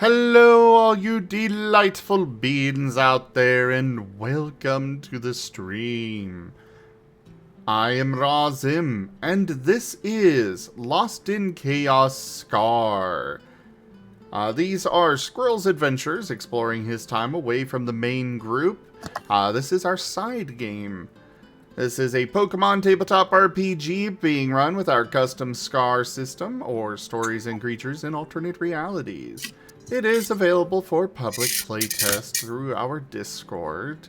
Hello, all you delightful beings out there, and welcome to the stream. I am Razim, and this is Lost in Chaos Scar. These are Squirrel's adventures, exploring his time away from the main group. This is our side game. This is a Pokemon tabletop RPG being run with our custom Scar system, or Stories and Creatures in Alternate Realities. It is available for public playtest through our Discord.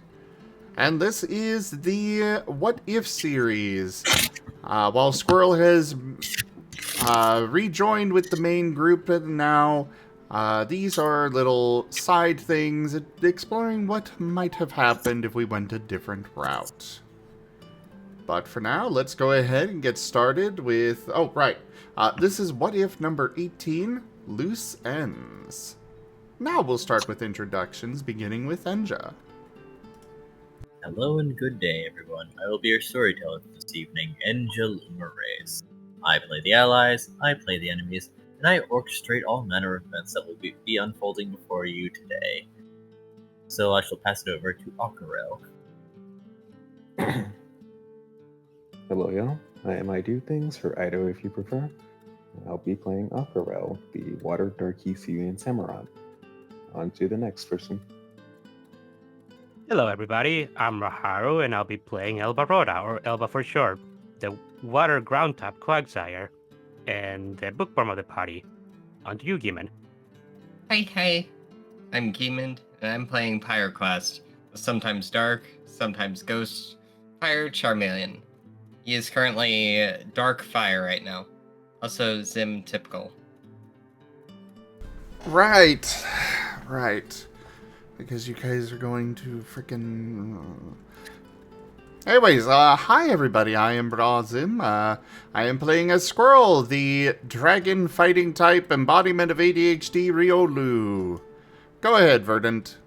And this is the What If series. While Squirrel has rejoined with the main group now, these are little side things exploring what might have happened if we went a different route. But for now, let's go ahead and get started with... Oh, right. This is What If number 18, Loose Ends. Now we'll start with introductions, beginning with Enja. Hello and good day, everyone. I will be your storyteller for this evening, Enja Lumerias. I play the allies, I play the enemies, and I orchestrate all manner of events that will be unfolding before you today. So I shall pass it over to Aquarelle. Hello, y'all. I am IDDoThings for Ido if you prefer. I'll be playing Aquarelle, the Water Darky Syrian Samurott. On to the next person. Hello, everybody. I'm Raharu, and I'll be playing Elvaroda, or Elva for short, the Water Ground-Top Quagsire, and the bookworm of the party. On to you, Gimund. Hi. I'm Gimund, and I'm playing Pyroclast, sometimes Dark, sometimes Ghost, Fire Charmeleon. He is currently Dark Fire right now. Also Zim typical. Right. Because you guys are going to frickin'... Anyways, hi everybody, I am Brazim. I am playing as Squirrel, the dragon fighting type embodiment of ADHD Riolu. Go ahead, Verdant.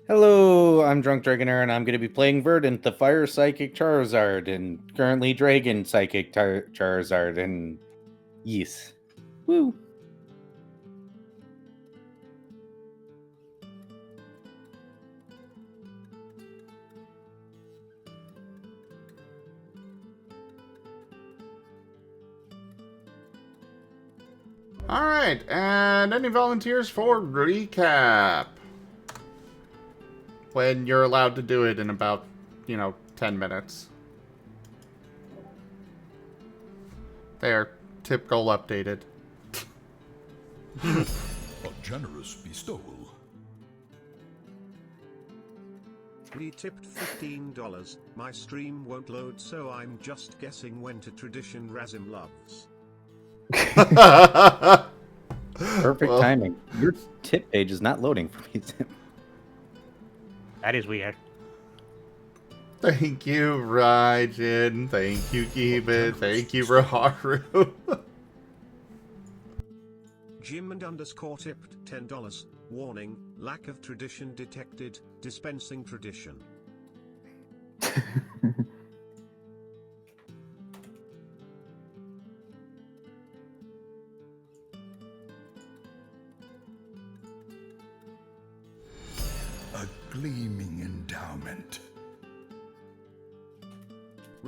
Hello, I'm Drunk Dragonair, and I'm going to be playing Verdant, the Fire Psychic Charizard, and currently Dragon Psychic Charizard, and yes. Woo! Alright, and any volunteers for recap? When you're allowed to do it in about, 10 minutes. There, tip goal updated. A generous bestowal. We tipped $15. My stream won't load, so I'm just guessing when to tradition Razim loves. Perfect timing. Your tip page is not loading for me, Tim. That is weird. Thank you, Raijin. Thank you, Gimund. Thank you, Raharu. Gimund tipped $10. Warning, lack of tradition detected, dispensing tradition. A gleaming endowment.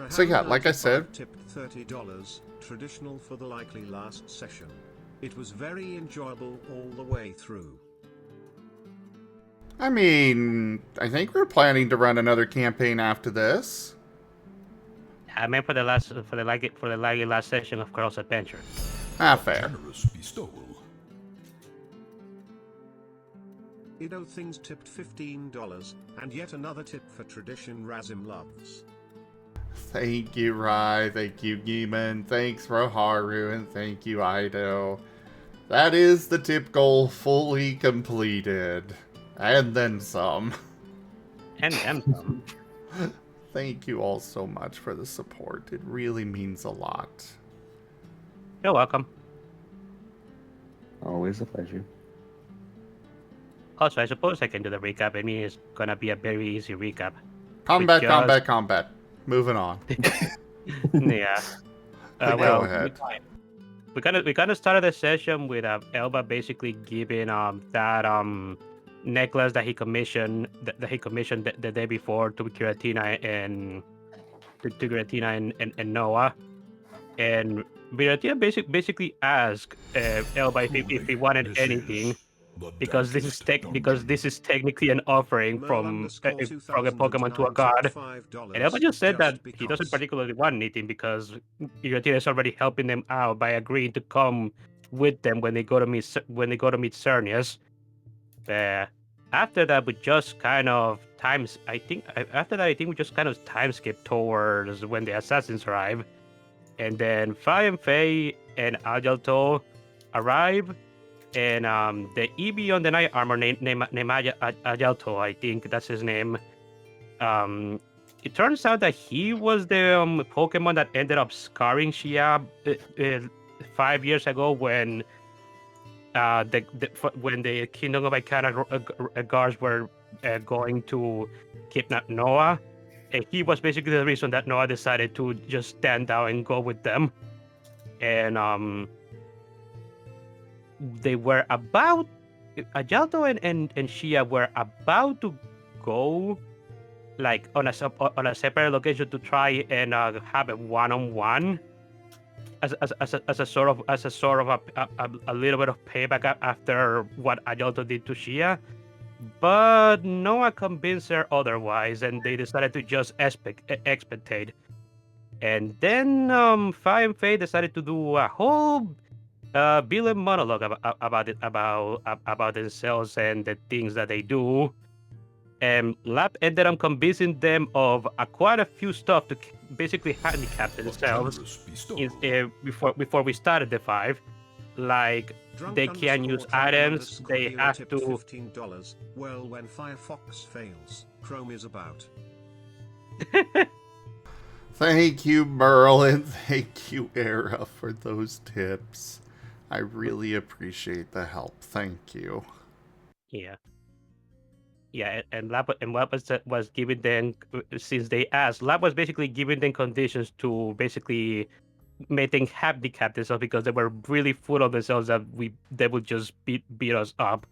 So yeah, like I said, tipped $30, traditional for the likely last session. It was very enjoyable all the way through. I mean, I think we're planning to run another campaign after this. I meant for the last session of Carl's Adventure. Fair. Generous bestowal. IDDoThings tipped $15, and yet another tip for tradition Razim loves. Thank you, Rai. Thank you, Gimund. Thanks, Raharu. And thank you, Ido. That is the tip goal fully completed. And then some. And them some. Thank you all so much for the support. It really means a lot. You're welcome. Always a pleasure. Also, I suppose I can do the recap. I mean, it's gonna be a very easy recap. Combat. Moving on. Yeah. Go ahead. we kind of started the session with Elba basically giving that necklace that he commissioned the day before to Giratina and Noah, and Giratina basically asked Elba if he wanted This anything. is the Because darkest this is technically an offering from a Pokemon to a god. And Elba just said that he doesn't particularly want anything because Giratina is already helping them out by agreeing to come with them when they go to meet Cernius. After that, we just kind of I think we just kind of time skip towards when the assassins arrive, and then Fi and Faye and Ajalto arrive. And the EV on the Night Armor named Ajalto, I think that's his name. It turns out that he was the Pokemon that ended up scarring Shia 5 years ago when when the Kingdom of Icana guards were going to kidnap Noah. And he was basically the reason that Noah decided to just stand down and go with them. And they were about Ajalto and Shia were about to go like on a separate location to try and have a one-on-one as a sort of a little bit of payback after what Ajalto did to Shia. But Noah convinced her otherwise, and they decided to just expectate. And then Fi and Faye decided to do a whole villain monologue about themselves and the things that they do. And Lap ended up convincing them of quite a few stuff to basically handicap themselves before we started the 5. Like they can't use items, they have to. $15. Well, when Firefox fails, Chrome is about. Thank you, Merle, and thank you, Era, for those tips. I really appreciate the help. Thank you. Yeah. Yeah, and Lab was giving them, since they asked, Lab was basically giving them conditions to basically make them handicap themselves because they were really full of themselves that they would just beat us up.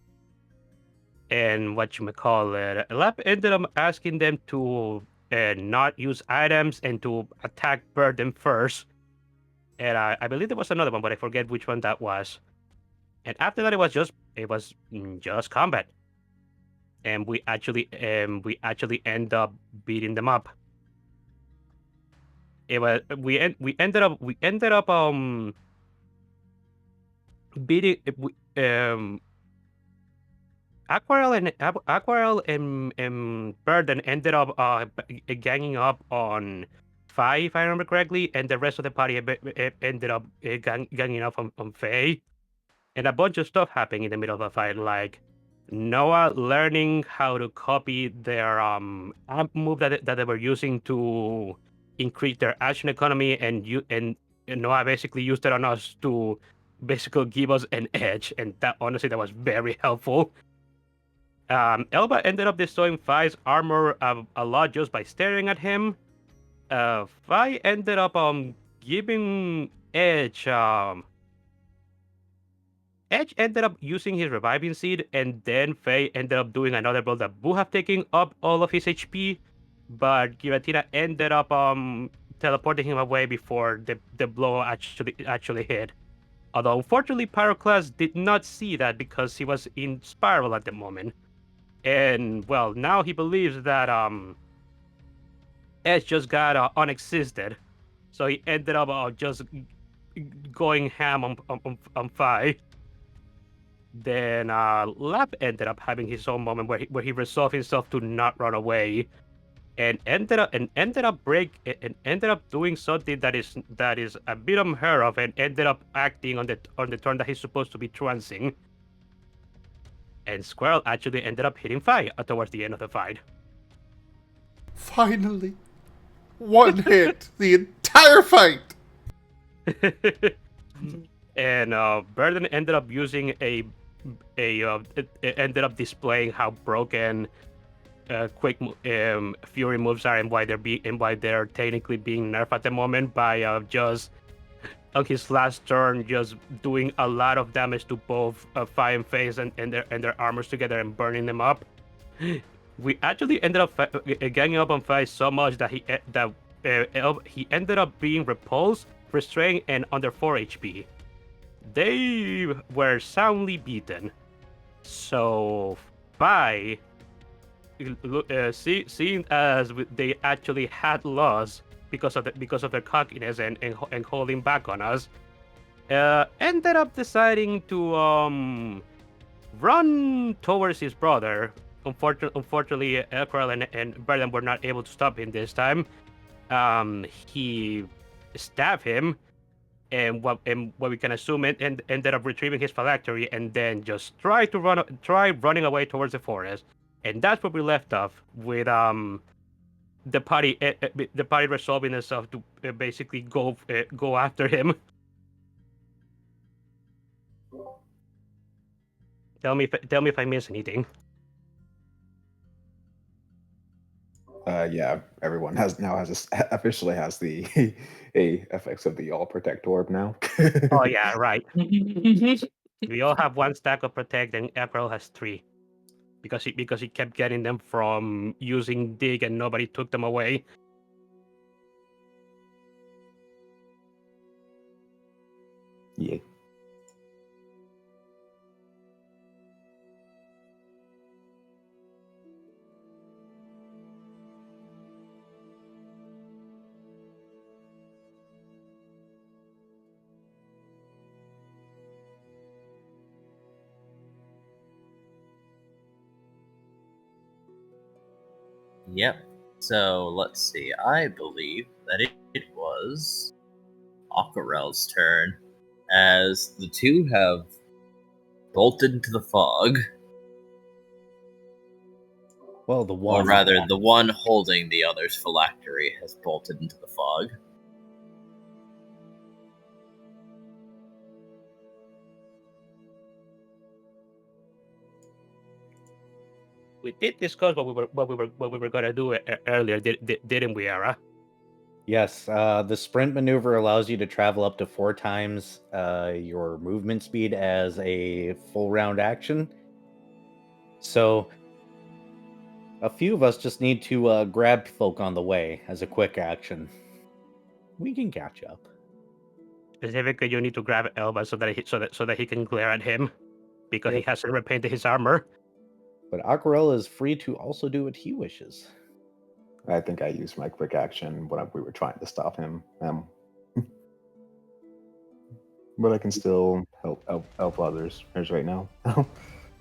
And whatchamacallit, Lab ended up asking them to not use items and to attack Burden first. And I believe there was another one, but I forget which one that was. And after that, it was just combat. And we actually end up beating them up. We ended up beating Aquarelle and Burden ended up ganging up on Fi, if I remember correctly, and the rest of the party ended up ganging up on Faye. And a bunch of stuff happened in the middle of the fight, like Noah learning how to copy their amp move that they were using to increase their action economy, and Noah basically used it on us to basically give us an edge, and that honestly that was very helpful. Elba ended up destroying Fi's armor a lot just by staring at him. Fi ended up giving Edge Edge ended up using his reviving seed, and then Faye ended up doing another blow that would have taken up all of his HP, but Giratina ended up teleporting him away before the blow actually hit. Although unfortunately Pyroclast did not see that because he was in spiral at the moment. And well, now he believes that Edge just got unexisted. So he ended up just going ham on Fi. Then Lap ended up having his own moment where he resolved himself to not run away, and ended up doing something that is a bit unheard of, and ended up acting on the turn that he's supposed to be trancing. And Squirrel actually ended up hitting Fi towards the end of the fight. Finally, one hit the entire fight. And Burden ended up using it ended up displaying how broken quick Fury moves are, and why they're technically being nerfed at the moment by just on his last turn, just doing a lot of damage to both Fi and Face and their armors together and burning them up. We actually ended up ganging up on Fi so much that he ended up being repulsed, restrained, and under 4 HP. They were soundly beaten. So Fi, seeing as they actually had lost because of their cockiness and holding back on us, ended up deciding to run towards his brother. Unfortunately, Aquarelle and Verden were not able to stop him this time. He stabbed him, and what we can assume it ended up retrieving his phylactery, and then just try running away towards the forest. And that's where we left off with the party resolving itself to basically go after him. Tell me if I miss anything. Yeah, everyone officially has the effects of the all protect orb now. Oh yeah, right. We all have 1 stack of protect, and Aquarelle has 3, because he kept getting them from using dig, and nobody took them away. Yeah. Yep. So let's see. I believe that it was Aquarelle's turn, as the two have bolted into the fog. Well, the one. Or rather, the one holding the other's phylactery has bolted into the fog. We did discuss what we were gonna do earlier, didn't we, Ara? Yes, the sprint maneuver allows you to travel up to 4 times your movement speed as a full round action. So a few of us just need to grab folk on the way as a quick action. We can catch up. Specifically, you need to grab Elba so that he can glare at him, because he hasn't repainted his armor. But Aquarelle is free to also do what he wishes. I think I used my quick action when we were trying to stop him. But I can still help others right now.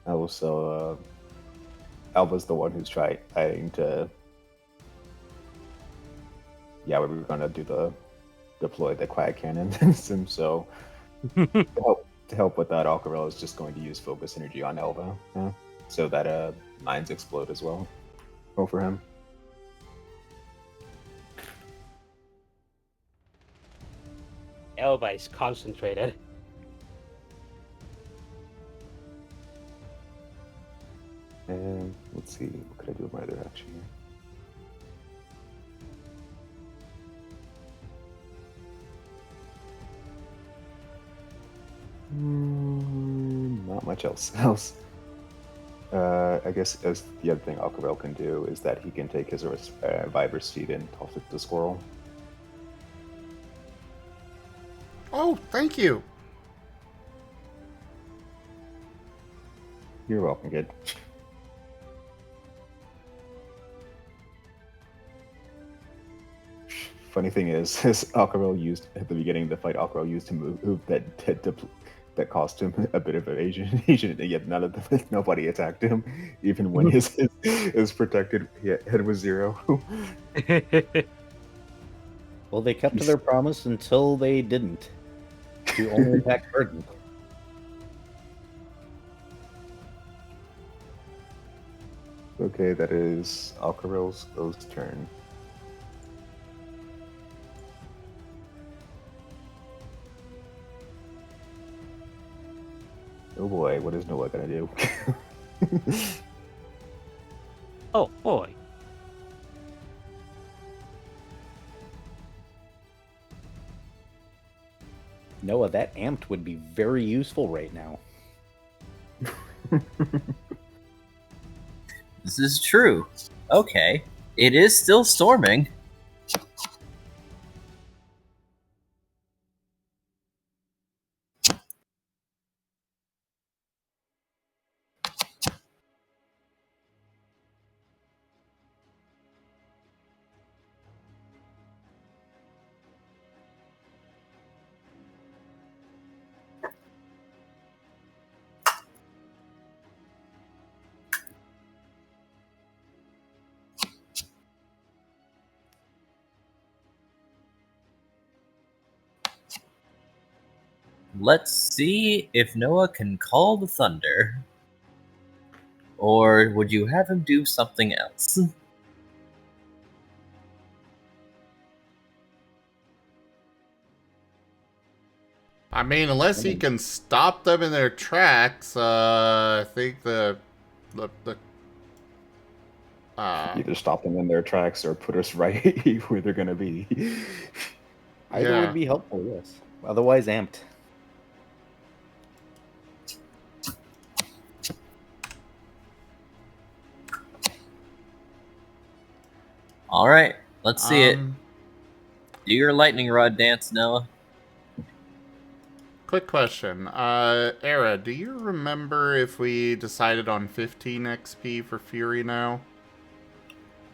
Also, Alba's the one who's trying to. Yeah, we were gonna deploy the quiet cannon sim. So to help with that, Aquarelle is just going to use focus energy on Elva, so that mines explode as well over him. Elba is concentrated. And let's see, what could I do with my other action here? Not much else. I guess as the other thing Aquarelle can do is that he can take his Viper's feet and toss it to the squirrel. Oh, thank you. You're welcome, kid. Funny thing is Aquarelle used at the beginning of the fight. Aquarelle used to move that cost him a bit of evasion, and yet nobody attacked him, even when his protected head was 0. Well, they kept to their promise until they didn't. To only attack Burden. Okay, that is Aquarelle's turn. Oh boy, what is Noah gonna do? Oh boy. that amped would be very useful right now. This is true. Okay. It is still storming. Let's see if Noah can call the thunder. Or would you have him do something else? I mean, unless he can stop them in their tracks, I think the Either stop them in their tracks or put us right where they're gonna be. Either Yeah. would be helpful, yes. Otherwise, amped. Alright, let's see it. Um, Do your lightning rod dance, Noah. quick question. Era, do you remember if we decided on 15 XP for Fury now?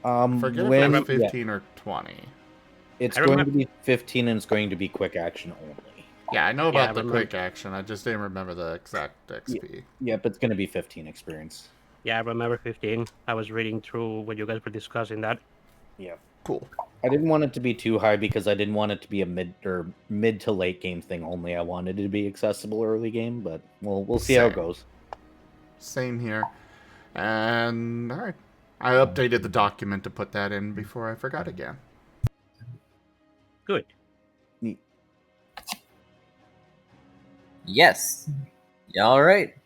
Forget if it was 15 or 20. It's I going remember- to be 15 and it's going to be quick action only. Yeah, I know Yeah, about I the remember. quick action. I just didn't remember the exact XP. Yep, it's going to be 15 experience. Yeah, I remember 15. I was reading through what you guys were discussing that. Yeah. Cool. I didn't want it to be too high because I didn't want it to be a mid to late game thing only. I wanted it to be accessible early game, but we'll see how it Same. goes. Same here. And alright. I updated the document to put that in before I forgot again. Good. Neat. Yes. Alright.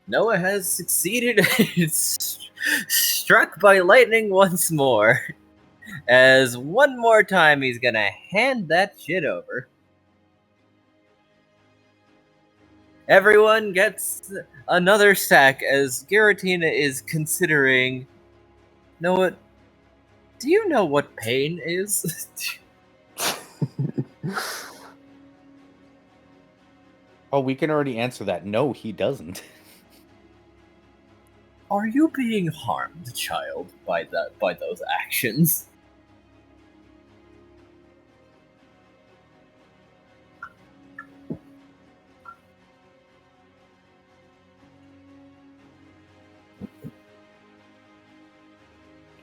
Noah has succeeded. It's struck by lightning once more. As one more time he's gonna hand that shit over. Everyone gets another stack as Giratina is considering. Noah, do you know what pain is? Oh, we can already answer that. No, he doesn't. Are you being harmed, child, by those actions?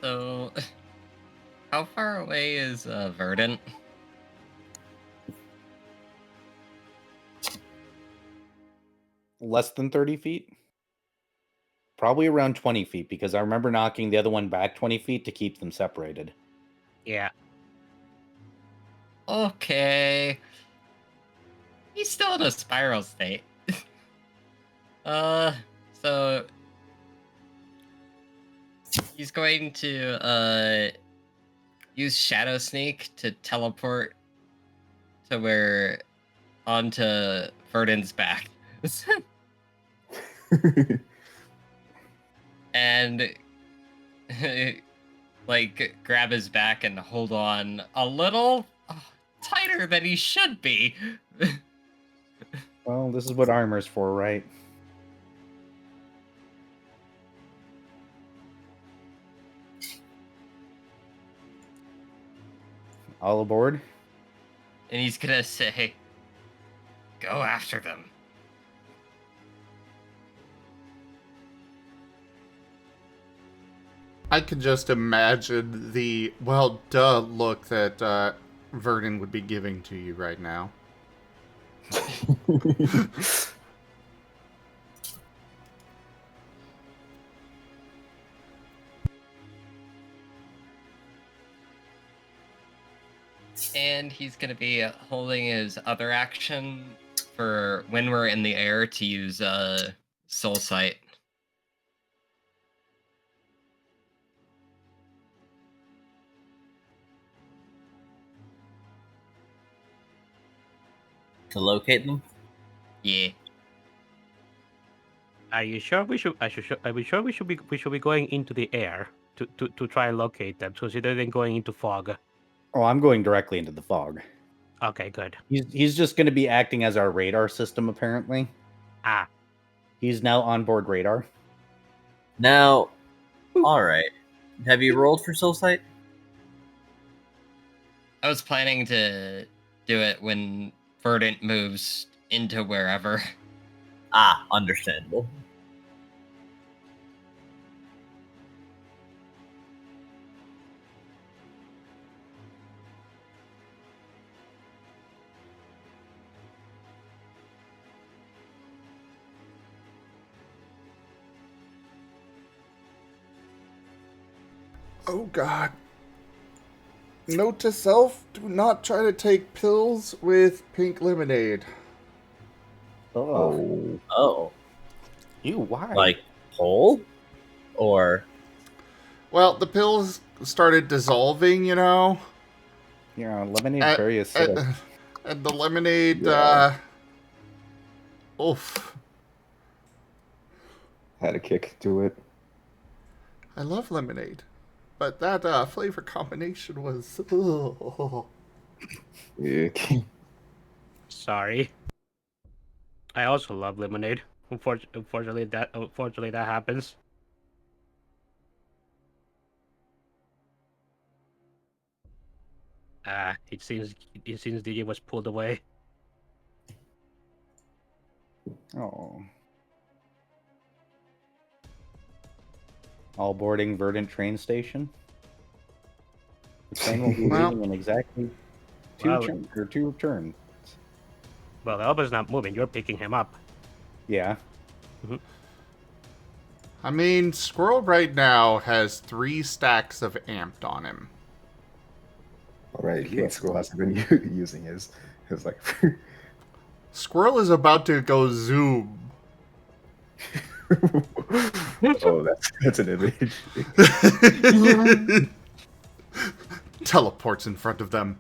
So, how far away is Verdant? Less than 30 feet? Probably around 20 feet because I remember knocking the other one back 20 feet to keep them separated. Yeah. Okay. He's still in a spiral state. So he's going to use Shadow Sneak to teleport to where onto Verdant's back. And like grab his back and hold on a little tighter than he should be. Well, this is what armor's for, right? All aboard? And he's gonna say, "Go after them." I can just imagine the, well, duh look that Vernon would be giving to you right now. And he's gonna be holding his other action for when we're in the air to use Soul Sight. To locate them? Yeah. Are you sure we should? Are we sure we should be going into the air to try and locate them, considering than going into fog? Oh, I'm going directly into the fog. Okay, good. He's just going to be acting as our radar system, apparently. Ah, He's now on board radar. Now, alright. Have you rolled for Soul Sight? I was planning to do it when Verdant moves into wherever. Ah, understandable. Oh God. Note to self, do not try to take pills with pink lemonade. Oh. Oh. You, why? Like, whole? Or... Well, the pills started dissolving, you know? Yeah, lemonade's very acidic. And the lemonade, Yeah. oof. Had a kick to it. I love lemonade. But that flavor combination was... ugh. Yeah. sorry. I also love lemonade. Unfortunately, that happens. It seems DJ was pulled away. Oh. All boarding Verdant train station. The train will be Well- leaving in exactly two turns. Well, Elba's not moving. You're picking him up. Yeah. I mean, Squirrel right now has 3 stacks of amped on him. All right, Yeah. Squirrel hasn't been using his like. Squirrel is about to go zoom. Oh, that's an image. Teleports in front of them.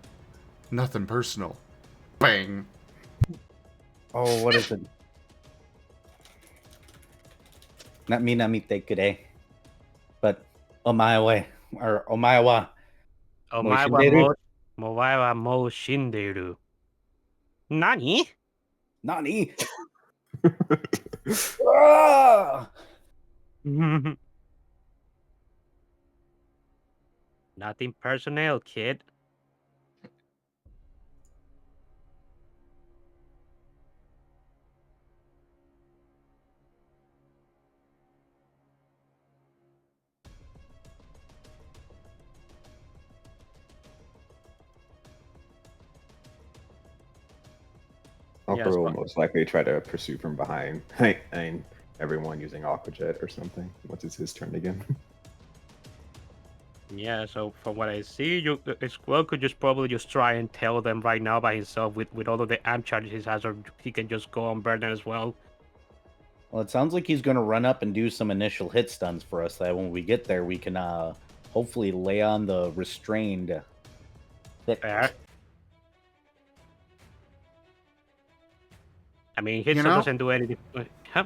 Nothing personal. Bang. Oh, what is it? Not me, take good day. But omae or omaewa. Shinderu? Omae wa mou shinderu. Nani? Nani? Ah! Nothing personal, kid. Aqua Yes, will but- most likely try to pursue from behind. And everyone using Aquajet or something. Once it's his turn again. Yeah, so from what I see, Squirrel could probably just try and tell them right now by himself with all of the amp charges he has, or he can just go on Burden as well. Well, it sounds like he's going to run up and do some initial hit stuns for us. That when we get there, we can hopefully lay on the restrained. Fair. I mean, hit You stun know? doesn't do anything. Huh?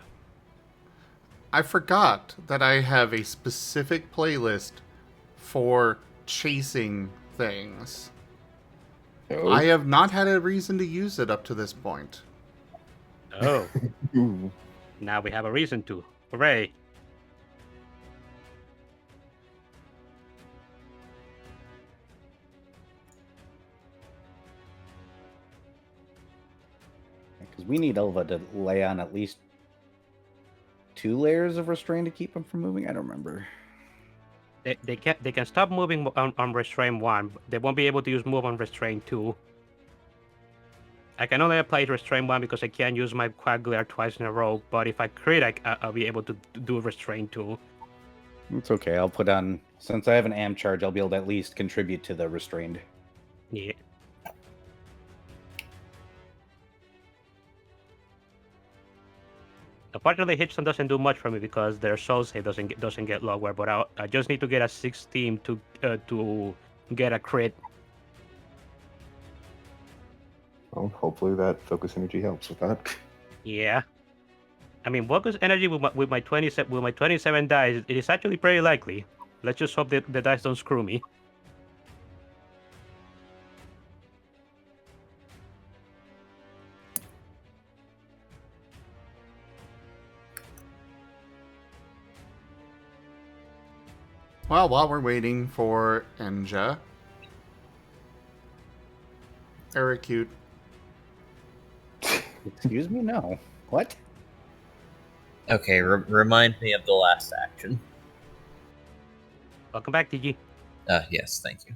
I forgot that I have a specific playlist for chasing things. Oh. I have not had a reason to use it up to this point. Oh, Ooh. now we have a reason to. Hooray. Because we need Elva to lay on at least 2 layers of restraint to keep him from moving. I don't remember. They can stop moving on restraint 1. They won't be able to use move on restraint 2. I can only apply restraint 1 because I can't use my quad glare twice in a row. But if I crit, I'll be able to do restraint 2. It's okay. I'll put on, since I have an amp charge, I'll be able to at least contribute to the restrained. Yeah. Unfortunately, Hitchson doesn't do much for me because their soul save doesn't get lower. But I just need to get a 16 to get a crit. Well, hopefully that focus energy helps with that. Yeah. I mean, focus energy with my 27 dice, it is actually pretty likely. Let's just hope that the dice don't screw me. Well, while we're waiting for Enja, very cute. Excuse me? No. What? Okay, remind me of the last action. Welcome back, TG. Yes, thank you.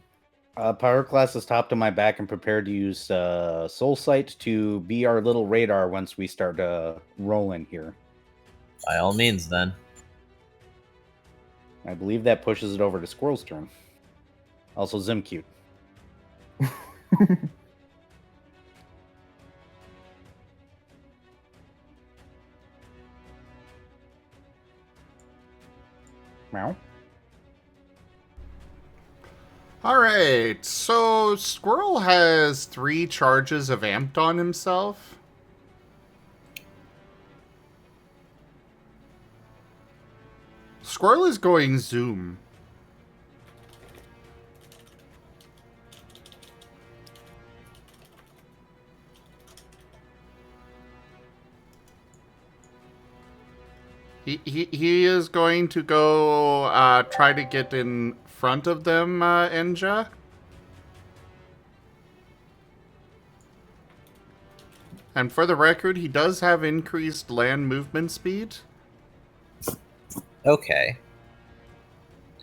Pyroclast is topped on my back and prepared to use Soul Sight to be our little radar once we start rolling here. By all means, then. I believe that pushes it over to Squirrel's turn. Also, Zimcute. Meow. Alright, so Squirrel has 3 charges of Amped on himself. Squirrel is going Zoom. He is going to go try to get in front of them, Enja. And for the record, he does have increased land movement speed. Okay.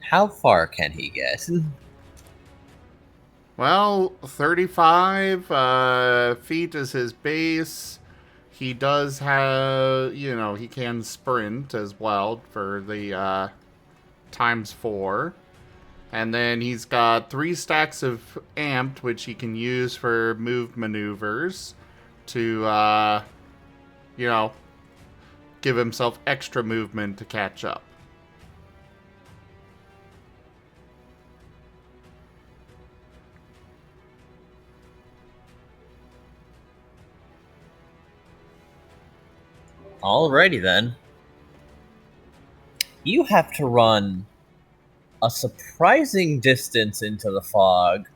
How far can he get? Well, 35 feet is his base. He does have, he can sprint as well for the ×4. And then he's got 3 stacks of amped, which he can use for move maneuvers to, give himself extra movement to catch up. Alrighty then. You have to run a surprising distance into the fog.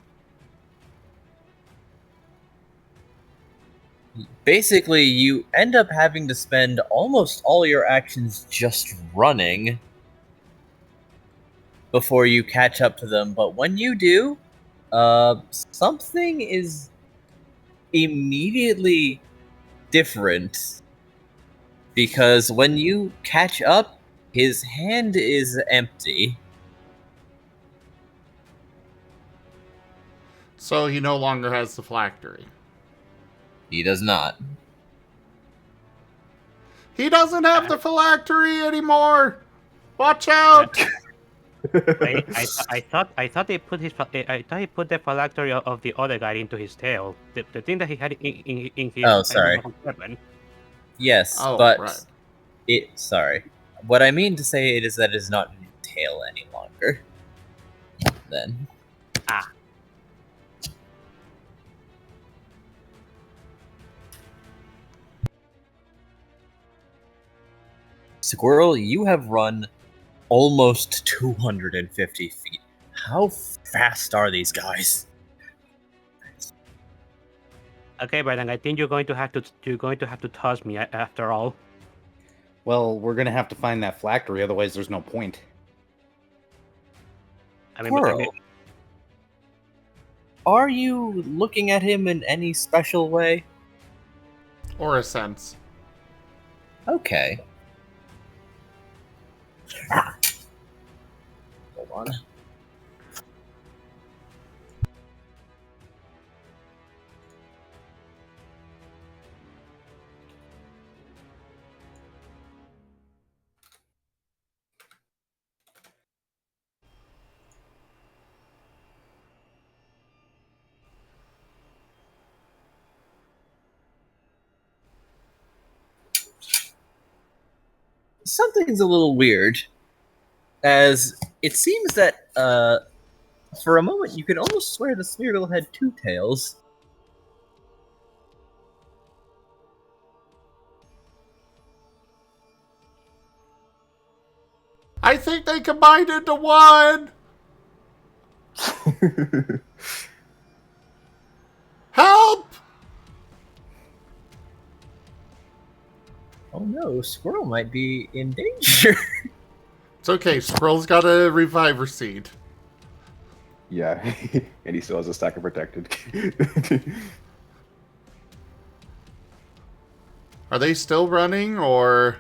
Basically, you end up having to spend almost all your actions just running before you catch up to them. But when you do, something is immediately different. Because when you catch up, his hand is empty. So he no longer has the phylactery. He does not. He doesn't have the phylactery anymore! Watch out! I thought he put the phylactery of the other guy into his tail. The thing that he had in his Oh, sorry. weapon. Yes, Oh, but right. sorry. What I mean to say is that it is not in his tail any longer. Then. Ah. Squirrel, you have run almost 250 feet. How fast are these guys? Okay, Brandon, I think you're going to have to toss me after all. Well, we're gonna have to find that phylactery, otherwise there's no point. I mean, Squirrel, are you looking at him in any special way? Or a sense. Okay. Hold on. Something's a little weird, as it seems that, for a moment you could almost swear the Smeargle had 2 tails. I think they combined into one! Help! Oh no, Squirrel might be in danger. It's okay, Squirrel's got a reviver seed. Yeah, and he still has a stack of protected. Are they still running, or...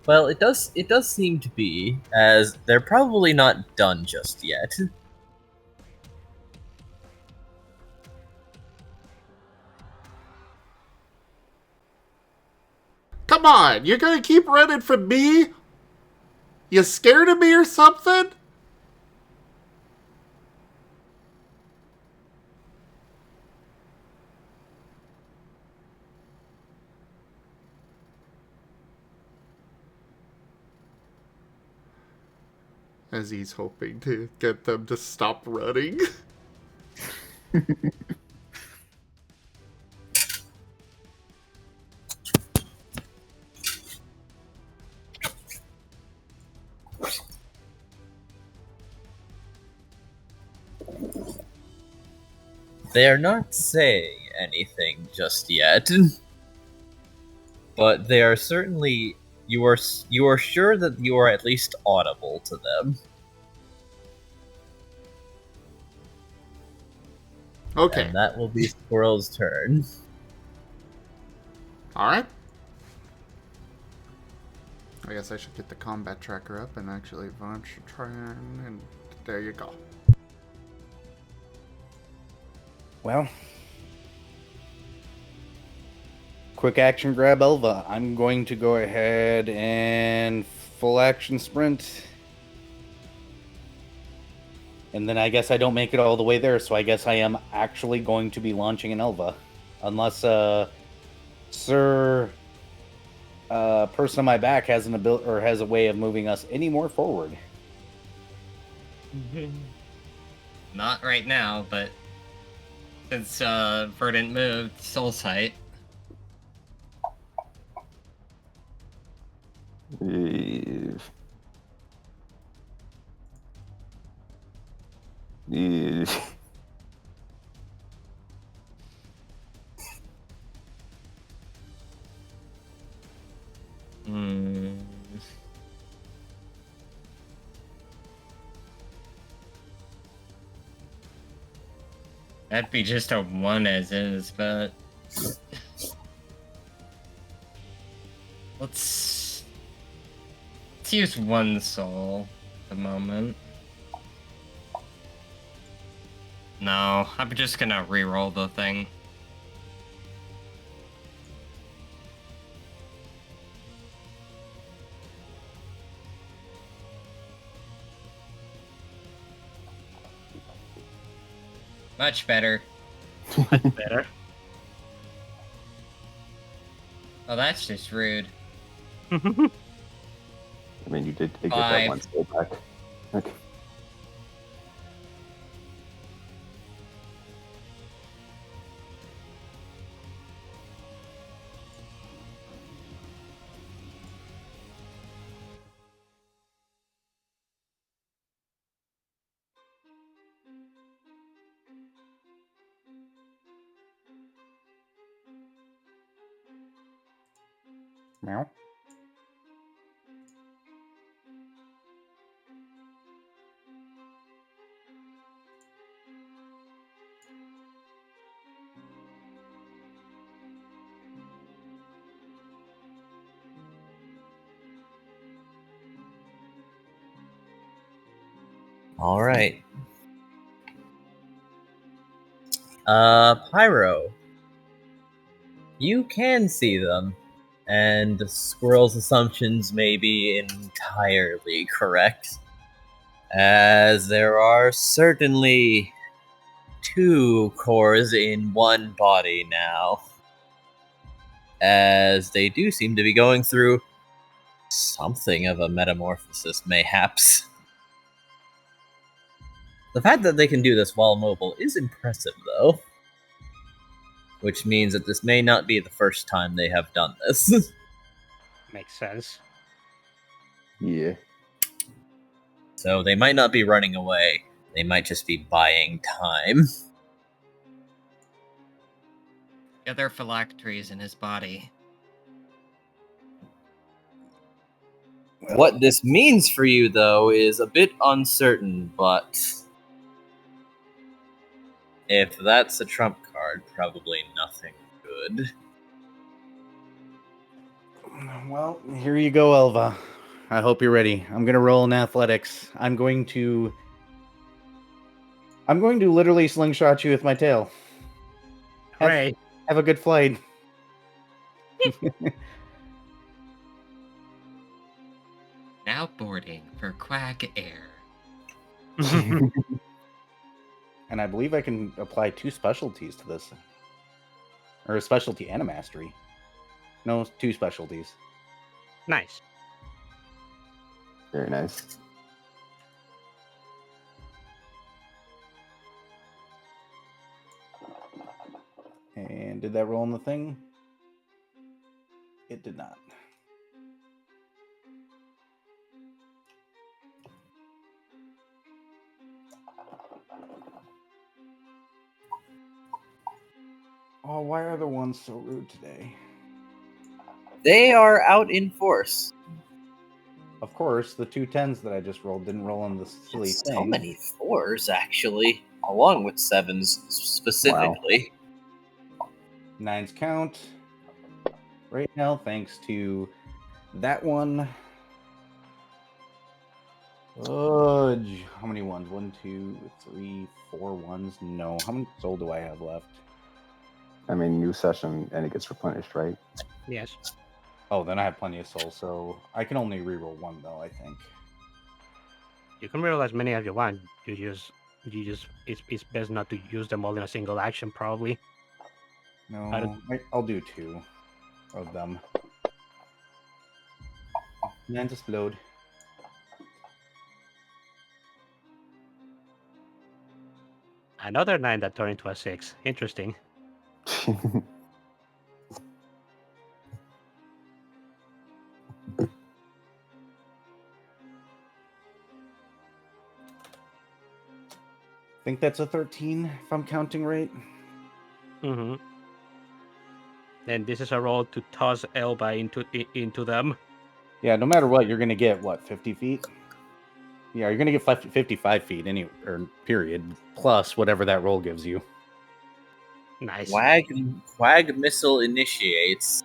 Well, it does seem to be, as they're probably not done just yet. Come on, you're gonna keep running from me? You scared of me or something? As he's hoping to get them to stop running. They are not saying anything just yet, but they are certainly. You are sure that you are at least audible to them. Okay. And that will be Squirrel's turn. Alright. I guess I should get the combat tracker up and actually launch a turn, and there you go. Well, quick action grab Elva. I'm going to go ahead and full action sprint. And then I guess I don't make it all the way there, so I guess I am actually going to be launching an Elva. Unless Sir person on my back has an ability or has a way of moving us any more forward. Not right now, but since Verdant moved Soul Sight. That'd be just a 1 as is, but let's use 1 soul at the moment. No, I'm just gonna re-roll the thing. Much better. Better. Oh, that's just rude. I mean, you did get that 5. 1 soul back. Okay. Meow. Alright. Pyro. You can see them, and Squirrel's assumptions may be entirely correct, as there are certainly 2 cores in one body now, as they do seem to be going through something of a metamorphosis, mayhaps. The fact that they can do this while mobile is impressive, though. Which means that this may not be the first time they have done this. Makes sense. Yeah. So they might not be running away. They might just be buying time. Yeah, there are phylacteries in his body. What this means for you, though, is a bit uncertain, but if that's a trump card, probably nothing good. Well, here you go, Elva. I hope you're ready. I'm gonna roll in athletics. I'm going to literally slingshot you with my tail. Hooray. Have a good flight. Now boarding for Quag Air. And I believe I can apply 2 specialties to this. Or a specialty and a mastery. No, 2 specialties. Nice. Very nice. And did that roll on the thing? It did not. Oh, why are the ones so rude today? They are out in force. Of course, the 2 10s that I just rolled didn't roll on the silly thing. So many 4s, actually, along with 7s specifically. 9s count. Right now, thanks to that one. How many ones? 1, 2, 3, 4 ones? No. How many soul do I have left? I mean, new session and it gets replenished, right? Yes. Oh, then I have plenty of soul, so I can only reroll 1 though, I think. You can reroll as many as you want. It's best not to use them all in a single action, probably. No, I'll do 2 of them. And explode. Another 9 that turned into a 6. Interesting. I think that's a 13 if I'm counting right. Mm-hmm. And this is a roll to toss Elba into them. Yeah, no matter what, you're going to get, 50 feet? Yeah, you're going to get 55 feet, period, plus whatever that roll gives you. Nice. Quag missile initiates.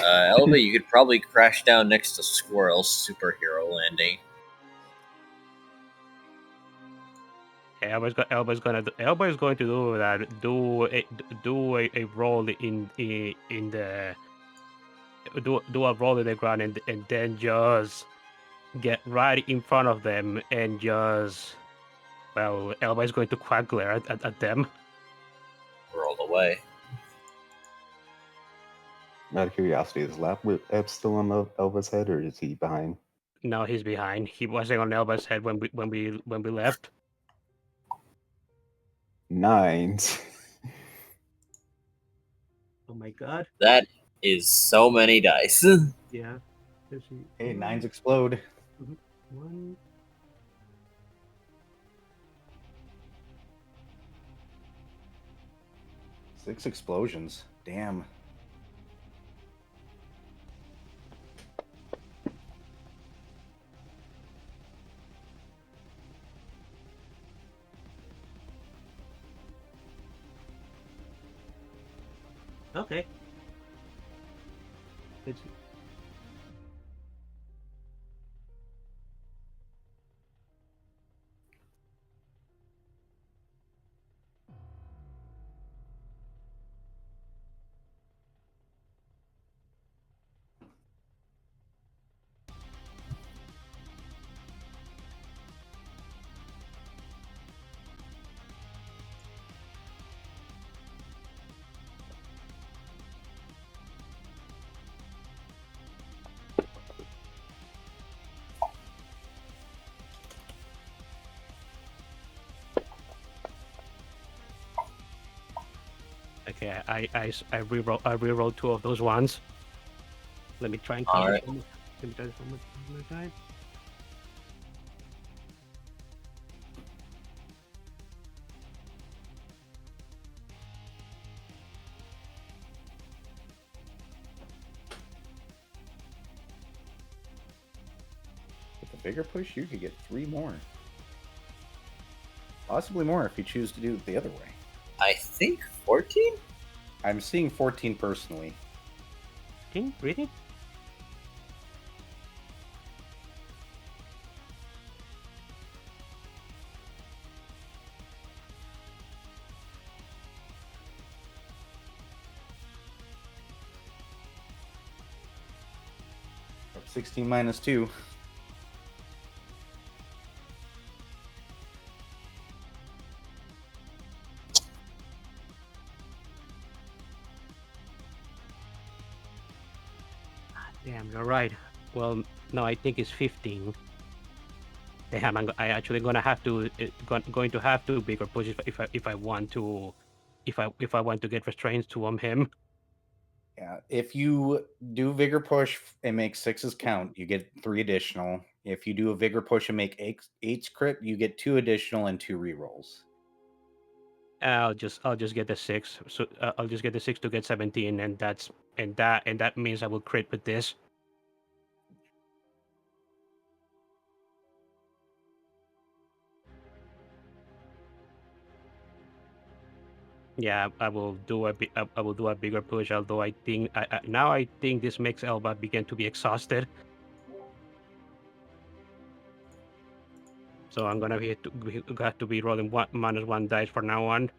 Elba, you could probably crash down next to Squirrel's superhero landing. Elba is going to do that. Do a roll in the do a roll in the ground and then just get right in front of them and just Elba is going to quack glare at them. Roll away. Out of curiosity, is Eb still on Elva's head, or is he behind? No, he's behind. He wasn't on Elba's head when we left. 9s. Oh my god. That is so many dice. Yeah. Hey, 9s explode. 1. Six explosions. Damn. Okay. Okay, I rerolled 2 of those ones. Let me try and All right. Let me try this one more time. Vigor Push, you could get 3 more. Possibly more if you choose to do it the other way. I think 14? I'm seeing 14 personally. Really? Up 16 minus 2. Damn, you're right. Well, no, I think it's 15. Damn, I actually gonna have to going to have to bigger push if I want to if I want to get restraints to him. Yeah, if you do Vigor Push and make 6s count, you get 3 additional. If you do a Vigor Push and make 8s crit, you get 2 additional and 2 rerolls. I'll just get the 6. So I'll just get the 6 to get 17, and that means I will crit with this. Yeah, I will do I will do a bigger push. Although I think now I think this makes Elba begin to be exhausted. So I'm gonna have to be rolling -1 dice for now on.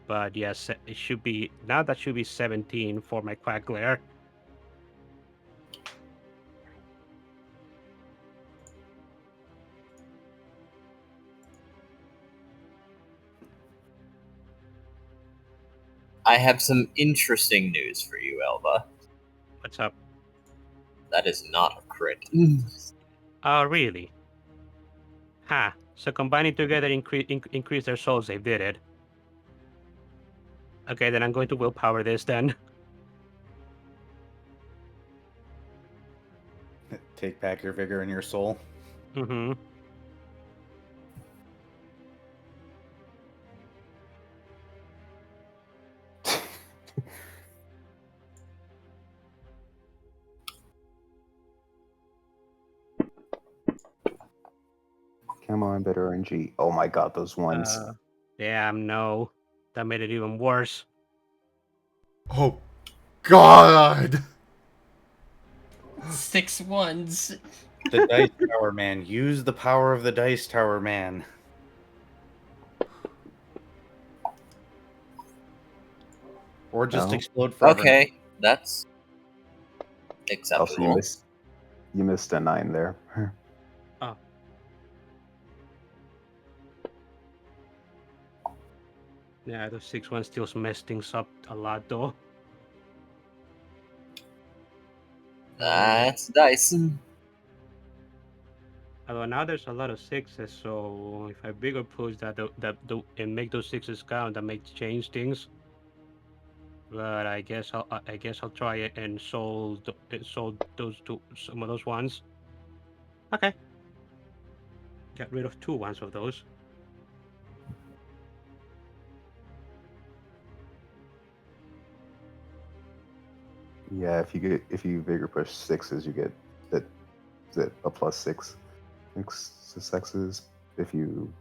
But yes, it should be now. That should be 17 for my Quack Glare. I have some interesting news for you, Elva. What's up? That is not a crit. Oh, really? Ha! So combining together increase their souls. They did it. Okay, then I'm going to willpower this then. Take back your vigor and your soul. Mm-hmm. Come on, better RNG. Oh my god, those ones. Damn, no. That made it even worse. Oh, God! 6 ones. The Dice Tower Man. Use the power of the Dice Tower Man. Or just No. explode forever. Okay, that's Also, acceptable. you missed a 9 there. Oh. Yeah, the 6-1 still mess things up a lot though. That's dice. Although now there's a lot of 6s, so if I bigger push and make those 6s count, that may change things. But I guess I'll try it and sold some of those ones. Okay. Got rid of 2 ones of those. Yeah, if you vigor push 6s, you get a +6 to sexes. If you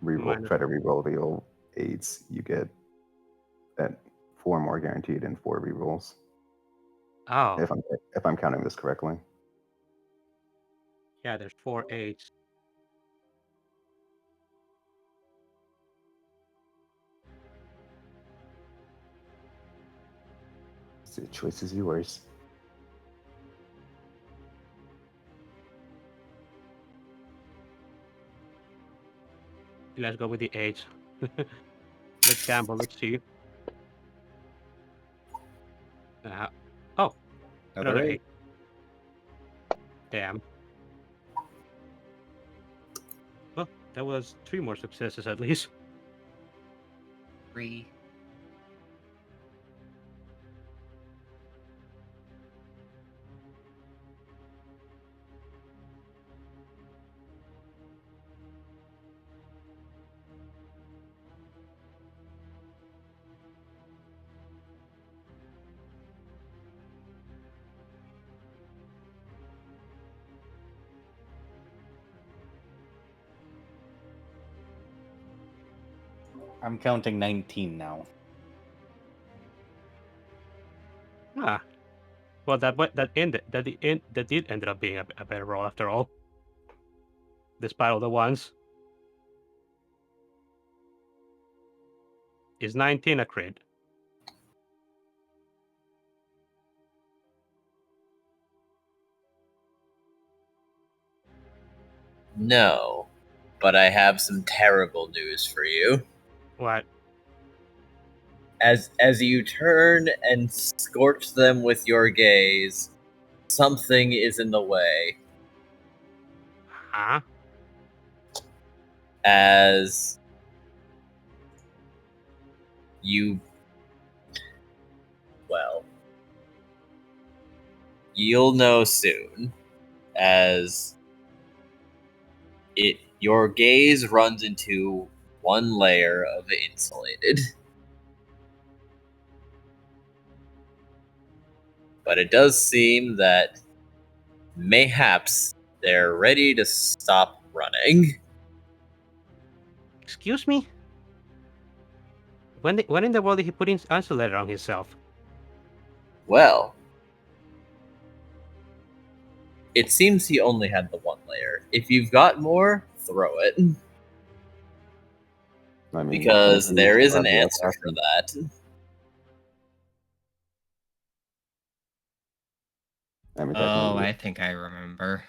try to reroll the old 8s, you get that 4 more guaranteed and 4 rerolls. Oh, If I'm counting this correctly. yeah, there's 4 8s. The choice is yours. Let's go with the 8s. Let's gamble. Let's see. Oh, Another 8. Damn. Well, that was 3 more successes at least. 3. I'm counting 19 now. Ah, well, that did end up being a better roll after all, despite all the ones. Is 19 a crit? No, but I have some terrible news for you. What? As you turn and scorch them with your gaze, something is in the way. Huh? As you, well, you'll know soon. As your gaze runs into one layer of insulated. But it does seem that mayhaps they're ready to stop running. Excuse me? When in the world did he put insulator on himself? Well, it seems he only had the one layer. If you've got more, throw it. I mean, Because there is an grab the answer for assassin. that. I mean, Oh, technically, I think I remember.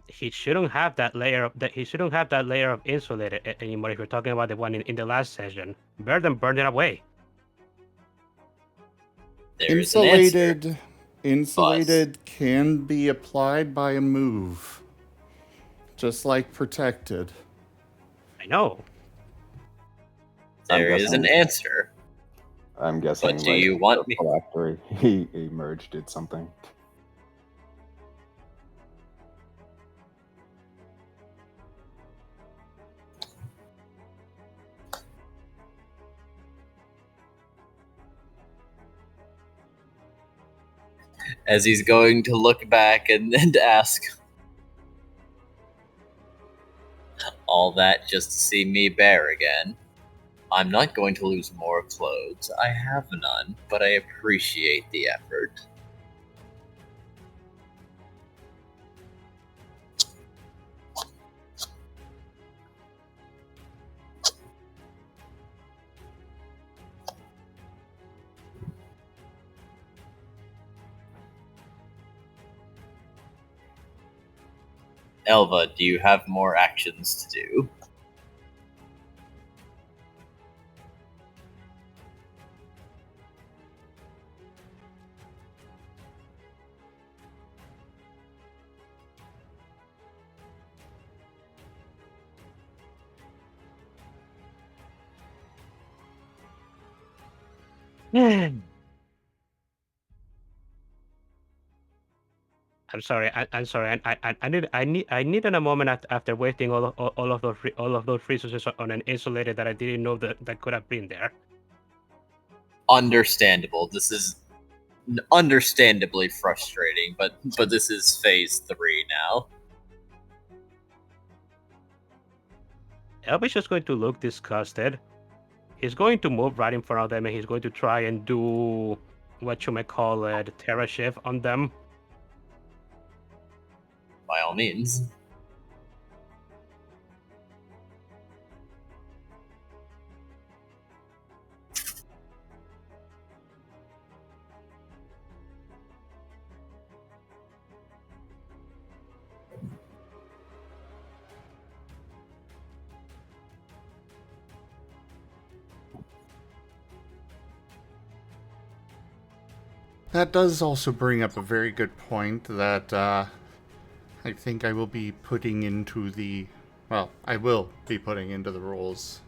He shouldn't have that layer of that. He shouldn't have that layer of insulator anymore. If you're talking about the one in the last session, burn it away. There is an answer. Insulated can be applied by a move. Just like protected. I know. There is an answer. I'm guessing. But do you want me? After he emerged, did something. As he's going to look back and ask, all that just to see me bare again. I'm not going to lose more clothes. I have none, but I appreciate the effort. Elva, do you have more actions to do? I'm sorry. I'm sorry. I needed a moment after wasting all of those resources on an insulator that I didn't know that could have been there. Understandable. This is understandably frustrating, but this is phase 3 now. Elvish just going to look disgusted. He's going to move right in front of them, and he's going to try and do what you may call it, Terra Shift on them. By all means. That does also bring up a very good point that I think I will be putting into the... Well, I will be putting into the rules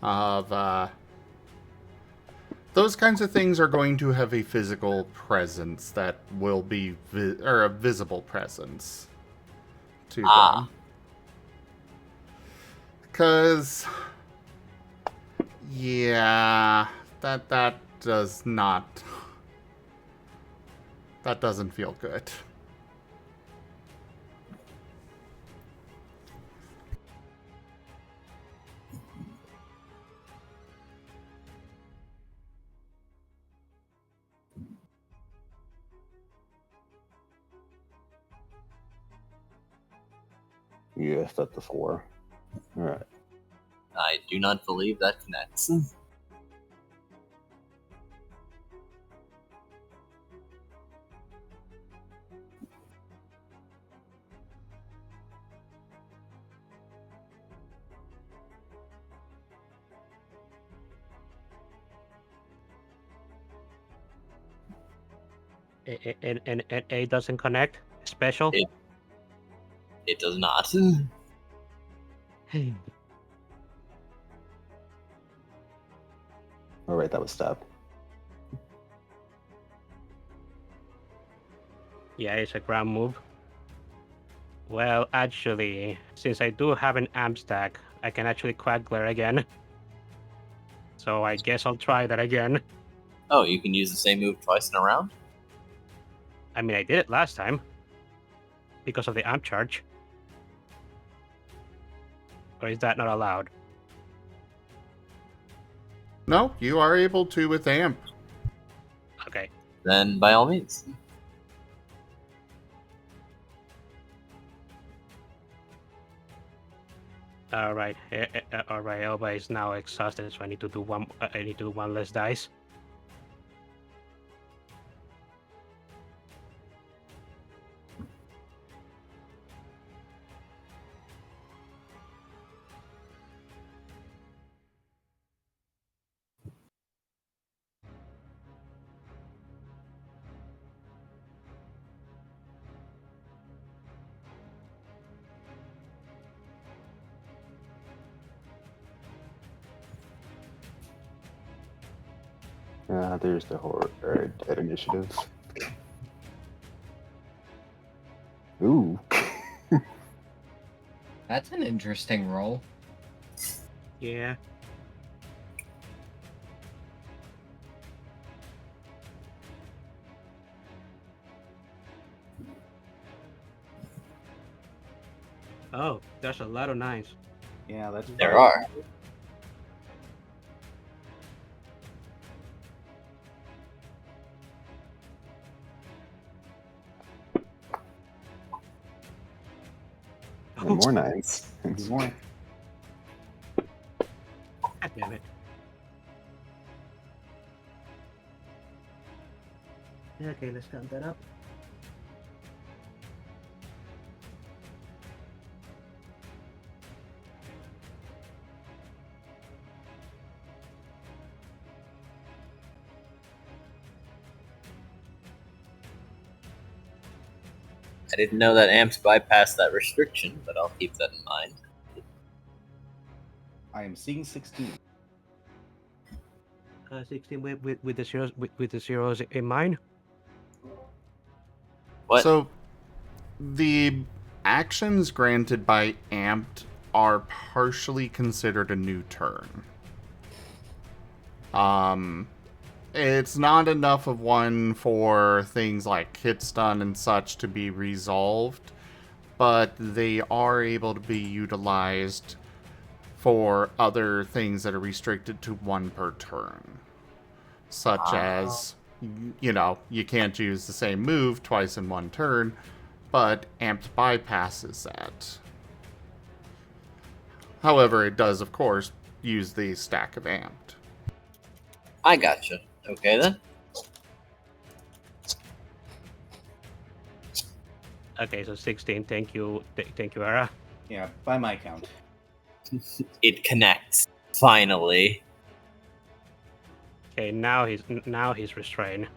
of... those kinds of things are going to have a physical presence that will be... or a visible presence to them. Because... Yeah... That does not... That doesn't feel good. Yes, that's the 4. Alright. I do not believe that connects. And A doesn't connect. Special. It does not. Alright, that was stab. Yeah, it's a ground move. Well, actually, since I do have an amp stack, I can actually Quack Glare again. So I guess I'll try that again. Oh, you can use the same move twice in a round? I mean, I did it last time. Because of the amp charge. Or is that not allowed? No, you are able to with amp. Okay. Then by all means. Alright. Alright, Elba is now exhausted, so I need to do one. I need to do one less dice. There's the horror dead initiatives. Ooh. That's an interesting roll. Yeah. Oh, there's a lot of 9s. Yeah, that's There are. And more 9s. more. God damn it. Okay, let's count that up. I didn't know that amps bypass that restriction, but I'll keep that in mind. I am seeing 16. 16 with the zeros with the zeros in mind. What? So, the actions granted by amped are partially considered a new turn. It's not enough of one for things like hit stun and such to be resolved, but they are able to be utilized for other things that are restricted to 1 per turn. Such as, you can't use the same move twice in 1 turn, but amped bypasses that. However, it does, of course, use the stack of amped. I gotcha. Okay then. Okay, so 16. Thank you, thank you, Era. Yeah, by my count. It connects. Finally. Okay, now he's restrained.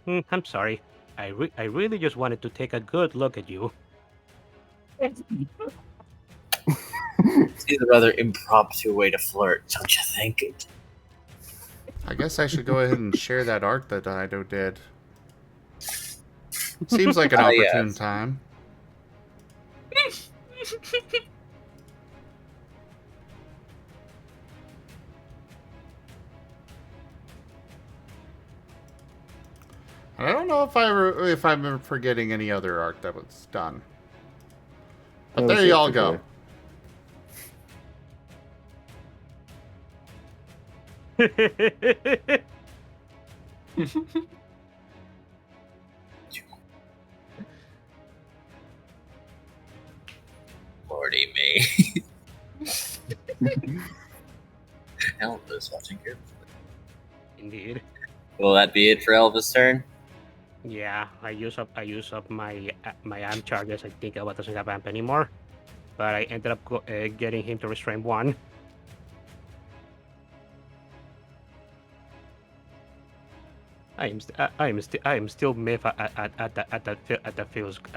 I'm sorry. I really just wanted to take a good look at you. It's a rather impromptu way to flirt, don't you think? I guess I should go ahead and share that art that Ido did. Seems like an opportune yes. time. I don't know if I'm forgetting any other art that was done. But there you all go. me. Elva's watching carefully. Indeed. Will that be it for Elva's turn? Yeah, I use up my my amp charges. I think Elba doesn't have amp anymore, but I ended up getting him to restrain 1. I am still miff at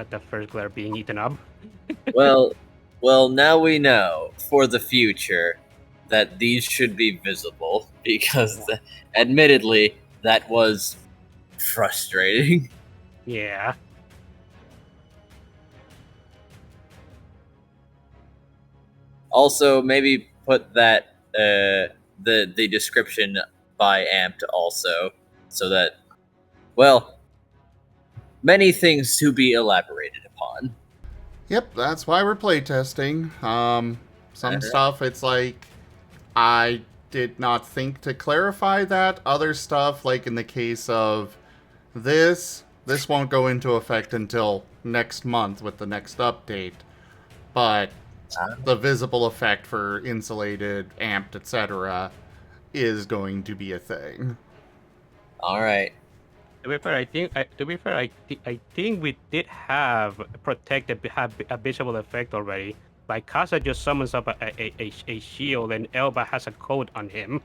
the first glare being eaten up. Well, now we know for the future that these should be visible because, admittedly, that was frustrating. Yeah. Also, maybe put that the description by amped also, so that, well, many things to be elaborated upon. Yep, that's why we're playtesting. Some stuff, it's like, I did not think to clarify that. Other stuff, like in the case of this won't go into effect until next month with the next update. But the visible effect for insulated, amped, etc. is going to be a thing. All right. To be fair, I think we did have a visible effect already. Like Casa just summons up a shield, and Elba has a coat on him.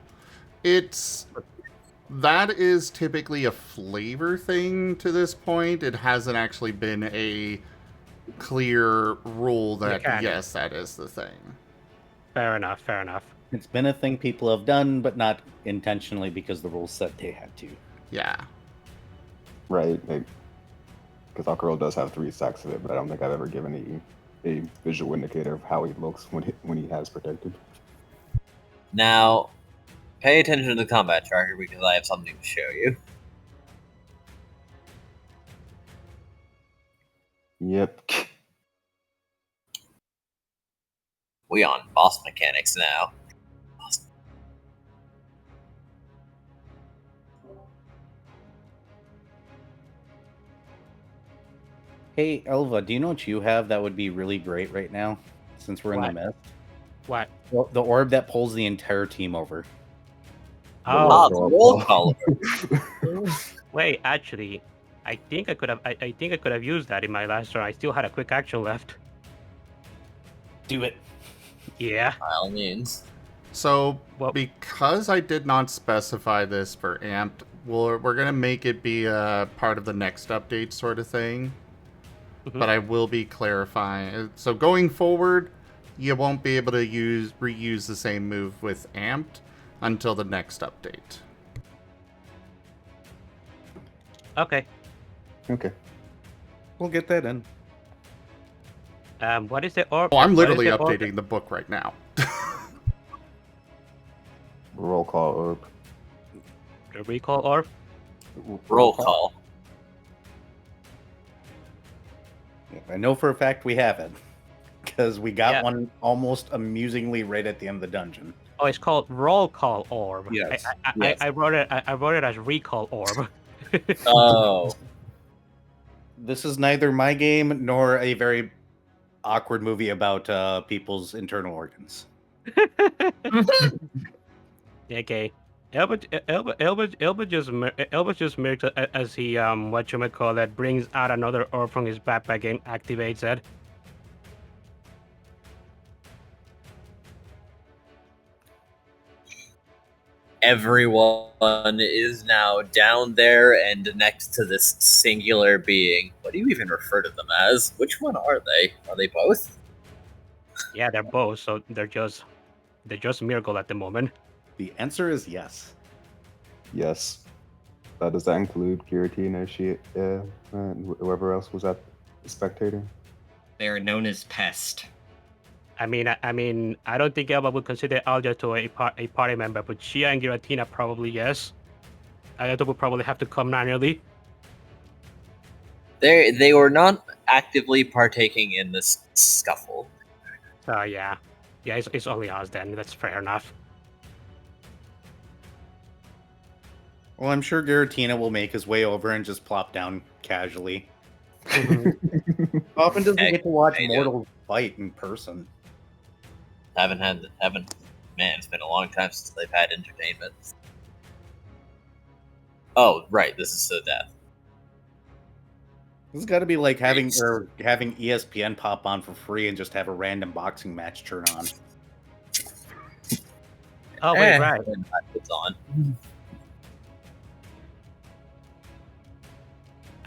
That is typically a flavor thing to this point. It hasn't actually been a clear rule that, yes, that is the thing. Fair enough. It's been a thing people have done, but not intentionally because the rules said they had to. Yeah. Right. Because Aquarelle does have 3 stacks of it, but I don't think I've ever given a visual indicator of how he looks when he has protected. Now, pay attention to the combat tracker because I have something to show you. Yep. We on boss mechanics now. Hey, Elva, do you know what you have that would be really great right now, since we're in the mist? What? Well, the orb that pulls the entire team over. Oh, the roll collar. Wait, actually, I think I could have used that in my last turn. I still had a quick action left. Do it. Yeah. By all means. So, because I did not specify this for amped, we're going to make it be a part of the next update sort of thing. Mm-hmm. But I will be clarifying. So going forward, you won't be able to reuse the same move with amped until the next update. Okay. We'll get that in. What is the orb? Oh, I'm literally updating the book right now. Roll call orb. The recall orb? Roll call. I know for a fact we have it. Because we got one almost amusingly right at the end of the dungeon. Oh, it's called roll call orb. Yes. I wrote it as recall orb. Oh. This is neither my game nor a very awkward movie about people's internal organs. Okay. Elba just mercs as he whatchamacallit brings out another orb from his backpack and activates it. Everyone is now down there and next to this singular being. What do you even refer to them as? Which one are they? Are they both? Yeah, they're both, so they're just Miracle at the moment. The answer is yes. Yes. Does that include Giratina, and whoever else was at the spectator? They are known as Pest. I mean, I don't think Elba would consider Alja to a party member, but Shia and Giratina probably yes. Alja would probably have to come manually. They were not actively partaking in this scuffle. Yeah, it's only us then. That's fair enough. Well, I'm sure Giratina will make his way over and just plop down casually. Often doesn't get to watch mortals fight in person. Man, it's been a long time since they've had entertainment. Oh, right, this is so death. This has got to be like having Great. having ESPN pop on for free and just have a random boxing match turn on. Oh wait, right. When it's on.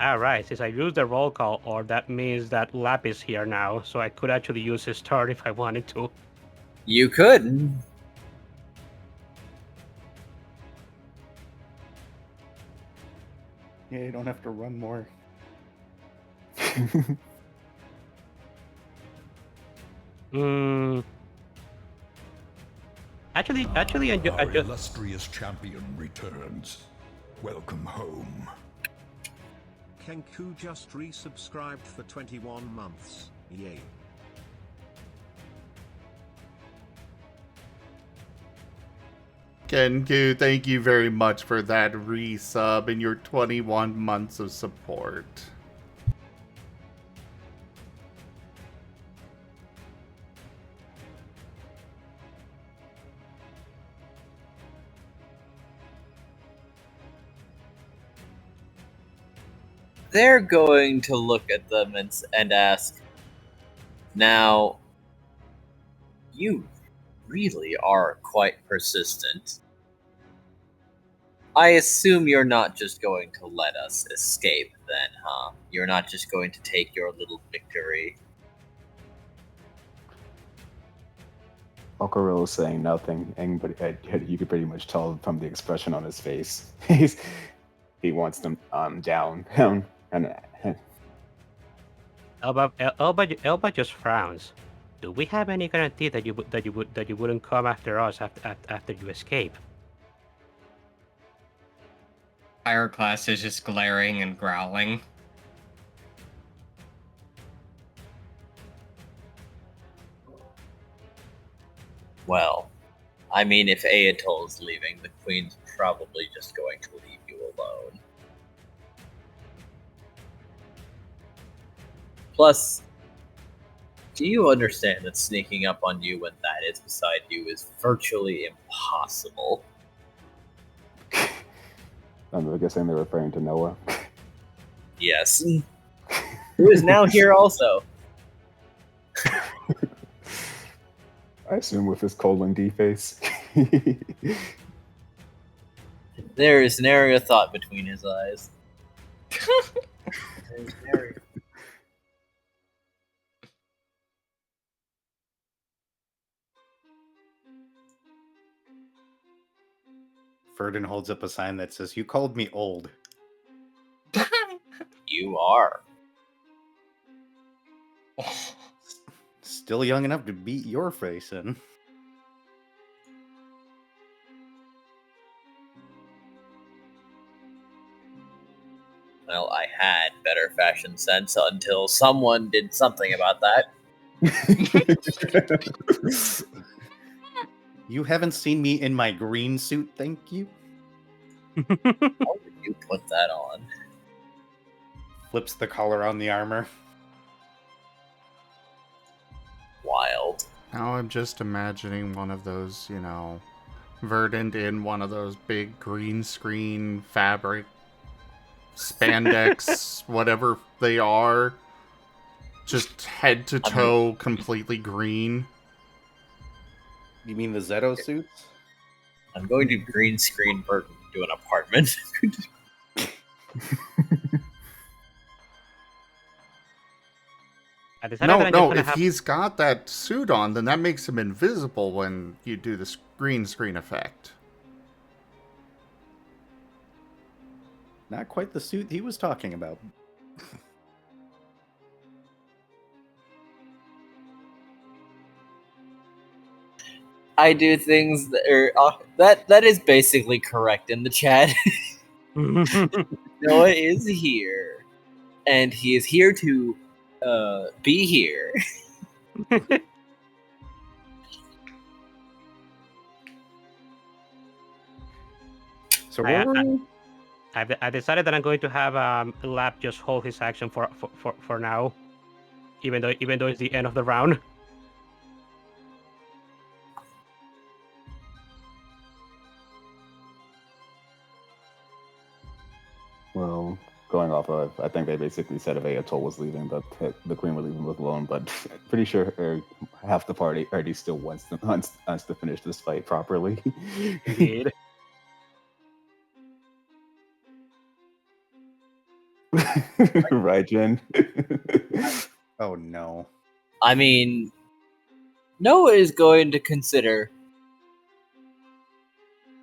All right. Since I used the roll call, or that means that Lap is here now, so I could actually use his turn if I wanted to. You could. Yeah, you don't have to run more. Actually, Our I just illustrious champion returns. Welcome home. Kenku just resubscribed for 21 months. Yay. Kenku, thank you very much for that resub and your 21 months of support. They're going to look at them and ask, now, you really are quite persistent. I assume you're not just going to let us escape then, huh? You're not just going to take your little victory. Aquarelle is saying nothing, but you could pretty much tell from the expression on his face. He wants them down. And Elba just frowns. Do we have any guarantee that you wouldn't come after us after you escape? Pyroclast is just glaring and growling. Well, I mean, if Aetol's leaving, the Queen's probably just going to leave you alone. Plus, do you understand that sneaking up on you when that is beside you is virtually impossible? I'm guessing they're referring to Noah. Yes. Who is now here also. I assume with his colon D face. There is nary a thought between his eyes. There's nary. Ferdin holds up a sign that says, "You called me old." You are. Still young enough to beat your face in. Well, I had better fashion sense until someone did something about that. You haven't seen me in my green suit, thank you. How did you put that on? Flips the collar on the armor. Wild. Now I'm just imagining one of those, Verdant in one of those big green screen fabric spandex, whatever they are, just head to toe completely green. You mean the Zeto suits? I'm going to green screen Burton to an apartment. No, if he's got that suit on, then that makes him invisible when you do this green screen effect. Not quite the suit he was talking about. I do things that are that is basically correct in the chat. Noah is here, and he is here to be here. So I decided that I'm going to have Lap just hold his action for now, even though it's the end of the round. going off of, I think they basically said if Atoll was leaving, that the queen would leave him alone. But pretty sure half the party already still wants to finish this fight properly. Indeed. Right, Jen? Oh no. I mean, Noah is going to consider.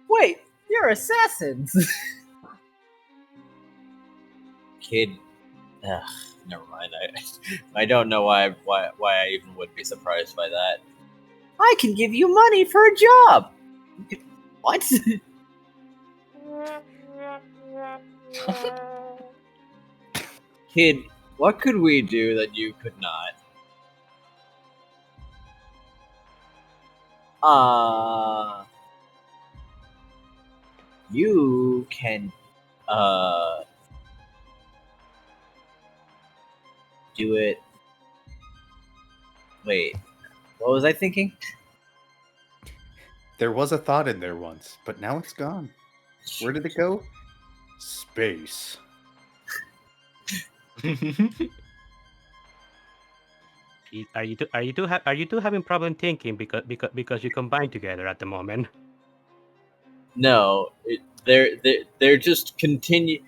Wait, you're assassins. Kid, ugh, never mind. I don't know why I even would be surprised by that. I can give you money for a job. What? Kid, what could we do that you could not? You can, do it. Wait, what was I thinking? There was a thought in there once, but now it's gone. Where did it go? Space. Are you two having problem thinking because you combine together at the moment? No, they're just continue.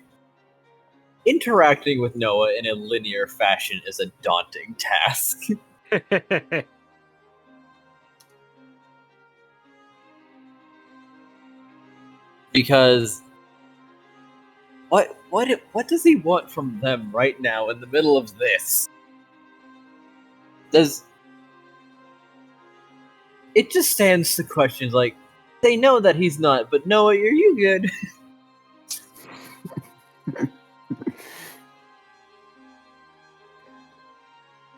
Interacting with Noah in a linear fashion is a daunting task. Because what does he want from them right now in the middle of this? It just stands to questions like, they know that he's not, but Noah, are you good?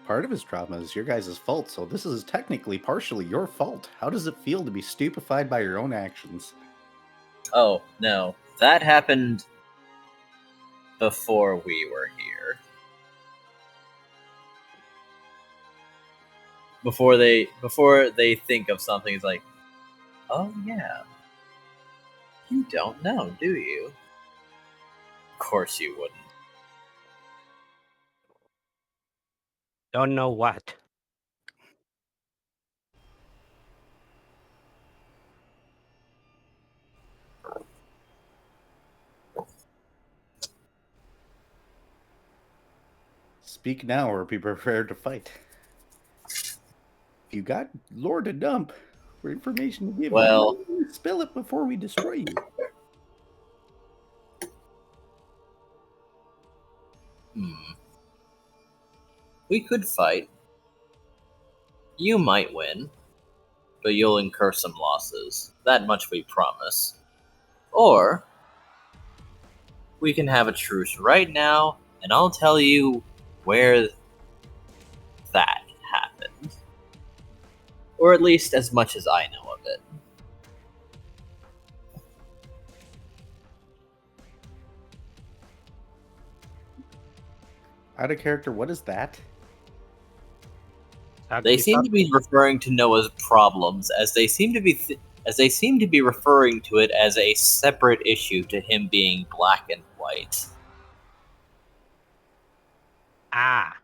Part of his trauma is your guys' fault, so this is technically partially your fault. How does it feel to be stupefied by your own actions? Oh, no. That happened before we were here. Before they think of something, it's like, oh yeah. You don't know, do you? Of course you wouldn't. Don't know what. Speak now or be prepared to fight. If you got lore to dump or information to give, Well, spill it before we destroy you. We could fight. You might win, but you'll incur some losses. That much we promise. Or we can have a truce right now, and I'll tell you where that happened. Or at least as much as I know of it. Out of character, what is that? They seem to be referring to Noah's problems as they seem to be referring to it as a separate issue to him being black and white. Ah.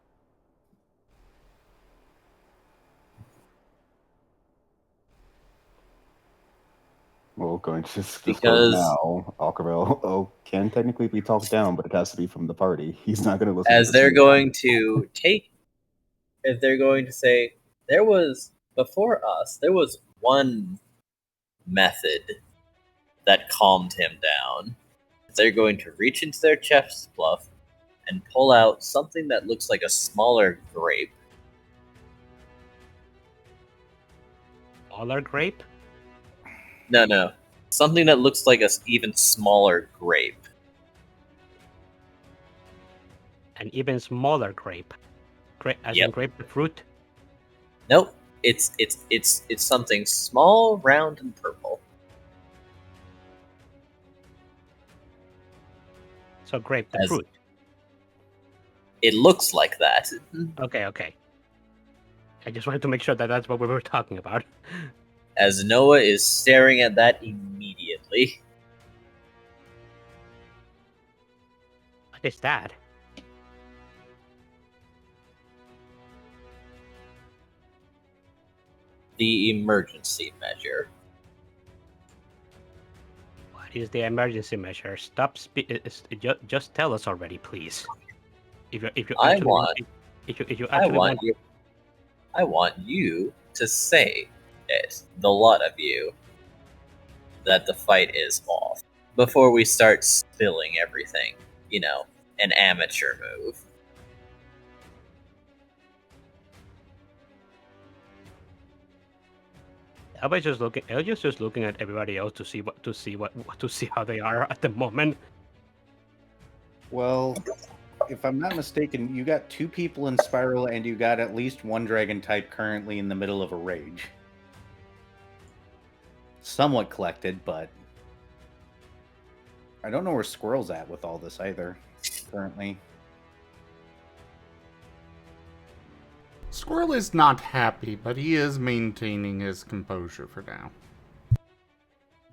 Well, going to just Because- now, Aquarelle can technically be talked down, but it has to be from the party. He's not going to listen. As to they're someone. going to take, if they're going to say, there was, before us, there was one method that calmed him down. They're going to reach into their chest fluff and pull out something that looks like a smaller grape. Smaller grape? No. Something that looks like an even smaller grape. An even smaller grape. As Yep. in grape fruit? Nope. It's something small, round, and purple. So grape, the As- fruit. It looks like that. Okay. I just wanted to make sure that that's what we were talking about. As Noah is staring at that immediately. What is that? The emergency measure. What is the emergency measure? Just tell us already, please. If you I actually want- if you I actually want you. I want you to say it, the lot of you, that the fight is off before we start spilling everything. You know, an amateur move. Elba's just looking at everybody else to see how they are at the moment. Well, if I'm not mistaken, you got 2 people in Spiral, and you got at least 1 dragon type currently in the middle of a rage. Somewhat collected, but I don't know where Squirrel's at with all this either, currently. Squirrel is not happy, but he is maintaining his composure for now.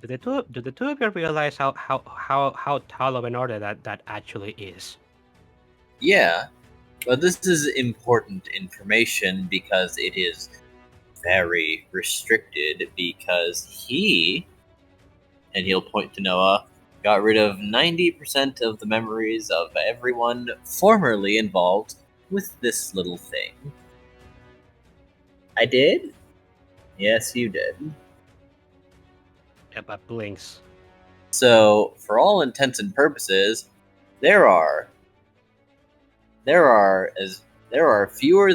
Do the two of you realize how tall of an order that actually is? Yeah, but this is important information because it is very restricted because he, and he'll point to Noah, got rid of 90% of the memories of everyone formerly involved with this little thing. I did? Yes, you did. Elba blinks. So, for all intents and purposes, there are fewer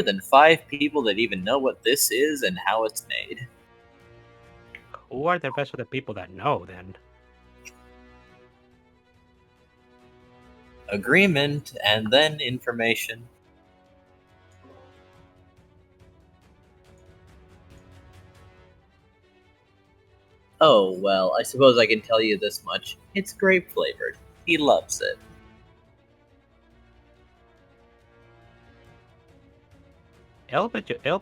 than 5 people that even know what this is and how it's made. Who are the rest of the people that know then? Agreement and then information. Oh, well, I suppose I can tell you this much. It's grape flavored. He loves it. Elba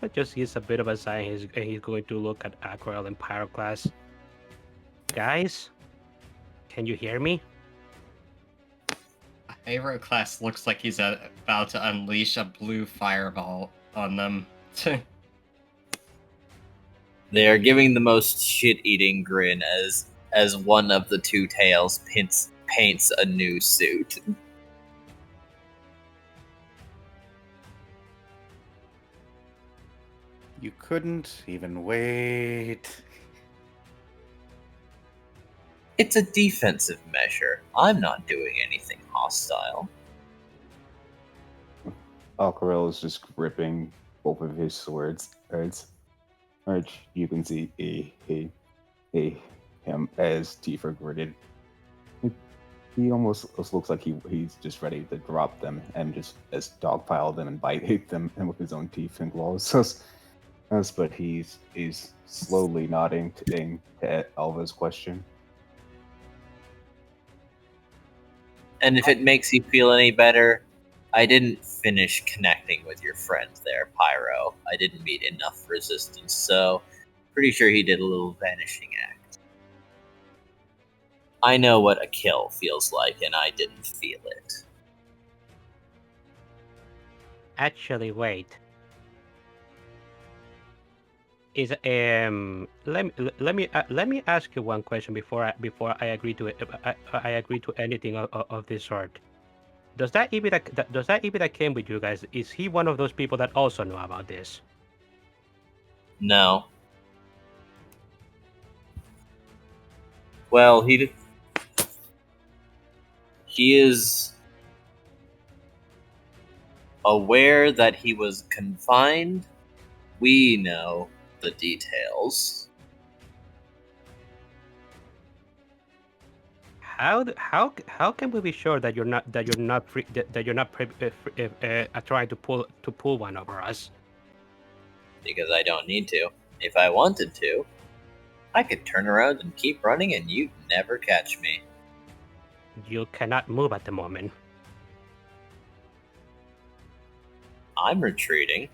just gives a bit of a sigh. He's going to look at Aquarelle and Pyroclast. Guys, can you hear me? Pyroclast looks like he's about to unleash a blue fireball on them. They are giving the most shit-eating grin as one of the two tails paints a new suit. You couldn't even wait. It's a defensive measure. I'm not doing anything hostile. Aquarelle is just gripping both of his swords. Arch, you can see him as teeth are gritted. He almost looks like he's just ready to drop them and just dogpile them and bite them with his own teeth and claws. But he's slowly nodding to Elva's question. And if it makes you feel any better, I didn't finish connecting with your friend there, Pyro. I didn't meet enough resistance, so pretty sure he did a little vanishing act. I know what a kill feels like, and I didn't feel it. Actually, wait. Is let me ask you one question before I agree to it. I agree to anything of this sort. Does that EB that came with you guys, is he one of those people that also know about this? No. Well, he is aware that he was confined. We know the details. How can we be sure that you're not trying to pull one over us? Because I don't need to. If I wanted to, I could turn around and keep running and you'd never catch me. You cannot move at the moment. I'm retreating.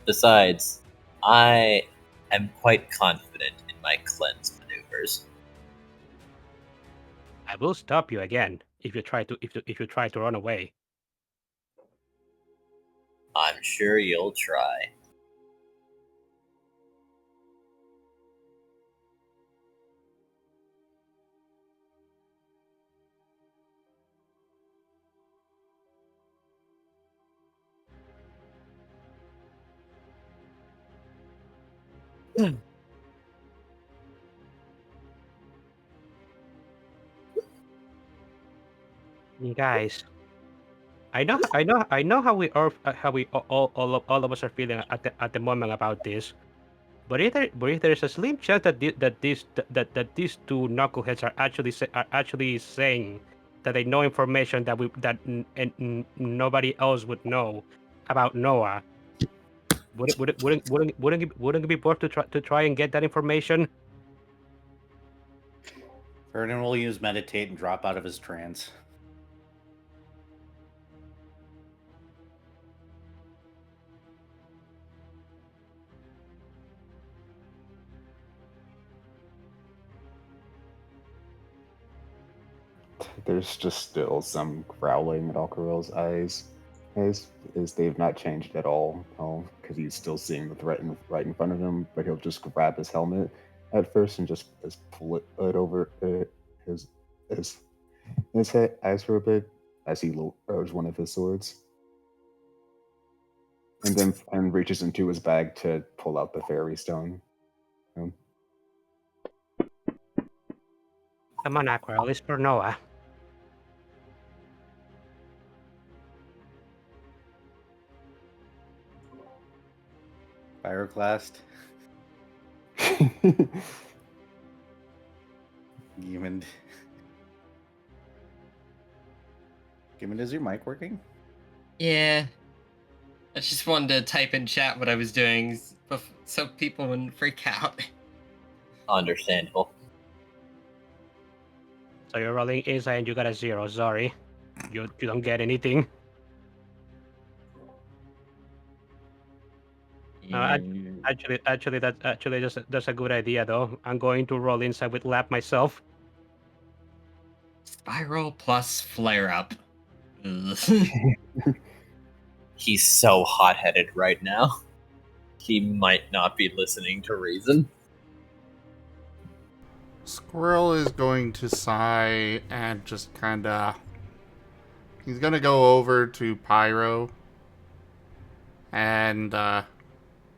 Besides, I am quite confident in my cleanse maneuvers. I will stop you again if you try to run away. I'm sure you'll try. Guys, I know how we are, how we all of us are feeling at the moment about this. But if there is a slim chance that these two knuckleheads are actually saying that they know information that nobody else would know about Noah, wouldn't it be worth to try and get that information? Vernon will use meditate and drop out of his trance. There's just still some growling at Aquarelle's eyes, as they've not changed at all, because he's still seeing the threat right in front of him. But he'll just grab his helmet at first and just pull it over his his head eyes for a bit as he lowers one of his swords, and then reaches into his bag to pull out the fairy stone. Come on, Aquarelle, it's for Noah. Pyroclast. Gimund. Gimund, is your mic working? Yeah. I just wanted to type in chat what I was doing so people wouldn't freak out. Understandable. So you're rolling insight and you got a 0. Sorry, you don't get anything. Actually, that's a good idea though. I'm going to roll insight with lab myself. Spiral plus flare up. He's so hot-headed right now. He might not be listening to reason. Squirrel is going to sigh and just kinda... He's gonna go over to Pyro and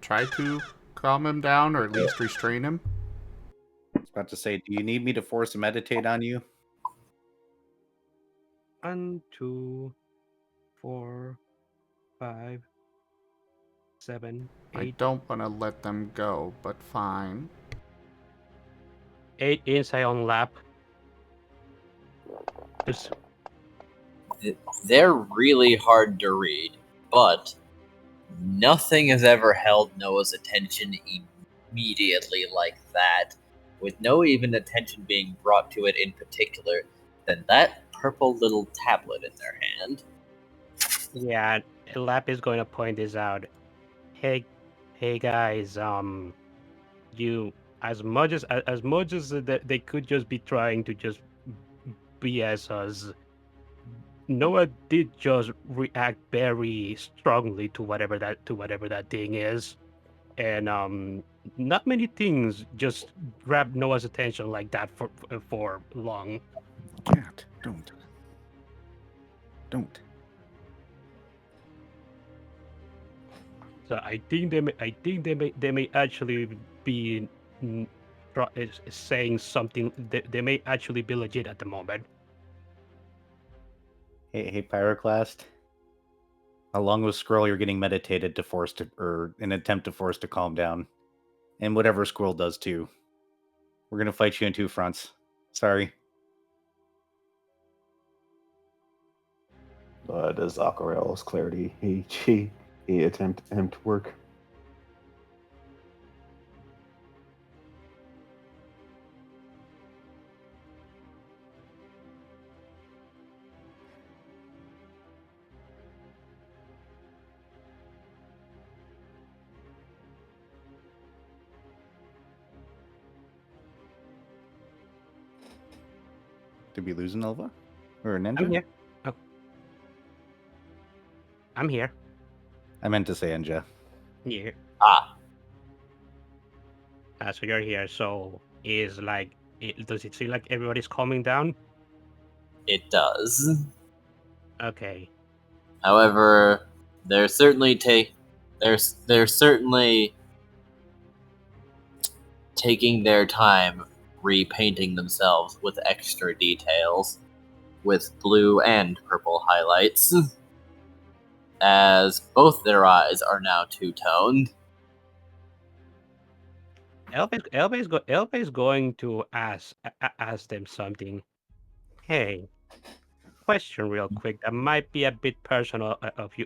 try to calm him down, or at least restrain him. I was about to say, do you need me to force a meditate on you? 1, 2, 4, 5, 7, I 8. don't want to let them go, but fine. 8 insight on lap. Just They're really hard to read, but nothing has ever held Noah's attention immediately like that, with no even attention being brought to it in particular, than that purple little tablet in their hand. yeah, lap is going to point this out. Hey guys, you as much as they could just be trying to just BS us. Noah did just react very strongly to whatever that thing is, and not many things just grab Noah's attention like that for long. Cat, don't. So I think they may actually be saying something. They may actually be legit at the moment. Hey, Pyroclast. Along with Squirrel, you're getting meditated to force to, or an attempt to force to calm down. And whatever Squirrel does too. We're gonna fight you in 2 fronts. Sorry. Does Aquarelle's clarity he attempt to work? Did we lose an Elva? Or an I'm Enja? here. Oh. I'm here. I meant to say Enja. Yeah. Ah, So you're here. So does it seem like everybody's calming down? it does. Okay. However, they're certainly they're certainly taking their time repainting themselves with extra details, with blue and purple highlights, as both their eyes are now two-toned. Elba is going to ask them something. Hey, question real quick. That might be a bit personal of you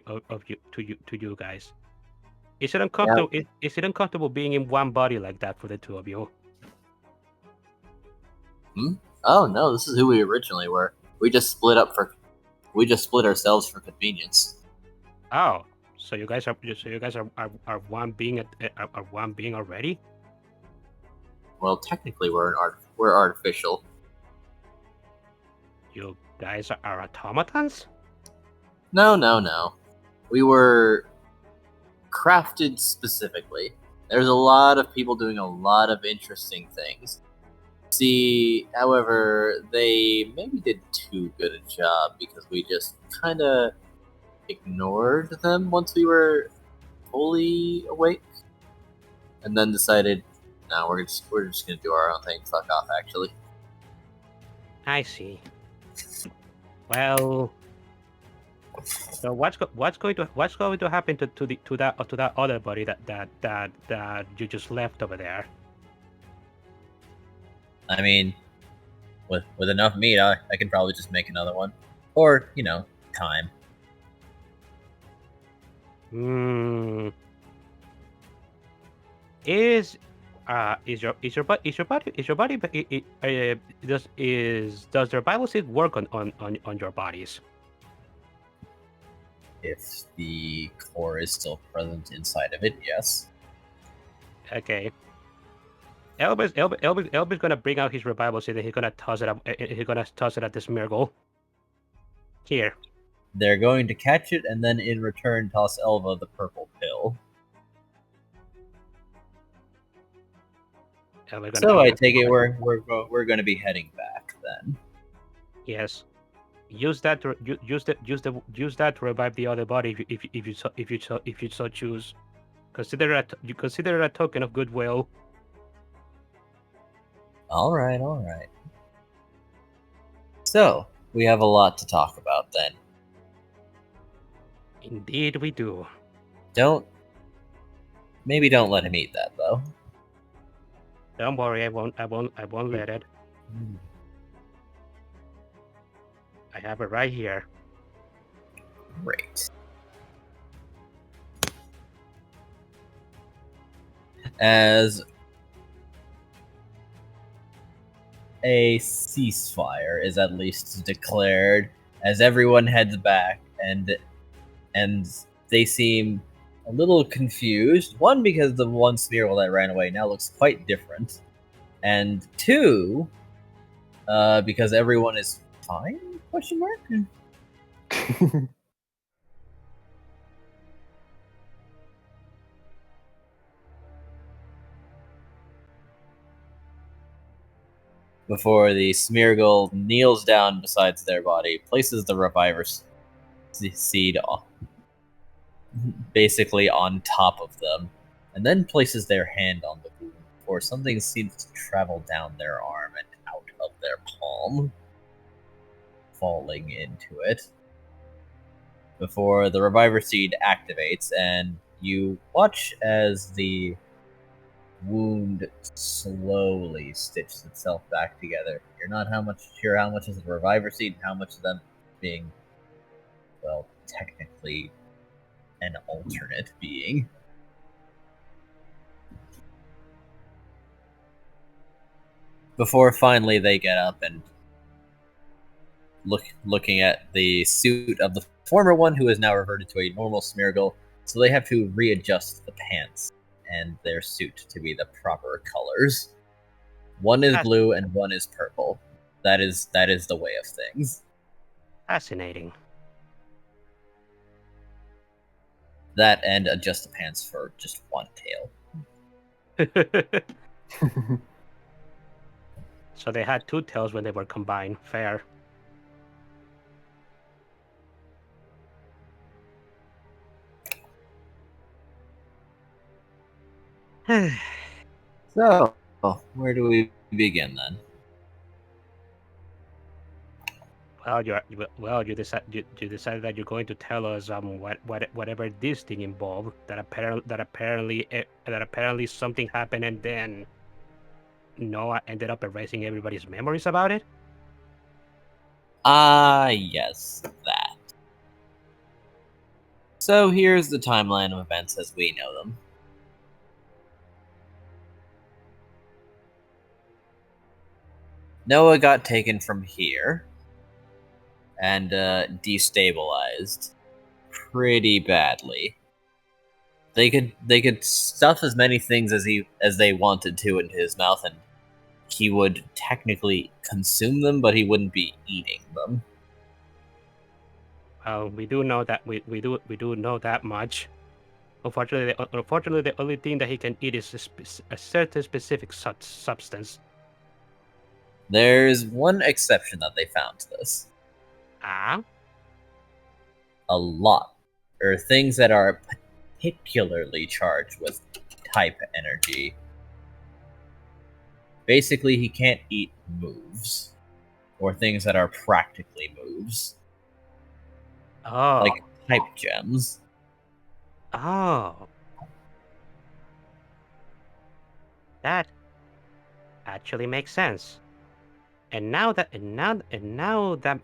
to you guys. Is it uncomfortable? Is it uncomfortable being in one body like that for the two of you? Oh no, this is who we originally were. We just split ourselves for convenience. Oh, so you guys are one being are one being already? Well, technically we're artificial. You guys are automatons? No. We were crafted specifically. There's a lot of people doing a lot of interesting things. See, however, they maybe did too good a job because we just kind of ignored them once we were fully awake, and then decided, no, we're just gonna do our own thing. Fuck off, actually. I see. Well, so what's going to happen to that other body that you just left over there? I mean, with enough meat, I can probably just make another one, or time. Does the revival seed work on your bodies? If the core is still present inside of it, yes. Okay. Elba's gonna bring out his revival seed and he's gonna toss it up. He's gonna toss it at this Smeargle. Here. They're going to catch it and then in return toss Elva the purple pill. So I take it we're going to be heading back then. Yes. Use that to revive the other body if you so choose. Consider it a token of goodwill. All right. So we have a lot to talk about then. Indeed, we do. Don't let him eat that though. Don't worry, I won't let it. I have it right here. Great. As a ceasefire is at least declared, as everyone heads back, and they seem a little confused. One, because the one Smeargle that ran away now looks quite different, and two, because everyone is fine? Question mark. Before the Smeargle kneels down beside their body, places the reviver seed basically on top of them, and then places their hand on the wound before something seems to travel down their arm and out of their palm, falling into it. Before the reviver seed activates, and you watch as the wound slowly stitches itself back together. You're not sure how much is the reviver seed and how much of them being, well, technically an alternate being. Before finally they get up and looking at the suit of the former one, who is now reverted to a normal Smeargle, so they have to readjust the pants and their suit to be the proper colors. One is blue and one is purple. that is the way of things. Fascinating. That and adjust the pants for just one tail. So they had two tails when they were combined. Fair. So, where do we begin then? Well, you decided that you're going to tell us whatever this thing involved. That apparently something happened, and then Noah ended up erasing everybody's memories about it. Yes, that. So here's the timeline of events as we know them. Noah got taken from here and destabilized pretty badly. They could stuff as many things as they wanted to into his mouth, and he would technically consume them, but he wouldn't be eating them. We do know that we do know that much. Unfortunately, the only thing that he can eat is a certain specific substance. There's one exception that they found to this. Ah? A lot. Or things that are particularly charged with type energy. Basically, he can't eat moves. Or things that are practically moves. Oh. Like type gems. Oh. That actually makes sense. And now that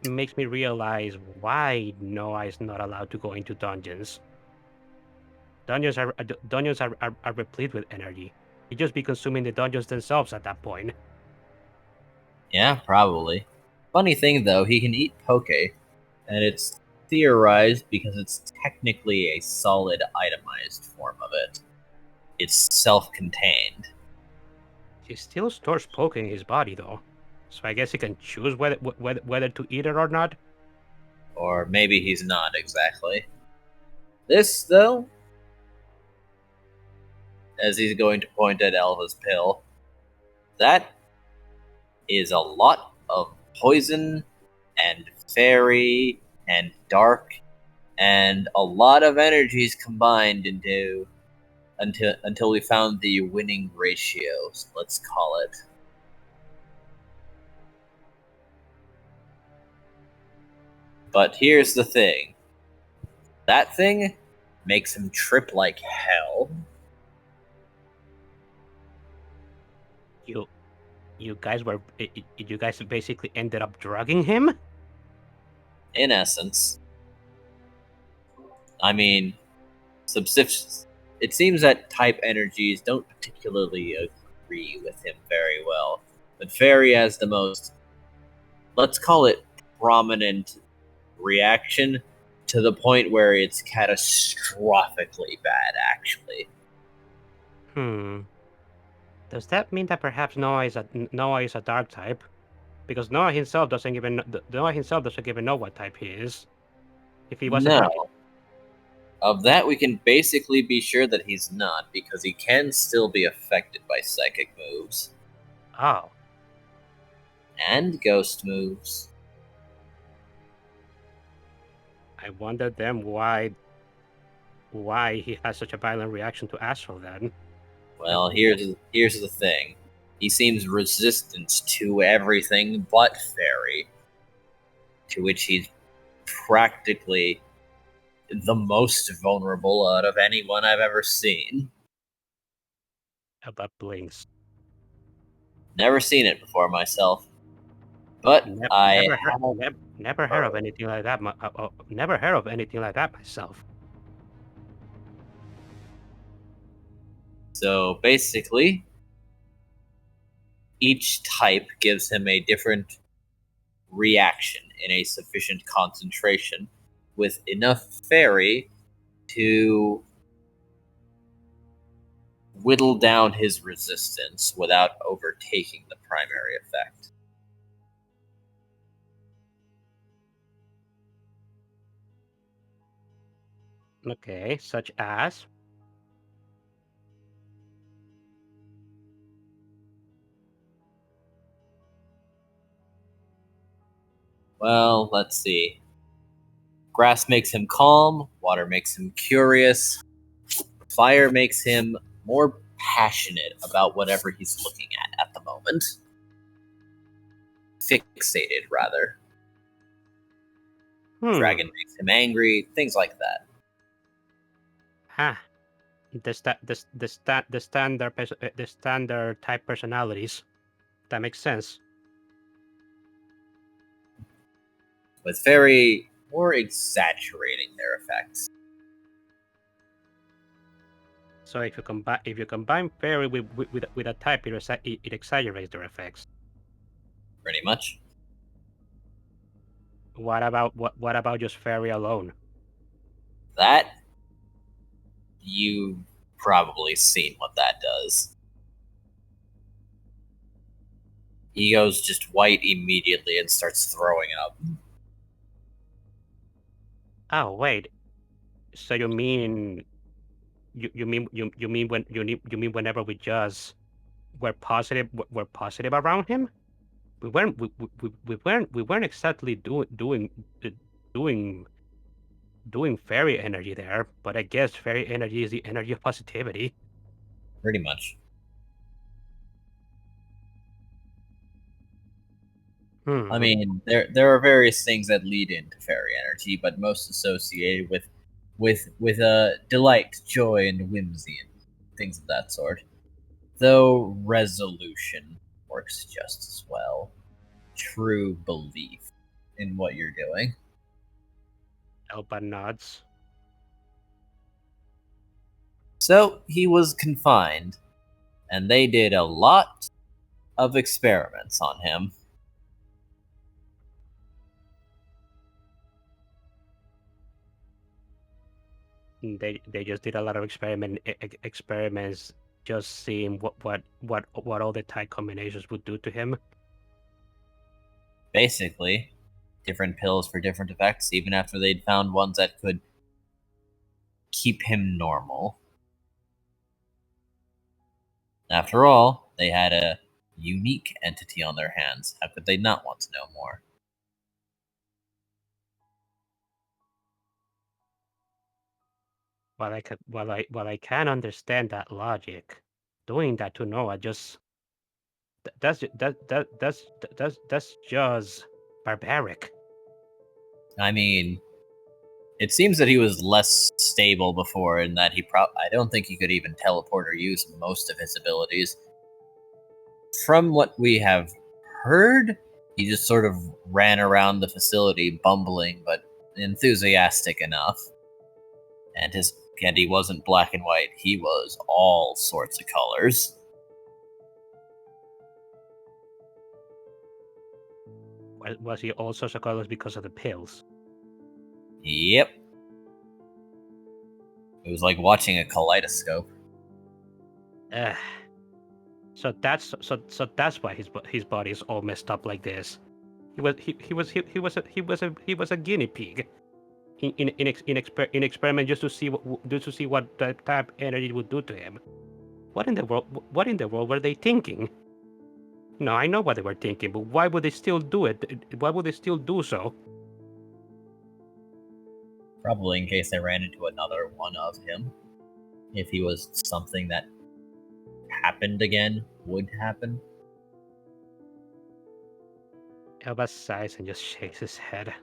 makes me realize why Noah is not allowed to go into dungeons. Dungeons are replete with energy. He'd just be consuming the dungeons themselves at that point. Yeah, probably. Funny thing though, he can eat poke, and it's theorized because it's technically a solid itemized form of it. It's self-contained. He still stores poke in his body though, so I guess he can choose whether to eat it or not. Or maybe he's not exactly. This, though, as he's going to point at Elva's pill, that is a lot of poison and fairy and dark and a lot of energies combined into until we found the winning ratios, let's call it. But here's the thing. That thing makes him trip like hell. You guys basically ended up drugging him? In essence. I mean, subsistence. It seems that type energies don't particularly agree with him very well. But Fairy has the most, let's call it, prominent reaction to the point where it's catastrophically bad, actually. Does that mean that perhaps Noah is a dark type? Because Noah himself doesn't even know what type he is. If he was a dark. Of that, we can basically be sure that he's not, because he can still be affected by psychic moves. Oh. And ghost moves. I wonder then why he has such a violent reaction to Astral then. Well, here's the thing. He seems resistant to everything but Fairy. To which he's practically the most vulnerable out of anyone I've ever seen. That blinks. Never seen it before myself. But never heard of anything like that. Never heard of anything like that myself. So basically, each type gives him a different reaction in a sufficient concentration, with enough Fairy to whittle down his resistance without overtaking the primary effect. Okay, such as. Well, let's see. Grass makes him calm, water makes him curious, fire makes him more passionate about whatever he's looking at the moment. Fixated, rather. Dragon makes him angry, things like that. The standard type personalities. That makes sense. With Fairy more exaggerating their effects. So if you combine Fairy with a type, it exaggerates their effects. Pretty much. What about just Fairy alone? That you've probably seen what that does. He goes just white immediately and starts throwing up. Oh wait, so you mean whenever we just were positive around him? We weren't exactly doing fairy energy there, but I guess fairy energy is the energy of positivity. Pretty much. I mean, there are various things that lead into fairy energy, but most associated with delight, joy, and whimsy, and things of that sort. Though resolution works just as well. True belief in what you're doing. Elba nods. So he was confined, and they did a lot of experiments on him. They just did a lot of experiments, just seeing what all the type combinations would do to him. Basically, different pills for different effects, even after they'd found ones that could keep him normal. After all, they had a unique entity on their hands. How could they not want to know more? While I can understand that logic, doing that to Noah that's just barbaric. I mean, it seems that he was less stable before, and that I don't think he could even teleport or use most of his abilities. From what we have heard, he just sort of ran around the facility, bumbling but enthusiastic enough. And he wasn't black and white; he was all sorts of colors. Was he also so colors because of the pills? Yep. It was like watching a kaleidoscope. So that's why his body is all messed up like this. He was a guinea pig in experiment just to see what that type energy would do to him. What in the world were they thinking? No, I know what they were thinking, but why would they still do it? Why would they still do so? Probably in case they ran into another one of him. If he was something that happened again, would happen. Elba sighs and just shakes his head.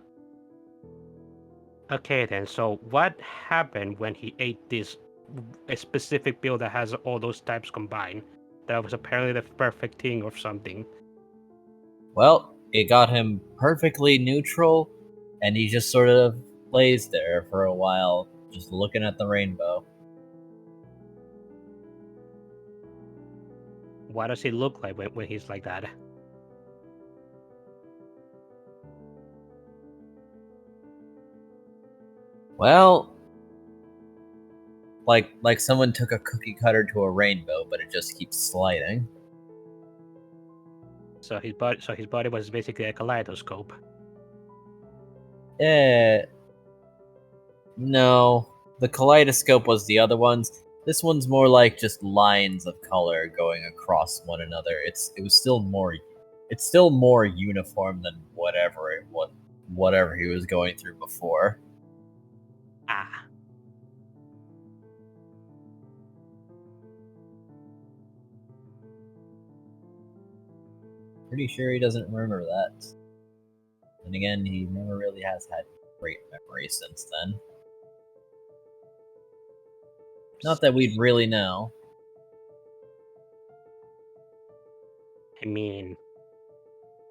Okay then, so what happened when he ate this specific pill that has all those types combined? That was apparently the perfect thing or something. Well, it got him perfectly neutral, and he just sort of lays there for a while, just looking at the rainbow. What does he look like when he's like that? Well, like someone took a cookie cutter to a rainbow, but it just keeps sliding. So his body was basically a kaleidoscope. No, The kaleidoscope was the other ones. This one's more like just lines of color going across one another. It's still more uniform than whatever he was going through before. Ah. Pretty sure he doesn't remember that. And again, he never really has had great memory since then. Not that we'd really know. I mean,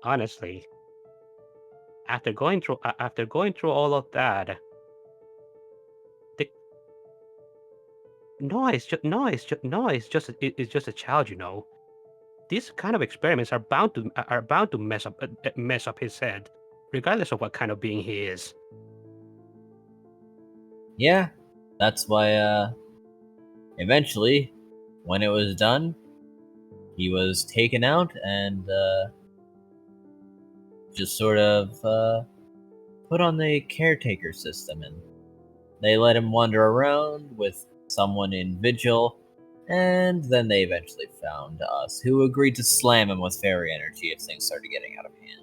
honestly, after going through all of that, it's just a child, you know. These kind of experiments are bound to mess up his head, regardless of what kind of being he is. Yeah, that's why, eventually, when it was done, he was taken out and, just sort of, put on the caretaker system, and they let him wander around with someone in vigil, and then they eventually found us, who agreed to slam him with fairy energy if things started getting out of hand.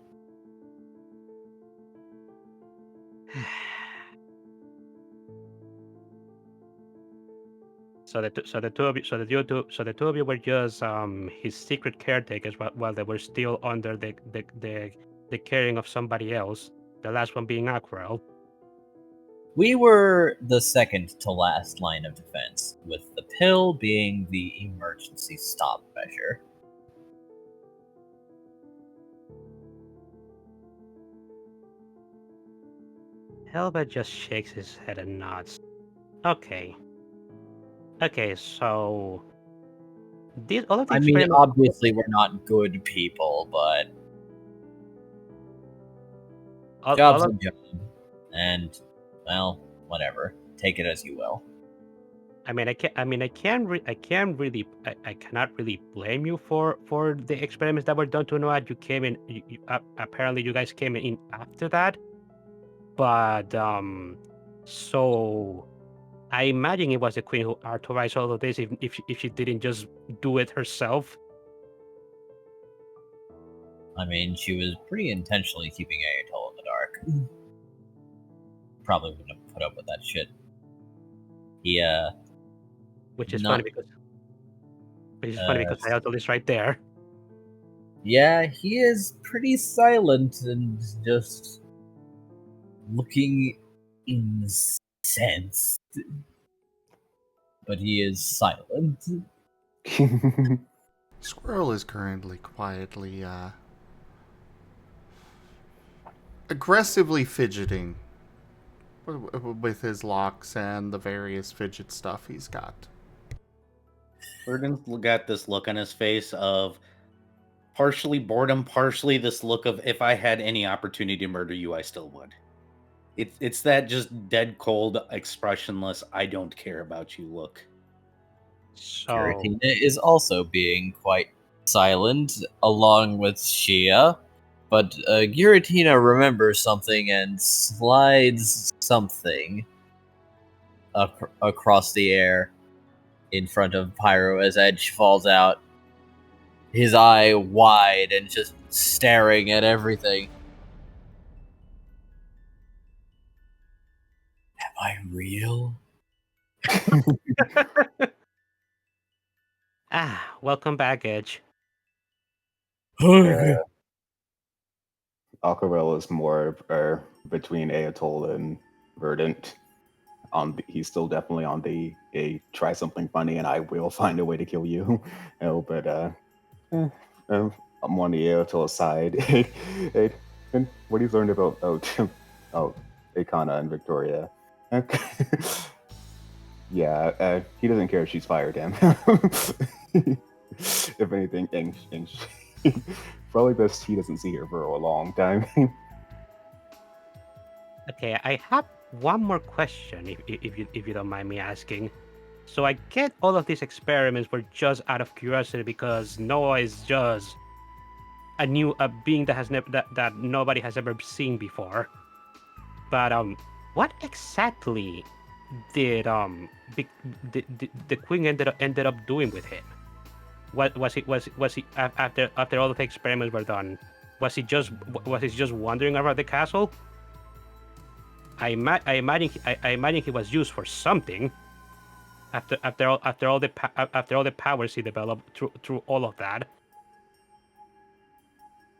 So the two of you were just his secret caretakers while they were still under the caring of somebody else. The last one being Aquarelle. We were the second to last line of defense, with the pill being the emergency stop measure. Elba just shakes his head and nods. Okay, so all of the I mean, experiments. obviously we're not good people, but job's a job, and well, whatever. Take it as you will. I cannot really blame you for the experiments that were done to Noah. You came in. Apparently, you guys came in after that. But so I imagine it was the queen who authorized all of this. If she didn't just do it herself. I mean, she was pretty intentionally keeping Ayatollah in the dark. Probably wouldn't have put up with that shit. He, Which is funny because Ayatollah is right there. Yeah, he is pretty silent and just looking incensed. But he is silent. Squirrel is currently quietly, aggressively fidgeting with his locks and the various fidget stuff he's got. Burden's got this look on his face of partially boredom, partially this look of if I had any opportunity to murder you, I still would. It's that just dead cold, expressionless, I don't care about you look. So Giratina is also being quite silent, along with Shia. But Giratina remembers something and slides something across the air in front of Pyro as Edge falls out, his eye wide and just staring at everything. Am I real? Welcome back, Edge. Aquarelle is more between Ayatollah and Verdant. He's still definitely on the try something funny and I will find a way to kill you. But I'm on the Ayatollah side. And what he's learned about Akana and Victoria. Yeah, he doesn't care if she's fired him. If anything, and probably best he doesn't see her for a long time. Okay, I have one more question, if you don't mind me asking. So I get all of these experiments were just out of curiosity because Noah is just a being that has that nobody has ever seen before. But what exactly the queen ended up doing with him? What was he after all the experiments were done? Was he just wandering around the castle? I imagine he was used for something. After all the powers he developed through all of that.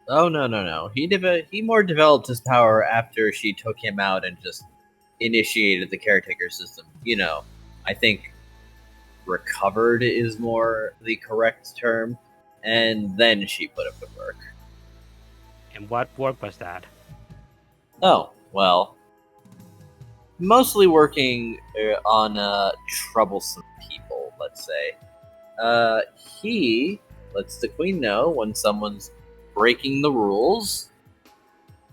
Oh no. He more developed his power after she took him out and just initiated the caretaker system. I think recovered is more the correct term, and then she put him to work. And what work was that? Oh, well, mostly working on troublesome people, let's say. He lets the queen know when someone's breaking the rules,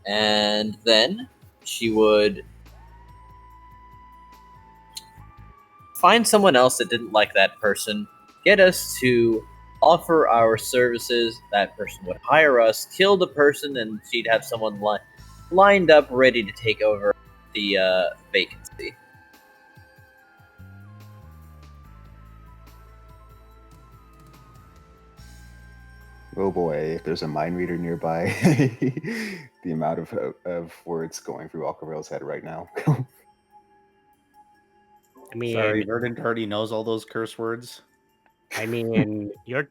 and then she would find someone else that didn't like that person, get us to offer our services, that person would hire us, kill the person, and she'd have someone lined up ready to take over the vacancy. Oh boy, if there's a mind reader nearby, the amount of words going through Aquarelle's head right now. I mean, Sorry, Verdant already knows all those curse words. I mean, you're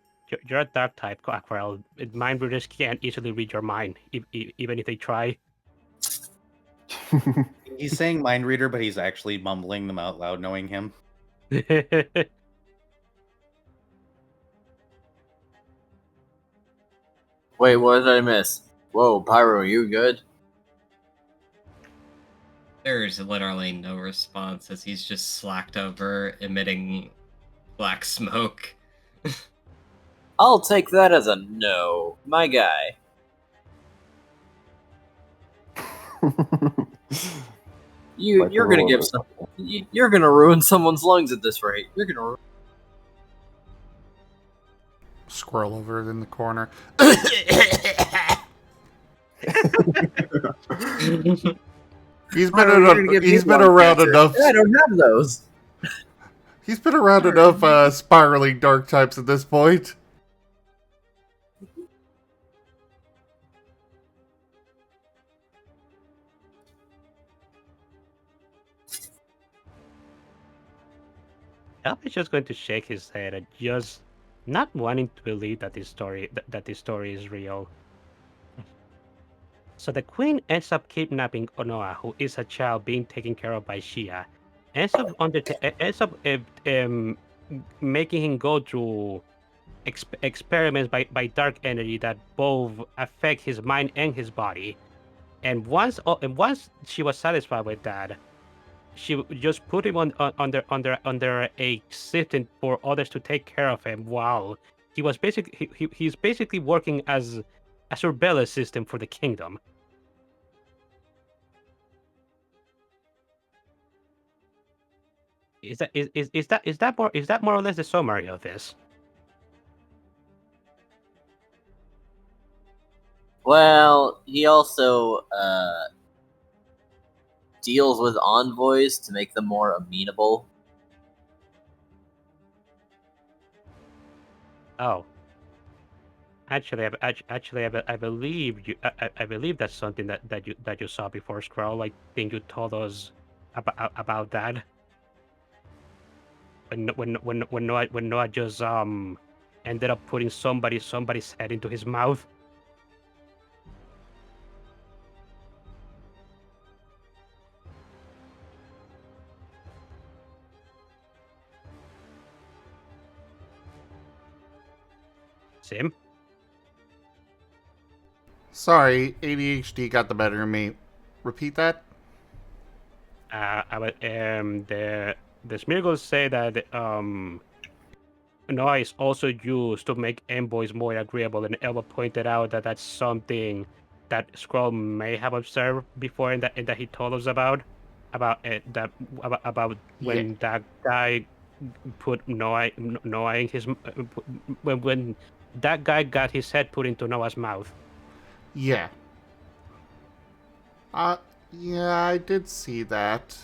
a dark type, Aquarelle. Mind readers can't easily read your mind, even if they try. He's saying mind reader, but he's actually mumbling them out loud, knowing him. Wait, what did I miss? Whoa, Pyro, you good? There's literally no response as he's just slacked over, emitting black smoke. I'll take that as a no, my guy. You're gonna give some. You're gonna ruin someone's lungs at this rate. You're gonna. Squirrel over in the corner. He's been around enough. I don't have those. He's been around enough spiraling dark types at this point. Elf is just going to shake his head and just not wanting to believe that this story is real. So the queen ends up kidnapping Onoa, who is a child being taken care of by Shia. Ends up making him go through experiments by dark energy that both affect his mind and his body. And once she was satisfied with that, she just put him under a system for others to take care of him. While he's basically working as a surveillance system for the kingdom. Is that more or less the summary of this? Well, he also deals with envoys to make them more amenable. Oh. Actually, I believe you. I believe that's something that you saw before, Scroll. I think you told us about that. When Noah just ended up putting somebody's head into his mouth. Sim? Sorry, ADHD got the better of me. Repeat that? The Smirgles say that Noah is also used to make envoys more agreeable, and Elva pointed out that that's something that Skrull may have observed before, and that he told us about when that guy put Noah in his when that guy got his head put into Noah's mouth. Yeah. Yeah, I did see that.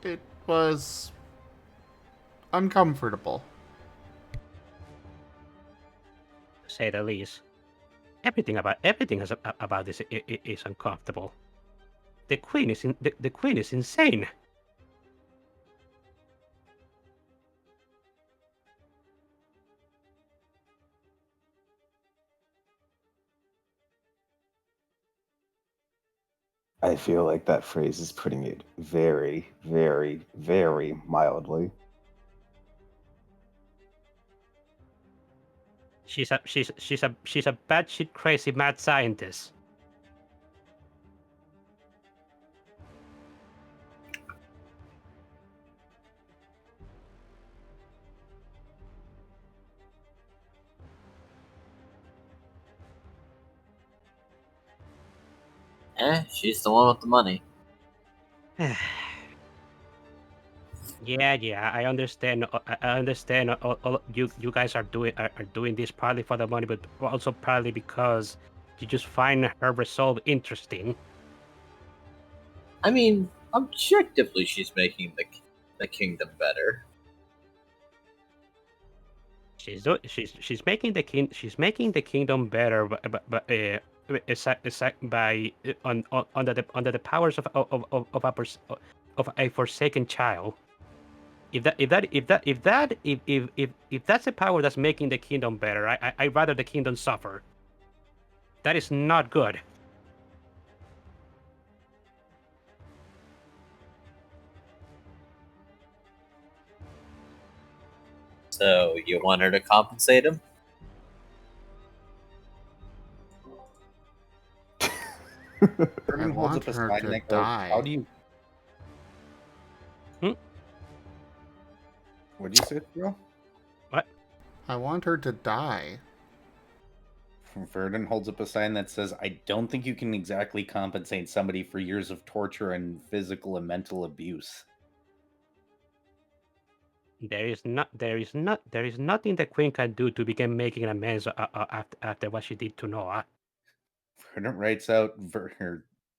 It was uncomfortable. To say the least. Everything about this is uncomfortable. The queen is the queen is insane. I feel like that phrase is putting it very, very, very mildly. She's a batshit crazy mad scientist. She's the one with the money. Yeah, I understand. I understand. All you guys are doing this partly for the money, but also partly because you just find her resolve interesting. I mean, objectively, she's making the kingdom better. She's making the kingdom better, but by under the powers of a forsaken child. If that's a power that's making the kingdom better, I'd rather the kingdom suffer. That is not good. So you want her to compensate him? I want her to die. How do you? What did you say, bro? What? I want her to die. Verdun holds up a sign that says, "I don't think you can exactly compensate somebody for years of torture and physical and mental abuse." There is nothing the queen can do to begin making amends after what she did to Noah. Verdun writes out,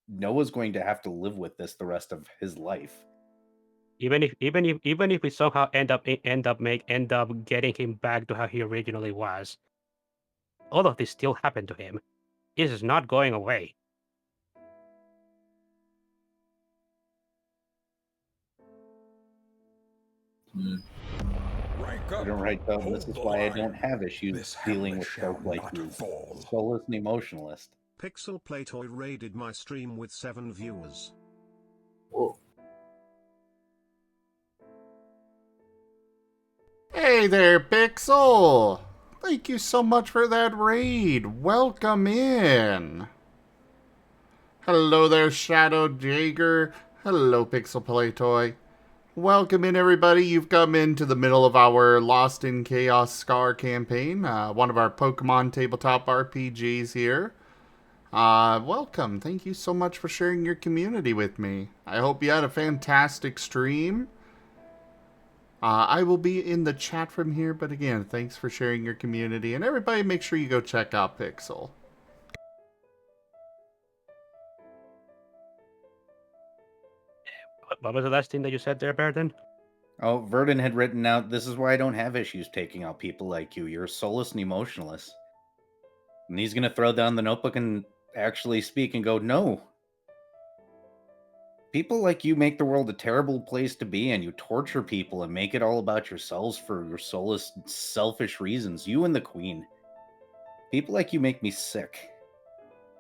Noah's going to have to live with this the rest of his life. Even if we somehow end up getting him back to how he originally was, all of this still happened to him. This is not going away. Verdun writes out, "This is why I don't have issues dealing with folk like you, soulless and emotionalist." Pixel Playtoy raided my stream with 7 viewers. Whoa. Hey there, Pixel! Thank you so much for that raid. Welcome in. Hello there, Shadow Jaeger. Hello, Pixel Playtoy. Welcome in, everybody. You've come into the middle of our Lost in Chaos Scar campaign, one of our Pokemon tabletop RPGs here. Welcome. Thank you so much for sharing your community with me. I hope you had a fantastic stream. I will be in the chat from here, but again, thanks for sharing your community. And everybody, make sure you go check out Pixel. What was the last thing that you said there, Verdun? Oh, Verdun had written out, "This is why I don't have issues taking out people like you. You're soulless and emotionless." And he's going to throw down the notebook and actually speak and go, "No. People like you make the world a terrible place to be in. You torture people and make it all about yourselves for your soulless, selfish reasons. You and the queen. People like you make me sick.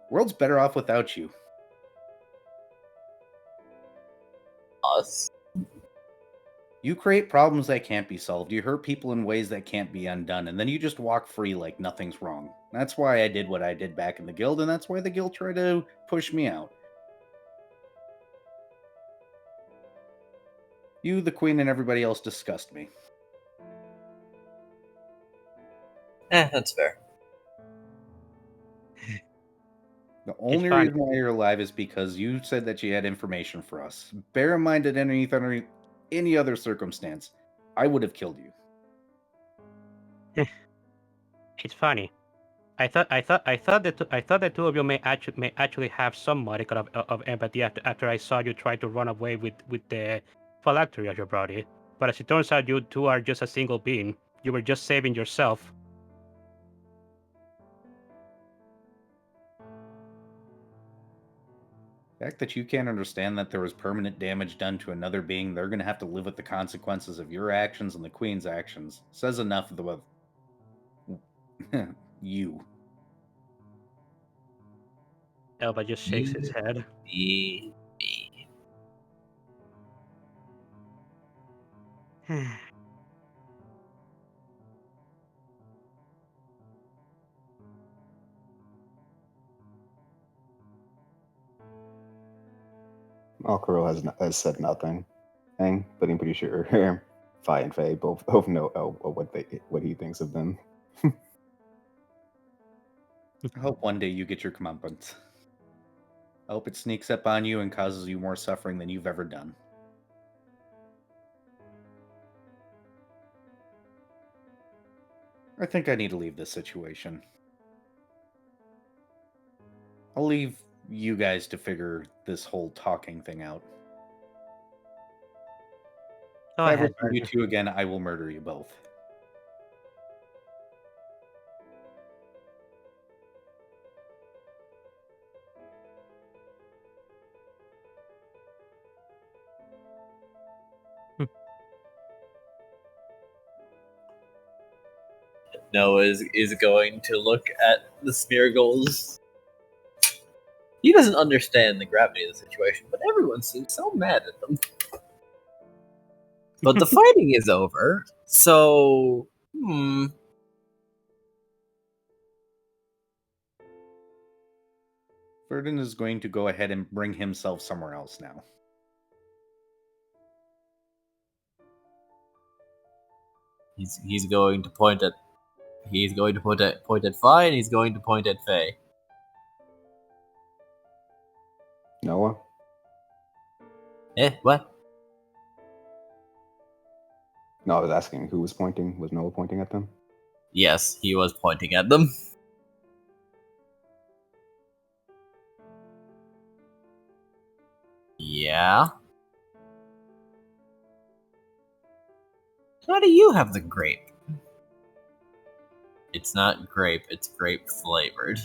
World's better off without you." Us. You create problems that can't be solved. You hurt people in ways that can't be undone. And then you just walk free like nothing's wrong. That's why I did what I did back in the guild. And that's why the guild tried to push me out. You, the queen, and everybody else disgust me. That's fair. The only reason why you're alive is because you said that you had information for us. Bear in mind that any other circumstance, I would have killed you. It's funny. I thought the two of you may actually have some modicum of empathy after I saw you try to run away with the phylactery as your body, but as it turns out, you two are just a single being. You were just saving yourself. The fact that you can't understand that there was permanent damage done to another being, they're going to have to live with the consequences of your actions and the Queen's actions, says enough about you. Elba just shakes his head. Me. Aquarelle has said nothing, but I'm pretty sure Fi and Faye both know what he thinks of them. I hope one day you get your comeuppance. I hope it sneaks up on you and causes you more suffering than you've ever done. I think I need to leave this situation. I'll leave you guys to figure this whole talking thing out. Go If I ahead, ever see you Marten. two again, I will murder you both. Noah is going to look at the Smeargles. He doesn't understand the gravity of the situation, but everyone seems so mad at them. But the fighting is over, so Verdun is going to go ahead and bring himself somewhere else now. he's going to point at Fi, and he's going to point at Faye. Noah? What? No, I was asking who was pointing. Was Noah pointing at them? Yes, he was pointing at them. Yeah. How do you have the grape? It's not grape, it's grape flavored.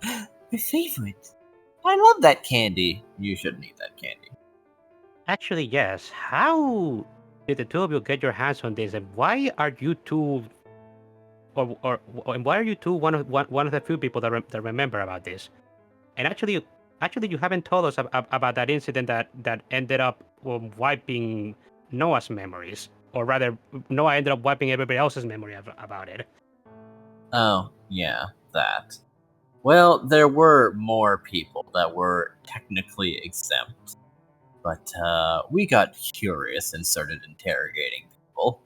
My favorite. I love that candy. You shouldn't eat that candy. Actually, yes. How did the two of you get your hands on this, and why are you two, and why are you two one of the few people that remember about this? And actually, you haven't told us about that incident that ended up wiping Noah's memories, or rather, Noah ended up wiping everybody else's memory about it. Oh, yeah, that. Well, there were more people that were technically exempt. But we got curious and started interrogating people.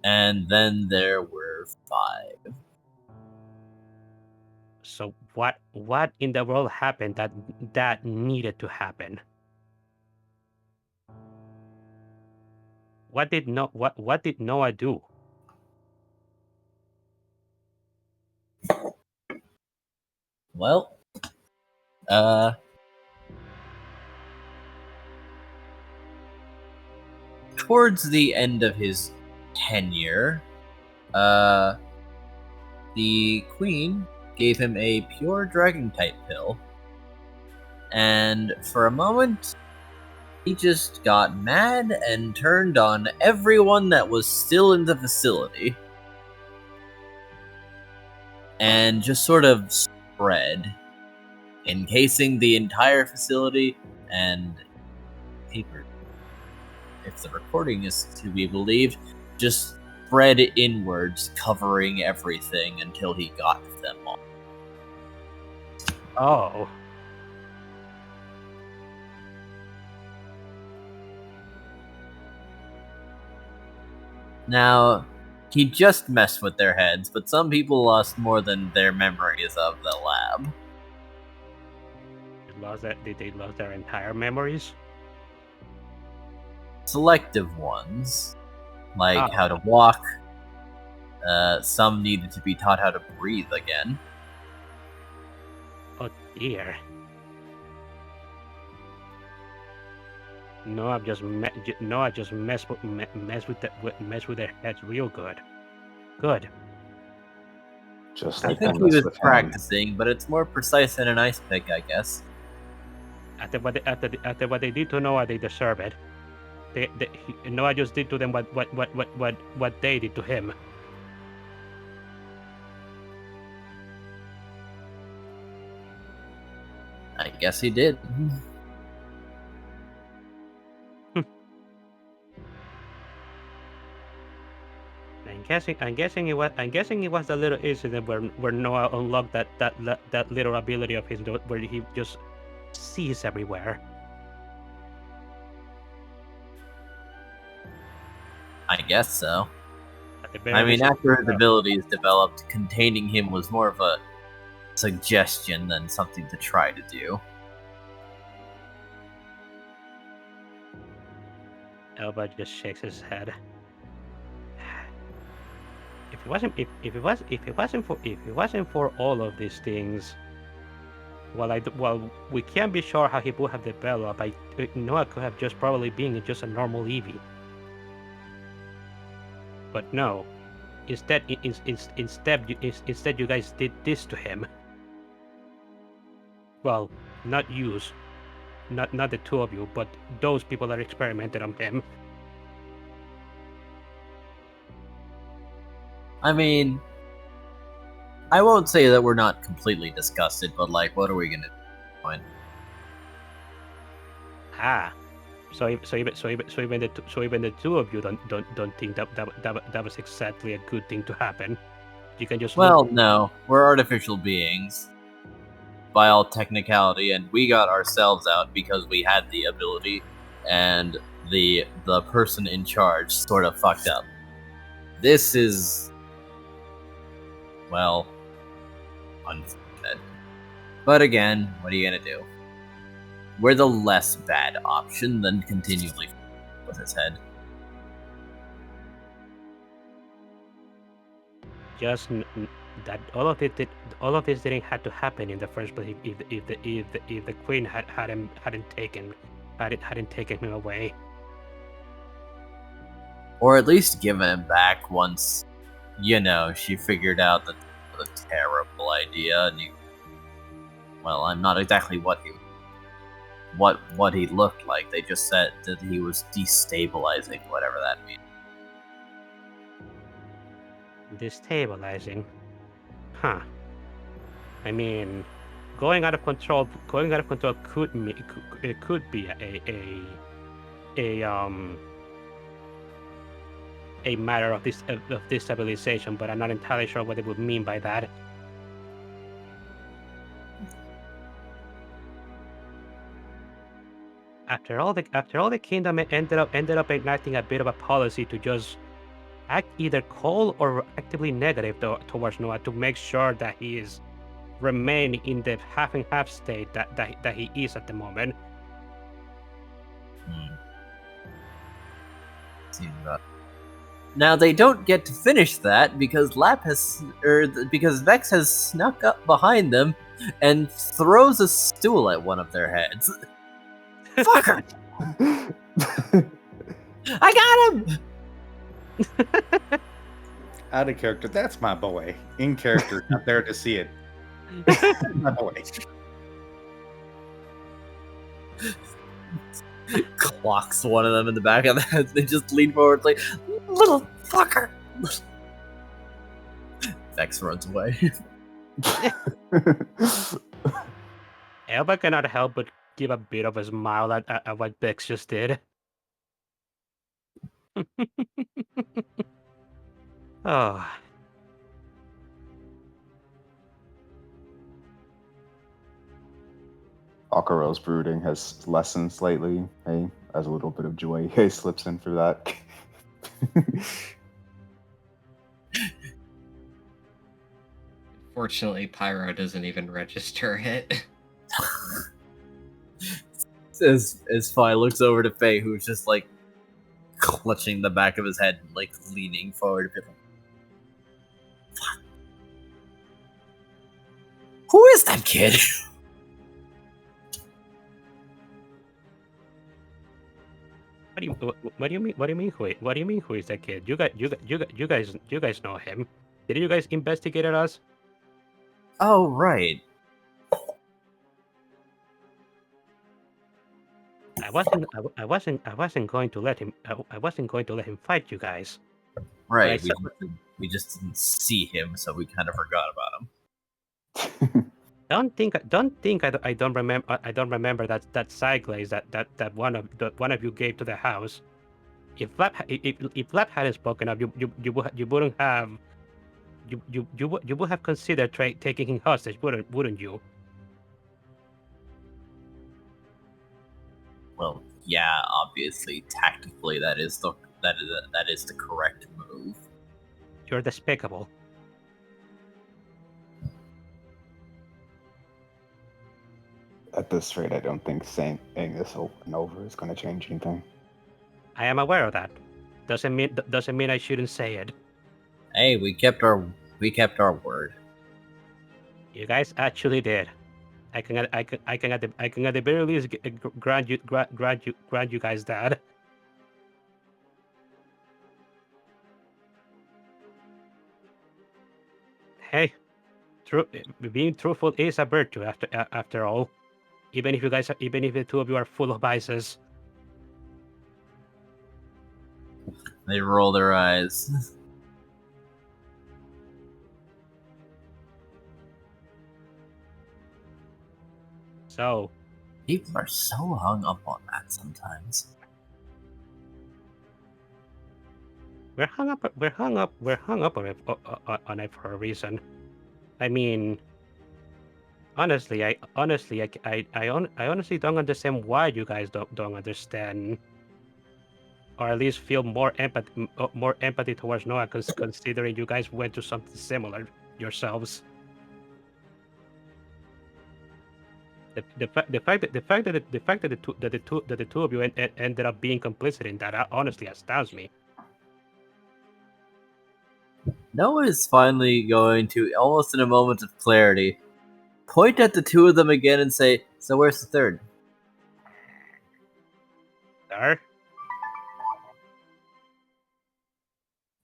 And then there were 5. So what in the world happened that needed to happen? What did Noah do? Well, towards the end of his tenure, the queen gave him a pure dragon type pill. And for a moment, he just got mad and turned on everyone that was still in the facility. And just sort of spread, encasing the entire facility, and paper, if the recording is to be believed, just spread inwards, covering everything until he got them all. Oh. Now, he just messed with their heads, but some people lost more than their memories of the lab. Did they lose their entire memories? Selective ones, like how to walk. Some needed to be taught how to breathe again. Oh dear. No, I just mess with their heads real good. Good. Just I like think I he mess was with him. practicing, but it's more precise than an ice pick, I guess. After what they did to Noah, they deserve it. Noah just did to them what they did to him. I guess he did. I'm guessing it was the little incident where Noah unlocked that little ability of his where he just sees everywhere. I guess so. At the very I mean, least, after his abilities developed, containing him was more of a suggestion than something to try to do. Elba just shakes his head. If it wasn't for all of these things, while we can't be sure how he would have developed, Noah could have just probably been just a normal Eevee. But no, instead you guys did this to him. Well, not yous, not the two of you, but those people that experimented on him. I mean, I won't say that we're not completely disgusted, but like, what are we gonna do? Ah, so even the two of you don't think that was exactly a good thing to happen. You can just Well, no, we're artificial beings by all technicality, and we got ourselves out because we had the ability, and the person in charge sort of fucked up. This is, well, unfortunate. But again, what are you gonna do? We're the less bad option than continually with his head. just that all of this didn't have to happen in the first place if the queen hadn't taken him away. Or at least given him back once, she figured out that it was a terrible idea, and well, I'm not exactly what he looked like. They just said that he was destabilizing, whatever that means. Destabilizing, huh? I mean, going out of control could be a matter of destabilization, but I'm not entirely sure what it would mean by that. After all, the kingdom ended up enacting a bit of a policy to just act either cold or actively negative towards Noah to make sure that he is remain in the half and half state that he is at the moment. Seems rough. Now they don't get to finish that because because Vex has snuck up behind them and throws a stool at one of their heads. Fucker! I got him! Out of character, that's my boy. In character, not there to see it. My boy. Clocks one of them in the back of the head. They just lean forward like, little fucker! Vex runs away. Elba cannot help but give a bit of a smile at what Vex just did. Oh. Aquarelle's brooding has lessened slightly, hey, as a little bit of joy hey, slips in for that. Fortunately, Pyro doesn't even register it. As Fi looks over to Faye, who's just like clutching the back of his head, like leaning forward a bit. Fuck. Who is that kid? what do you mean? What do you mean? What do you mean? Who is that kid? You guys know him. Didn't you guys investigate us? Oh, right. I wasn't going to let him. I wasn't going to let him fight you guys. Right. But We just didn't see him, so we kind of forgot about him. don't think I don't remember. I don't remember that side glaze that one of you gave to the house. If Flap hadn't spoken up, you wouldn't have. You would have considered taking him hostage, wouldn't you? Well, yeah, obviously, tactically, that is the correct move. You're despicable. At this rate, I don't think saying this over and over is going to change anything. I am aware of that. Doesn't mean I shouldn't say it. Hey, we kept our word. You guys actually did. I can at the very least grant you guys that. Hey, being truthful is a virtue after all. Even if the two of you are full of biases. They roll their eyes. So, people are so hung up on that sometimes. we're hung up on it for a reason. I mean, honestly, I honestly don't understand why you guys don't understand, or at least feel more empathy towards Noah, considering you guys went through something similar yourselves. The fact that the two of you ended up being complicit in that honestly astounds me. Noah is finally going to, almost in a moment of clarity, point at the two of them again and say, "So where's the third?" Sir?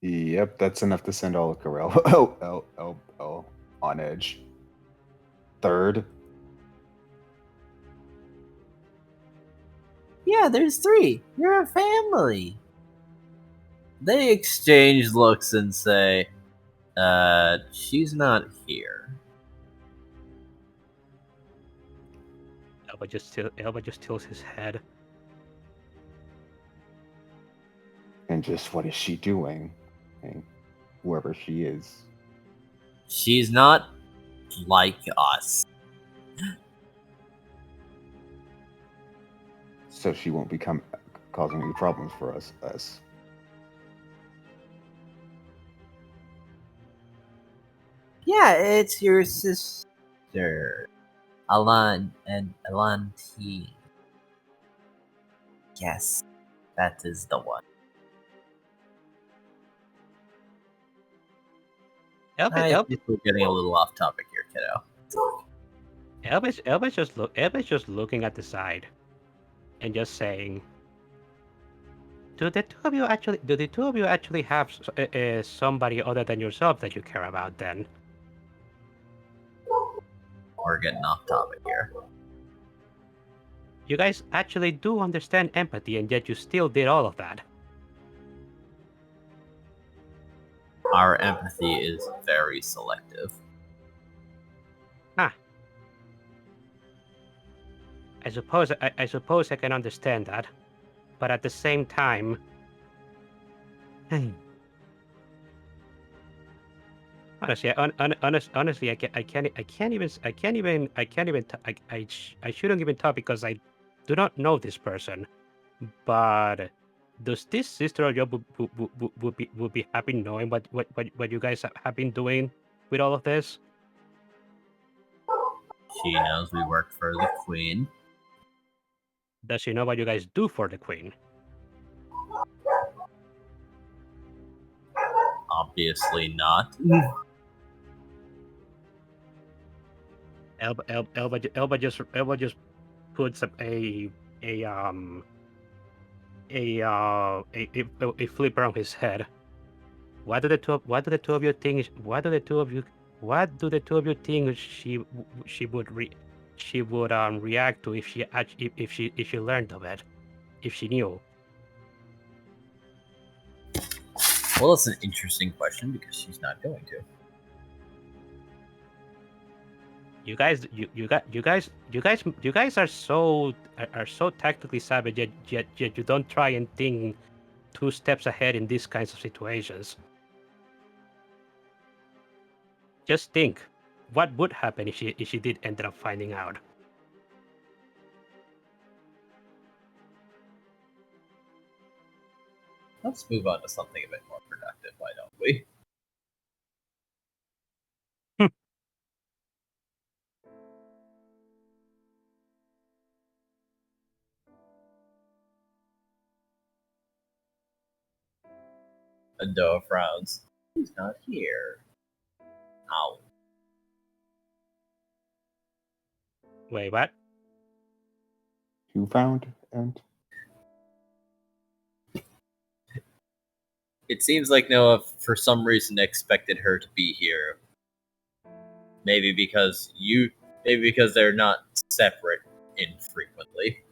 Yep, that's enough to send all of Aquarelle on edge. Third. Yeah, there's three. You're a family. They exchange looks and say, she's not here. Elba just tilts his head. And just what is she doing? And whoever she is. She's not like us. So she won't become causing any problems for us. Yeah, it's your sister, Alanti. Yes, that is the one. I think we're getting a little off topic here, kiddo. Elba's just looking at the side, and just saying, "Do the two of you actually have somebody other than yourself that you care about?" Then We're getting off topic here. you guys actually do understand empathy, and yet you still did all of that. Our empathy is very selective. Huh. I suppose I can understand that, but at the same time, honestly, honestly, I shouldn't even talk because I do not know this person. But does this sister of yours would be happy knowing what you guys have been doing with all of this? She knows we work for the Queen. Does she know what you guys do for the Queen? Obviously not. Elba just puts up a a flipper on his head. What do the two of you think? What do the two of you think she would react to if she learned of it, if she knew? Well, that's an interesting question because she's not going to. You guys are so tactically savvy, yet you don't try and think 2 steps ahead in these kinds of situations. Just think, what would happen if she did end up finding out? Let's move on to something a bit more productive, why don't we? Ando frowns. He's not here. Ow. Wait, what? Who found and It seems like Noah, for some reason, expected her to be here. Maybe because they're not separate infrequently.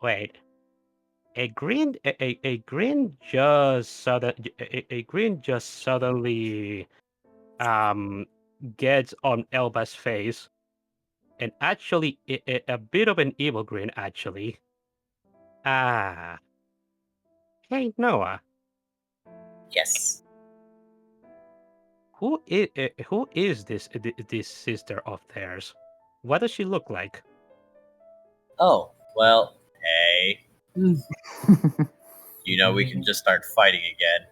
Wait. A green just suddenly gets on Elba's face, and actually a bit of an evil grin actually. Ah. Hey Noah, Yes. who is this sister of theirs? What does she look like? Oh, well, hey. You know, we can just start fighting again.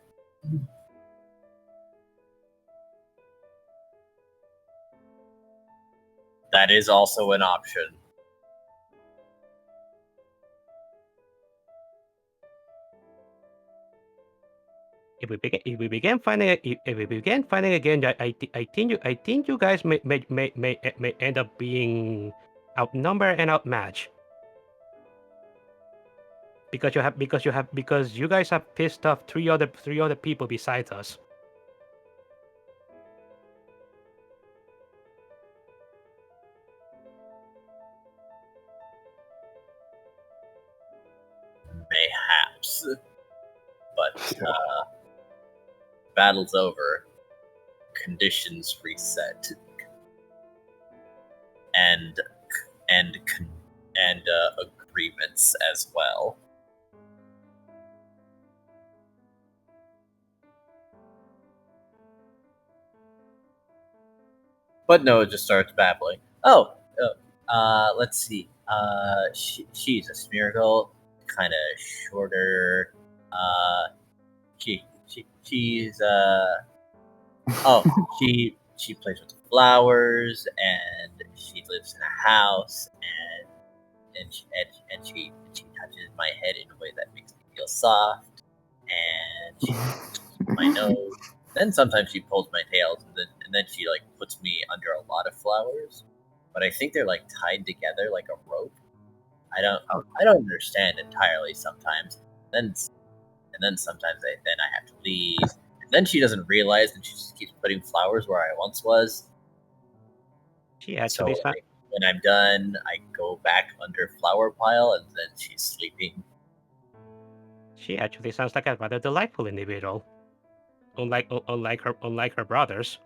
That is also an option. If we begin fighting again, I think you guys may end up being outnumbered and outmatched. Because you guys have pissed off three other people besides us. Mayhaps. But battle's over. Conditions reset. And agreements as well. But Noah just starts babbling. Let's see. She's a Smeargle, kind of shorter. She's she plays with flowers, and she lives in a house, and she touches my head in a way that makes me feel soft, and she pulls my nose. Then sometimes she pulls my tails, and then she like puts me under a lot of flowers. But I think they're like tied together like a rope. I don't understand entirely sometimes. And then sometimes I have to leave. And then she doesn't realize that she just keeps putting flowers where I once was. She actually So when I'm done, I go back under flower pile, and then she's sleeping. She actually sounds like a rather delightful individual. Unlike her brothers.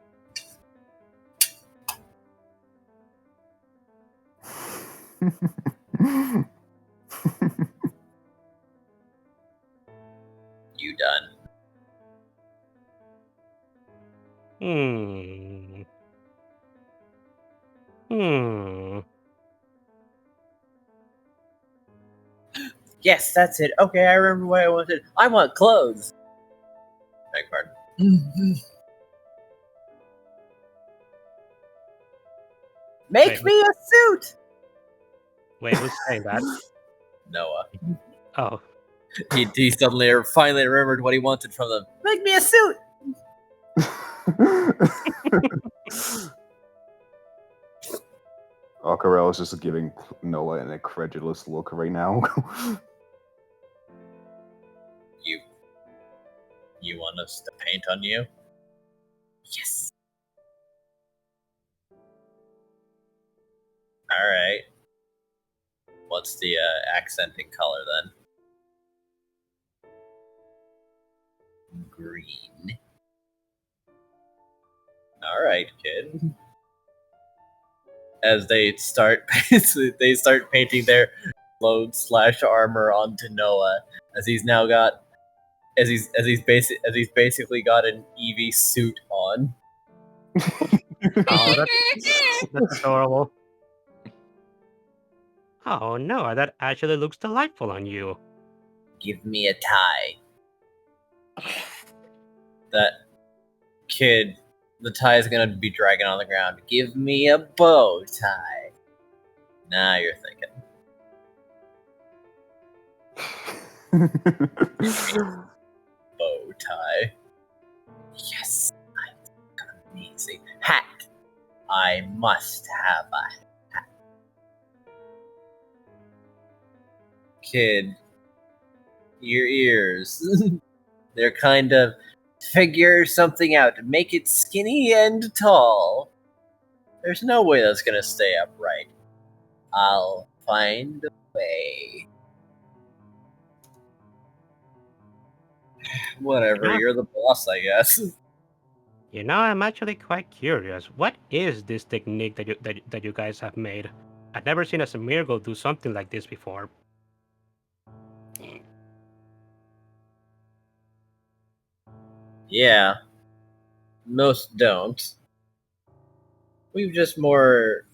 You done? Yes, that's it. Okay, I remember what I wanted. I want clothes. Beg pardon. Make me a suit! Wait, who's saying that? Noah. Oh. He suddenly finally remembered what he wanted from them. Make me a suit! Aquarelle is just giving Noah an incredulous look right now. You want us to paint on you? Yes. All right. What's the accenting color then? Green. All right, kid. As they start painting their clothes/armor onto Noah, as he's now got, as he's basically got an Eevee suit on. Oh, that's adorable. Oh no, that actually looks delightful on you. Give me a tie. That kid, the tie is gonna be dragging on the ground. Give me a bow tie. Now you're thinking. Bow tie. Yes, amazing hat. I must have a hat. Kid, your ears. They're kind of figure something out. Make it skinny and tall. There's no way that's gonna stay upright. I'll find a way. Whatever, you're the boss, I guess. You know, I'm actually quite curious. What is this technique that you guys have made? I've never seen a Smeargle do something like this before. Yeah. Most don't. We've just more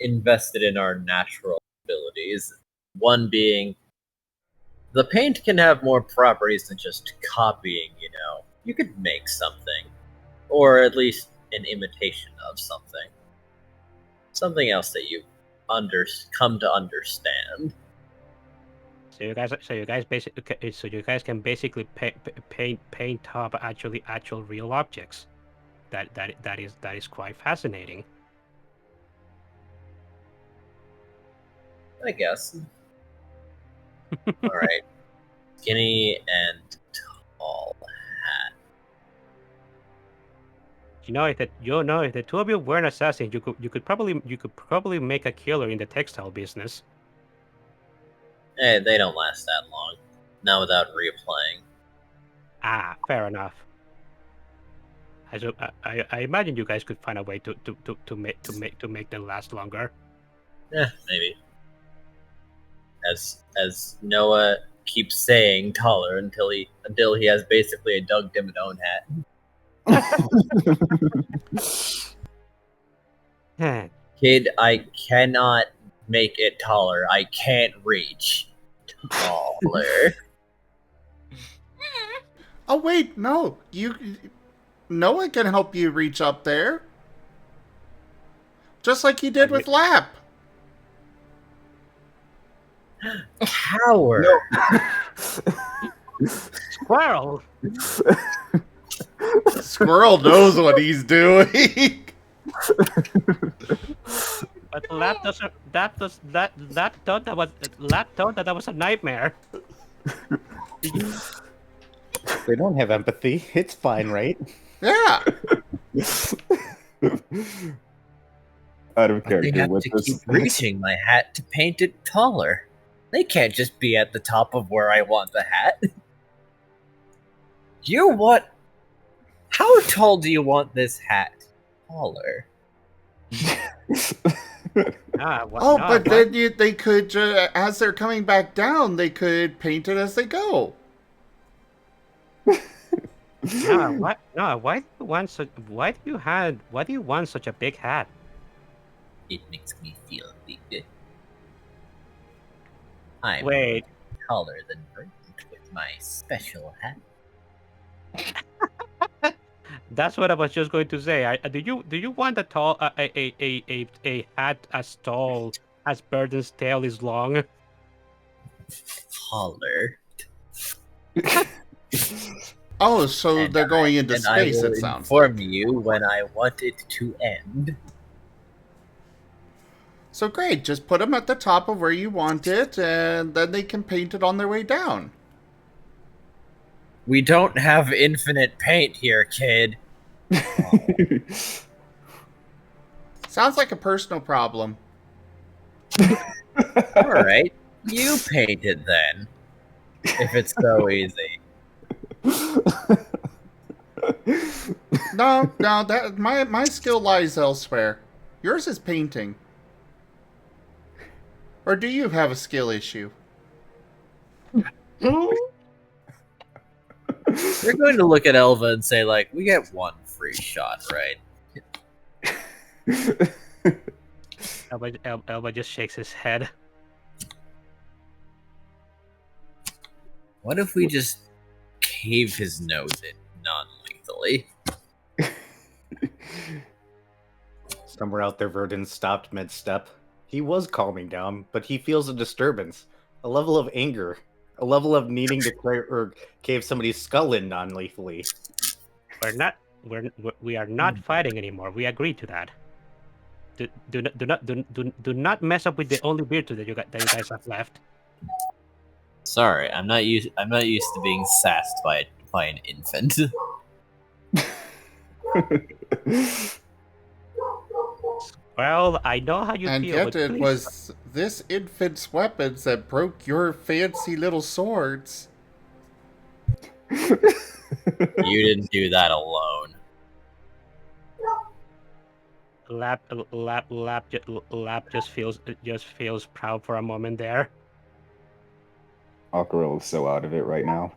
invested in our natural abilities. One being, the paint can have more properties than just copying, you know. You could make something. Or at least an imitation of something. Something else that you come to understand. So you guys can basically paint up actual real objects. That is quite fascinating. I guess. Alright. Skinny and tall hat. You know, if the two of you weren't assassins, you could probably make a killer in the textile business. Hey, they don't last that long. Not without replaying. Ah, fair enough. I imagine you guys could find a way to make them last longer. Maybe. As Noah keeps saying taller until he has basically a Doug Dimmadome hat. Kid, I cannot make it taller. I can't reach taller. Oh wait, no. Noah can help you reach up there. Just like he did with Lap. Coward. Squirrel. Squirrel knows what he's doing. But Lap thought that was a nightmare. They don't have empathy. It's fine, right? Yeah. Out of They character have with to this. keep reaching my hat to paint it taller. They can't just be at the top of where I want the hat. You want... How tall do you want this hat? Taller. Then they could, as they're coming back down, they could paint it as they go. Why do you want such a big hat? It makes me feel big. I'm taller than Bert with my special hat. That's what I was just going to say. Do you want a hat as tall as Burden's tail is long? Taller. Oh, so they're going into space, it sounds inform you when I want it to end. So great, just put them at the top of where you want it, and then they can paint it on their way down. We don't have infinite paint here, kid. Sounds like a personal problem. Alright, you paint it then. If it's so easy. No, that my skill lies elsewhere. Yours is painting. Or do you have a skill issue? They're going to look at Elva and say, like, we get one free shot, right? Elba just shakes his head. What if we just cave his nose in non-lethally? Somewhere out there, Verdun stopped mid-step. He was calming down, but he feels a disturbance, a level of anger, a level of needing to cave somebody's skull in non-lethally. We are not fighting anymore. We agreed to that. Do not mess up with the only virtue that you guys have left. Sorry, I'm not used to being sassed by an infant. Well, I know how you And feel. yet but it please- was this infant's weapons that broke your fancy little swords. You didn't do that alone. Lap just feels proud for a moment there. Aquarelle is so out of it right now.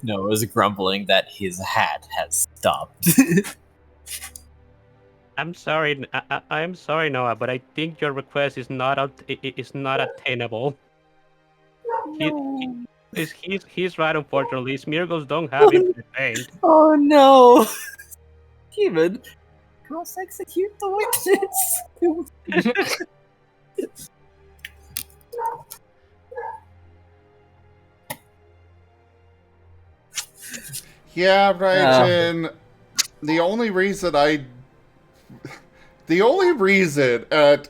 Noah's grumbling that his hat has stopped. I'm sorry. I'm sorry, Noah, but I think your request is not attainable. He's right. Unfortunately, Smeargles don't have infinite paint. Oh no! Human, cross execute the witness. Yeah, right, Jin. The only reason at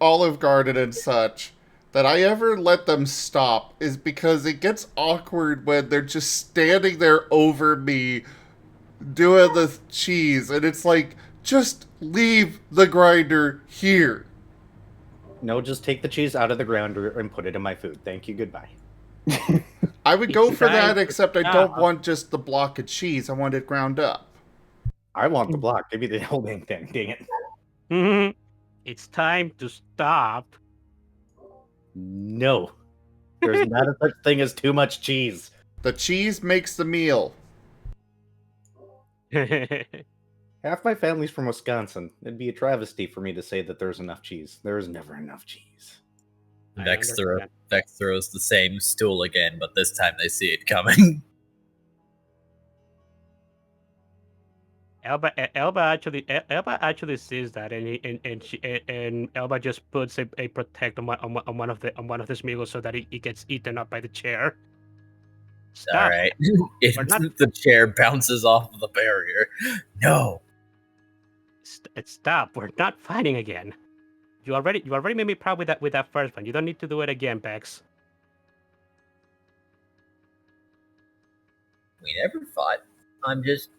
Olive Garden and such that I ever let them stop is because it gets awkward when they're just standing there over me doing the cheese, and it's like, just leave the grinder here. No, just take the cheese out of the grinder and put it in my food. Thank you, goodbye. I would go for that, time to except I don't stop. want just the block of cheese. I want it ground up. I want the block. Give me the whole dang thing. Dang it. It's time to stop. No. There's not a such thing as too much cheese. The cheese makes the meal. Half my family's from Wisconsin. It'd be a travesty for me to say that there's enough cheese. There is never enough cheese. Vex throws the same stool again, but this time they see it coming. Elba actually sees that, and Elba just puts a protect on one of the Smeagol so that it gets eaten up by the chair. Stop. All right, the chair bounces off of the barrier. No. Stop. We're not fighting again. You already made me proud with that first one. You don't need to do it again, Bex. We never fought. I'm just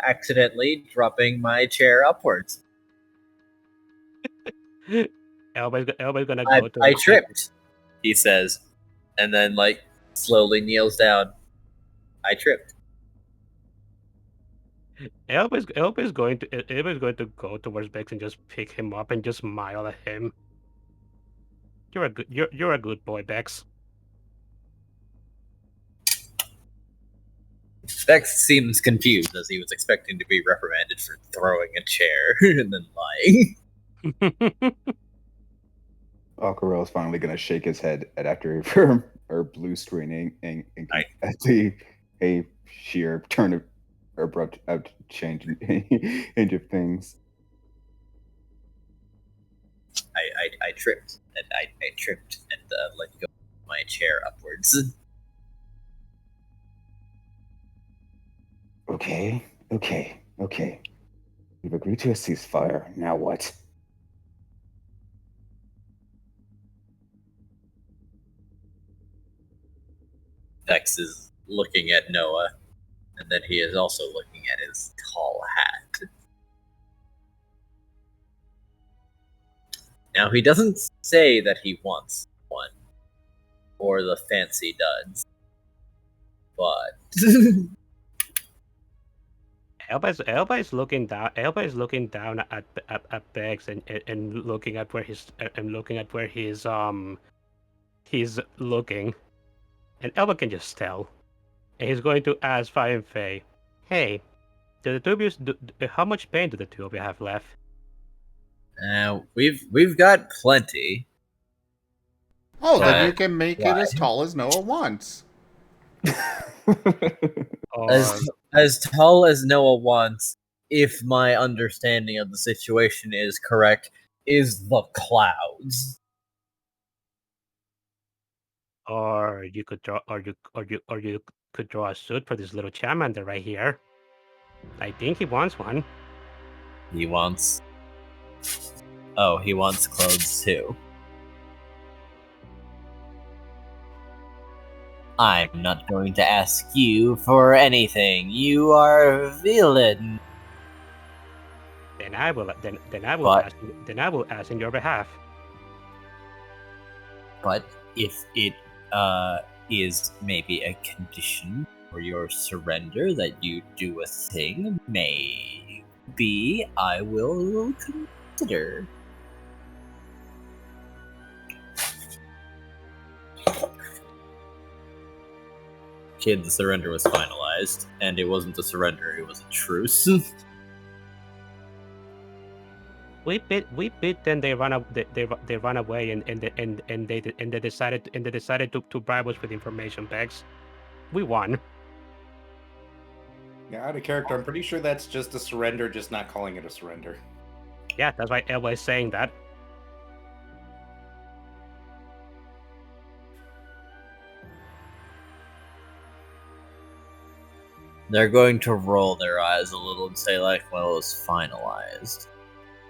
accidentally dropping my chair upwards. Elba's gonna go to. I tripped, he says, and then like slowly kneels down. I tripped. Elba's going to go towards Bex and just pick him up and just smile at him. You're a good boy, Bex. Vex seems confused as he was expecting to be reprimanded for throwing a chair and then lying. Aquarelle is finally going to shake his head after her blue screen at a sheer turn of abrupt change of things. I tripped and I tripped and let go of my chair upwards. Okay. Okay. We've agreed to a ceasefire. Now what? Vex is looking at Noah, and then he is also looking at his tall hat. Now, he doesn't say that he wants one, or the fancy duds, but Elba is looking down. Elba is looking down at Bex and looking at where he's looking, and Elba can just tell. And he's going to ask Fire and Faye, "Hey, do the two of you, how much pain do the two of you have left?" we've got plenty. Oh, then But you can make it as tall as Noah wants. Or, As tall as Noah wants, if my understanding of the situation is correct, is the clouds. or you could draw, or you could draw a suit for this little Charmander right here. I think he wants one. He wants. Oh, he wants clothes too. I'm not going to ask you for anything. You are a villain. Then I will. Then I will But- ask. Then I will ask in your behalf. But if it is maybe a condition for your surrender that you do a thing, maybe I will consider. Kid, the surrender was finalized, and it wasn't a surrender; it was a truce. We bit. Then they run up. They run away, and they decided to bribe us with information bags. We won. Yeah, out of character, I'm pretty sure that's just a surrender, just not calling it a surrender. Yeah, that's why Elba is saying that. They're going to roll their eyes a little and say, like, well, it was finalized.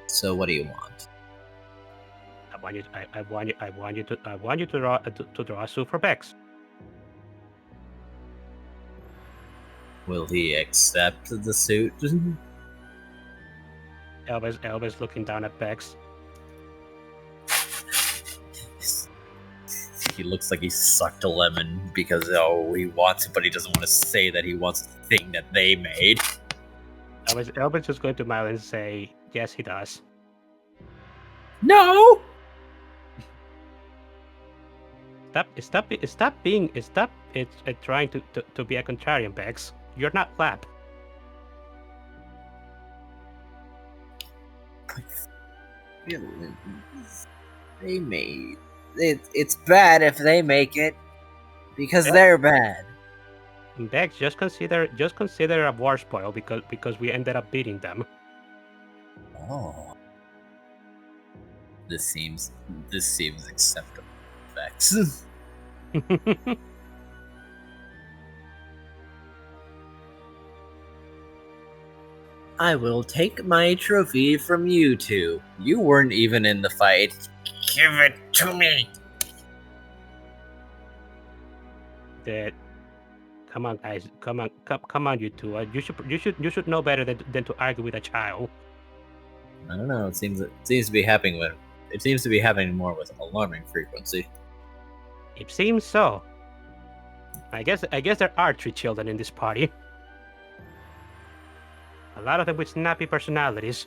So what do you want? I want you to draw a suit for Bex. Will he accept the suit? Elba's looking down at Bex. He looks like he sucked a lemon because, he wants it, but he doesn't want to say that he wants the thing that they made. Elba's just going to smile and say, "Yes, he does." No! Stop trying to be a contrarian, Bex. You're not Lap. Villains. They made it. It's bad if they make it because they're bad. Bex, just consider a war spoil because we ended up beating them. Oh, this seems acceptable. Vex. I will take my trophy from you two. You weren't even in the fight. Give it to me. Come on, guys. Come on, you two. You should know better than to argue with a child. I don't know. It seems to be happening more with alarming frequency. It seems so. I guess there are 3 children in this party. A lot of them with snappy personalities.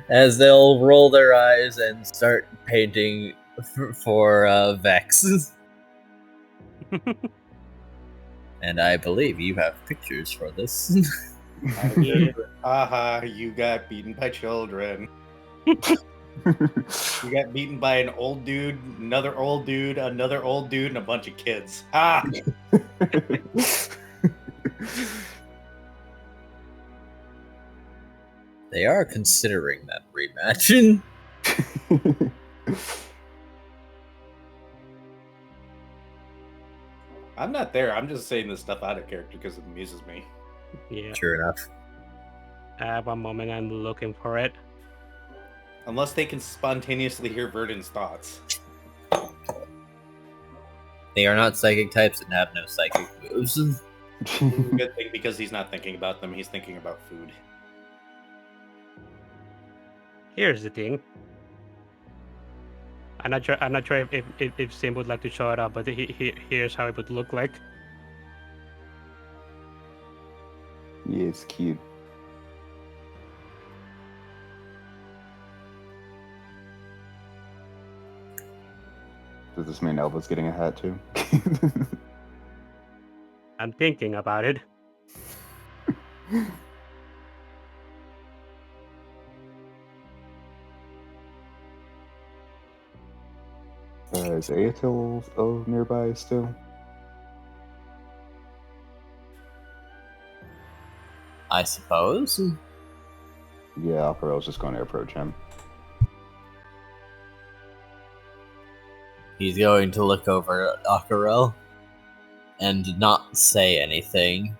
As they'll roll their eyes and start painting for Vex. And I believe you have pictures for this. Haha, you got beaten by children. You got beaten by an old dude, another old dude, another old dude, and a bunch of kids. Ah! They are considering that rematch. I'm not there. I'm just saying this stuff out of character because it amuses me. Yeah. Sure enough. 1 moment, I'm looking for it. Unless they can spontaneously hear Verdon's thoughts. They are not psychic types and have no psychic moves. Good thing because he's not thinking about them. He's thinking about food. Here's the thing. I'm not sure. I'm not sure if Sim would like to show it up, but here's how it would look like. Yeah, it's cute. Does this mean Elva's getting a hat too? I'm thinking about it. Is Aetil nearby still? I suppose. Yeah, Aquarelle's just going to approach him. He's going to look over at Aquarelle and not say anything.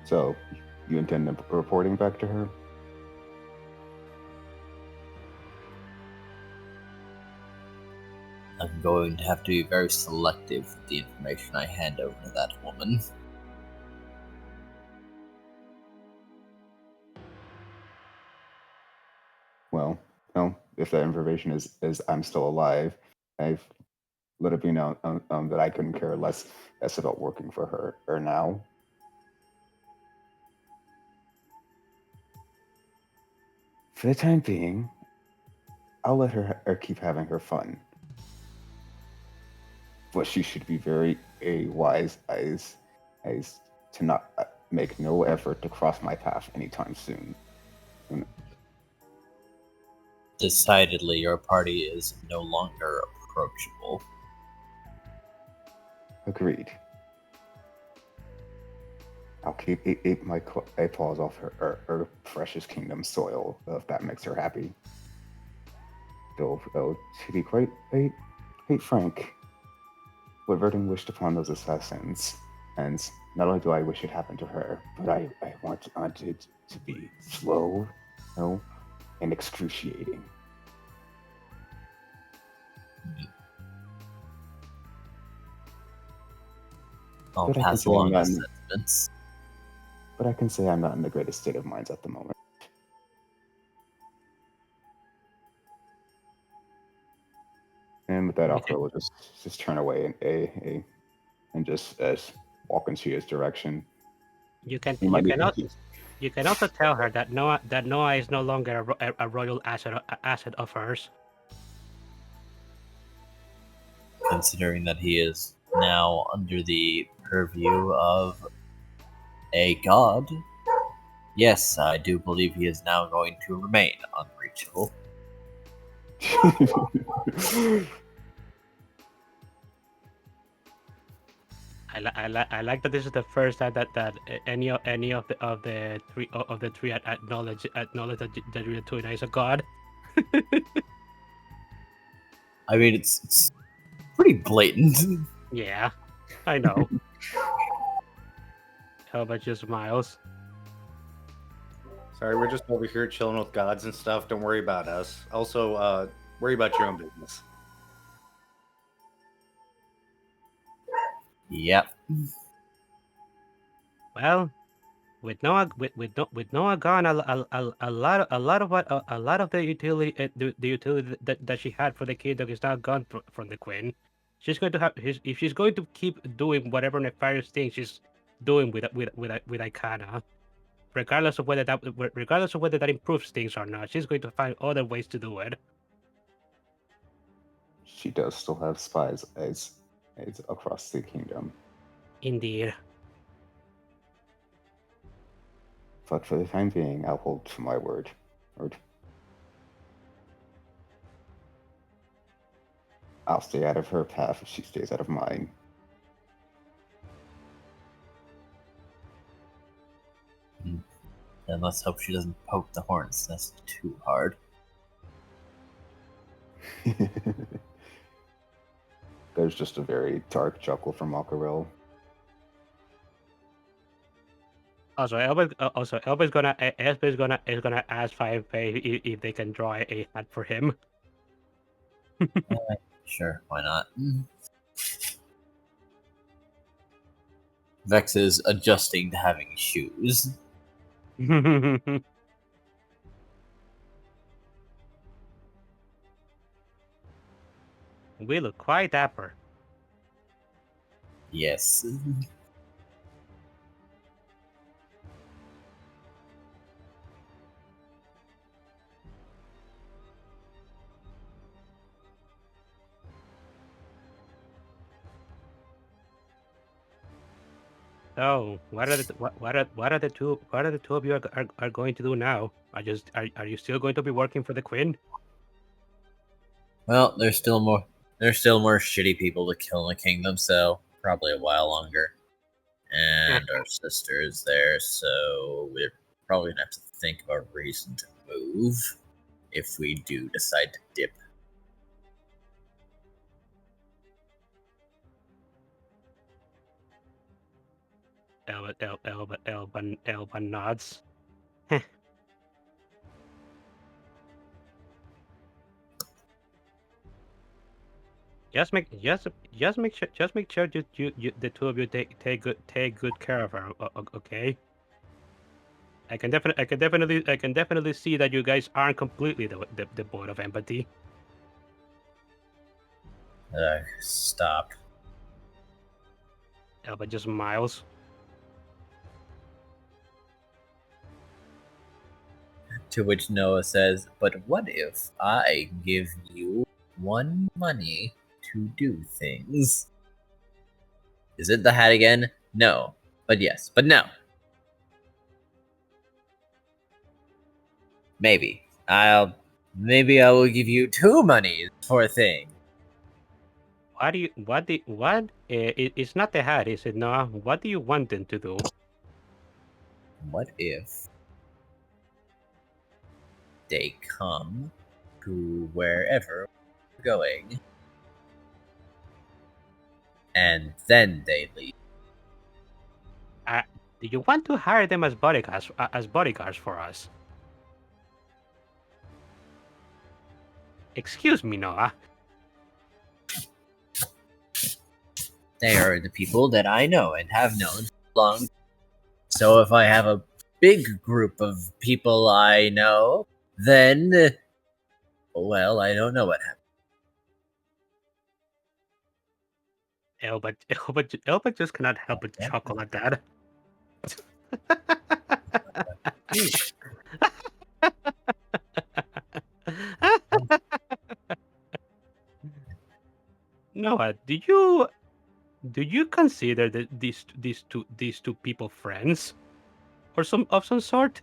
So, you intend reporting back to her? I'm going to have to be very selective with the information I hand over to that woman. Well, no. If that information is I'm still alive, I've let it be known that I couldn't care less about working for her or now. For the time being, I'll let her keep having her fun. But she should be very wise as to not make no effort to cross my path anytime soon. Decidedly, your party is no longer approachable. Agreed. I'll keep my paws off her precious kingdom soil if that makes her happy. Though to be quite frank, what Verdun wished upon those assassins, and not only do I wish it happened to her, but I want it to be slow, and excruciating. I'll But I can pass say I'm along not the in- sentiments. But I can say I'm not in the greatest state of minds at the moment. And with that, Okay. Aquarelle will just turn away and just walk into his direction. You can He might need- you can also tell her that Noah is no longer a royal asset of hers. Considering that he is now under the purview of a god, yes, I do believe he is now going to remain unreachable. I like that this is the first time that any of the three acknowledge that Rilatuina is a god. I mean, it's pretty blatant. Yeah, I know. How about you, Smiles? Sorry, we're just over here chilling with gods and stuff. Don't worry about us. Also, worry about your own business. Yep. Well, with Noah gone, a lot of the utility the utility that she had for the kingdom is now gone from the queen. She's going to have if she's going to keep doing whatever nefarious thing she's doing with Icana, regardless of whether that improves things or not, she's going to find other ways to do it. She does still have spies as across the kingdom. Indeed. But for the time being, I'll hold to my word. I'll stay out of her path if she stays out of mine. And let's hope she doesn't poke the hornet's nest too hard. There's just a very dark chuckle from Aquarelle. Elba's gonna ask 5 if they can draw a hat for him. Sure, why not? Vex is adjusting to having shoes. We look quite dapper. Yes. So, what are the two of you are going to do now? Are you still going to be working for the Queen? Well, there's still more shitty people to kill in the kingdom, so probably a while longer. And our sister is there, so we're probably gonna have to think of a reason to move if we do decide to dip. Elba nods. Just make sure you the two of you take good care of her. Okay. I can definitely see that you guys aren't completely devoid of empathy. Stop. Elba just smiles. To which Noah says, "But what if I give you 1 money to do things?" Is it the hat again? No. But yes. But no. Maybe. Maybe I will give you 2 monies for a thing. It's not the hat, is it, Noah? What do you want them to do? What if they come to wherever we're going, and then they leave? Do you want to hire them as bodyguards for us? Excuse me, Noah. They are the people that I know and have known for long. So if I have a big group of people I know, then, well, I don't know what happened. Elba just cannot help but chuckle at that. Noah, do you consider these two people friends, or some sort?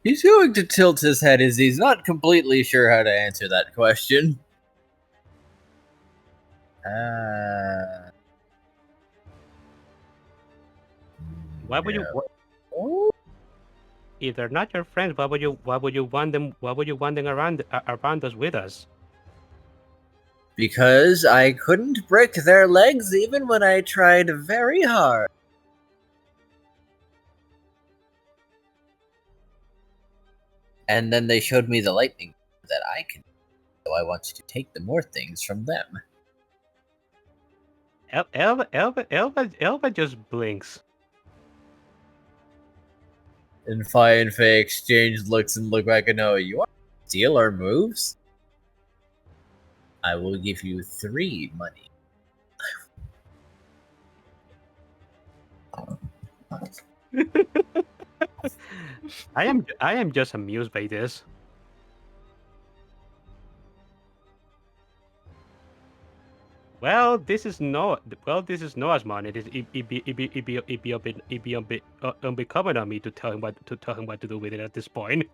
He's going to tilt his head as he's not completely sure how to answer that question. Why would you? If they're not your friends, why would you want them? Why would you want them around us with us? Because I couldn't break their legs even when I tried very hard. And then they showed me the lightning that I can, so I wanted to take the more things from them. Elba just blinks. And Fi and Faye exchange looks and look back and know, you want to steal our moves? I will give you 3 money. I am just amused by this. Well, this is Noah's money. It'd be unbecoming on me to tell him what to do with it at this point.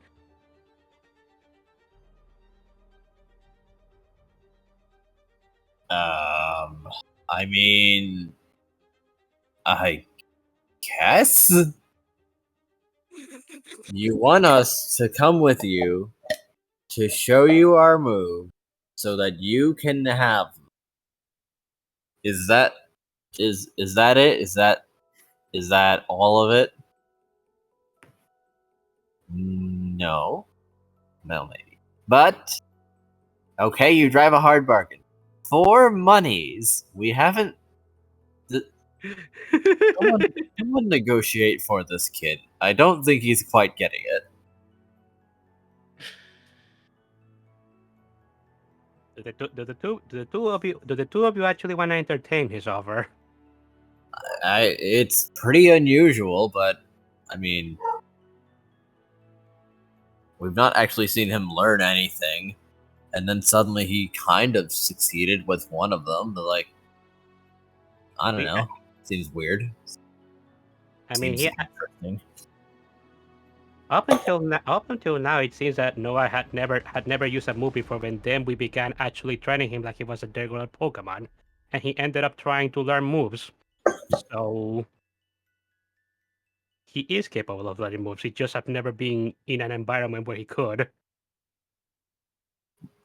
I mean, I guess. You want us to come with you to show you our move so that you can have them. Is that it? Is that all of it? No. Well, maybe. But okay, you drive a hard bargain. For monies, we haven't. Someone negotiate for this kid. I don't think he's quite getting it. Do the two of you actually want to entertain his offer? It's pretty unusual, but I mean, we've not actually seen him learn anything, and then suddenly he kind of succeeded with one of them. But like, I don't know, seems weird. I mean, Seems interesting. up until now, it seems that Noah had never used a move before. And then we began actually training him like he was a regular Pokemon, and he ended up trying to learn moves. So he is capable of learning moves. He just had never been in an environment where he could.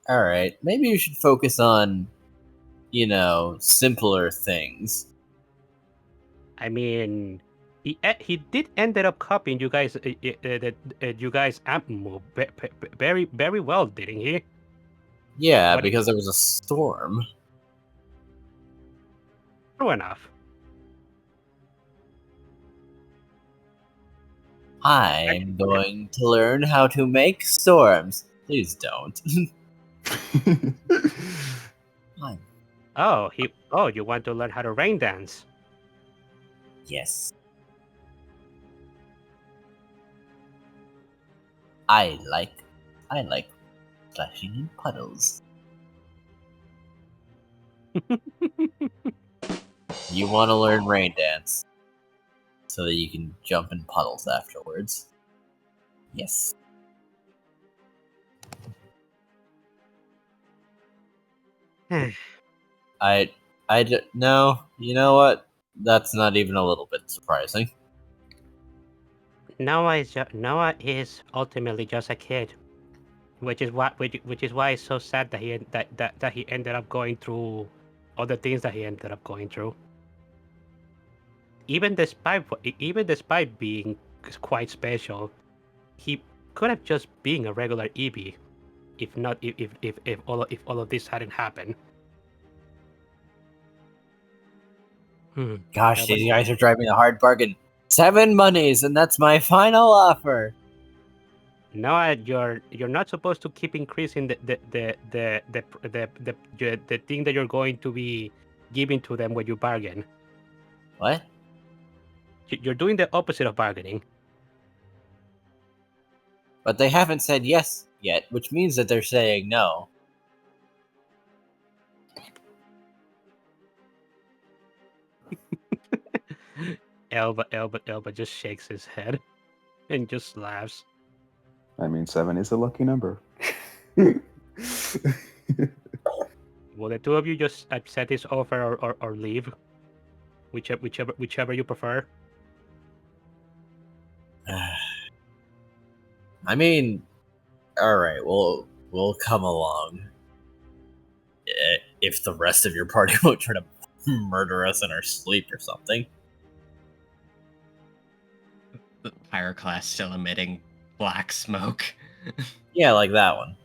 All right, maybe you should focus on, simpler things. I mean, he did ended up copying you guys you guys amp move very very well, didn't he? Yeah, What- because there was a storm. True enough. I'm going to learn how to make storms. Please don't. Fine. Oh, you want to learn how to rain dance? Yes. I like splashing in puddles. You want to learn rain dance so that you can jump in puddles afterwards. Yes. No, you know what? That's not even a little bit surprising. Noah is ultimately just a kid, which is why it's so sad that he ended up going through all the things that he ended up going through. Even despite being quite special, he could have just been a regular Eevee, if all of this hadn't happened. Gosh, these guys are driving a hard bargain. 7 monies, and that's my final offer. No, you're not supposed to keep increasing the thing that you're going to be giving to them when you bargain. What? You're doing the opposite of bargaining. But they haven't said yes yet, which means that they're saying no. Elba just shakes his head and just laughs. I mean, 7 is a lucky number. Will the two of you just accept his offer or leave? Whichever you prefer. I mean, alright, we'll come along. If the rest of your party won't try to murder us in our sleep or something. The Pyroclast still emitting black smoke. Yeah, like that one.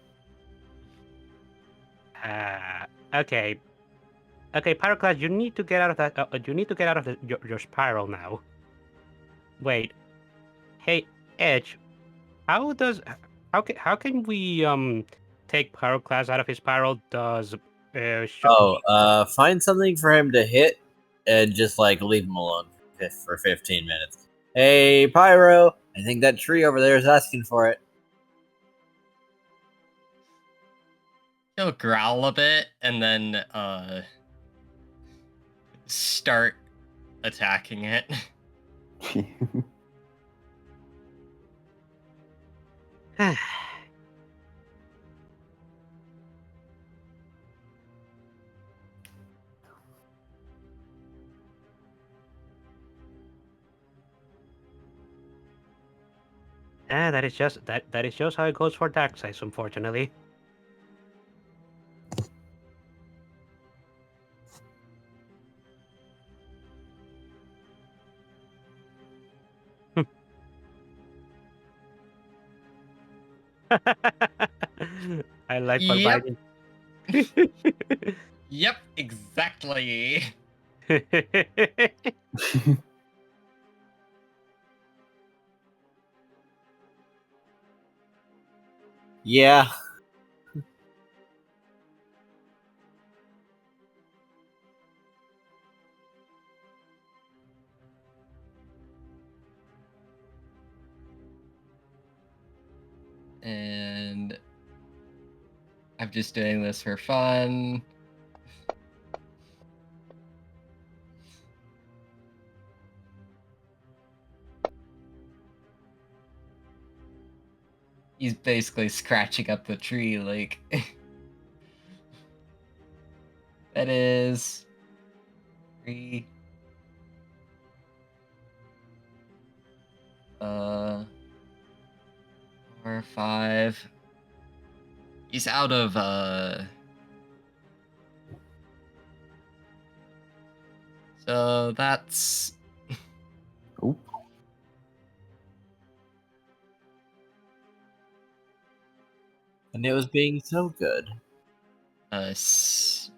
Okay. Okay, Pyroclast, you need to get out of that. You need to get out of your spiral now. Wait. Hey, Edge. How can we take Pyroclast out of his spiral? Does Find something for him to hit and just leave him alone for 15 minutes. Hey, Pyro, I think that tree over there is asking for it. He'll growl a bit and then start attacking it. That is just that is just how it goes for dark sides, unfortunately. I like Yep. providing. Yep, exactly. Yeah. And I'm just doing this for fun. He's basically scratching up the tree, like... That is... 3... 4, 5... He's out of, So that's... Oh, And it was being so good. 8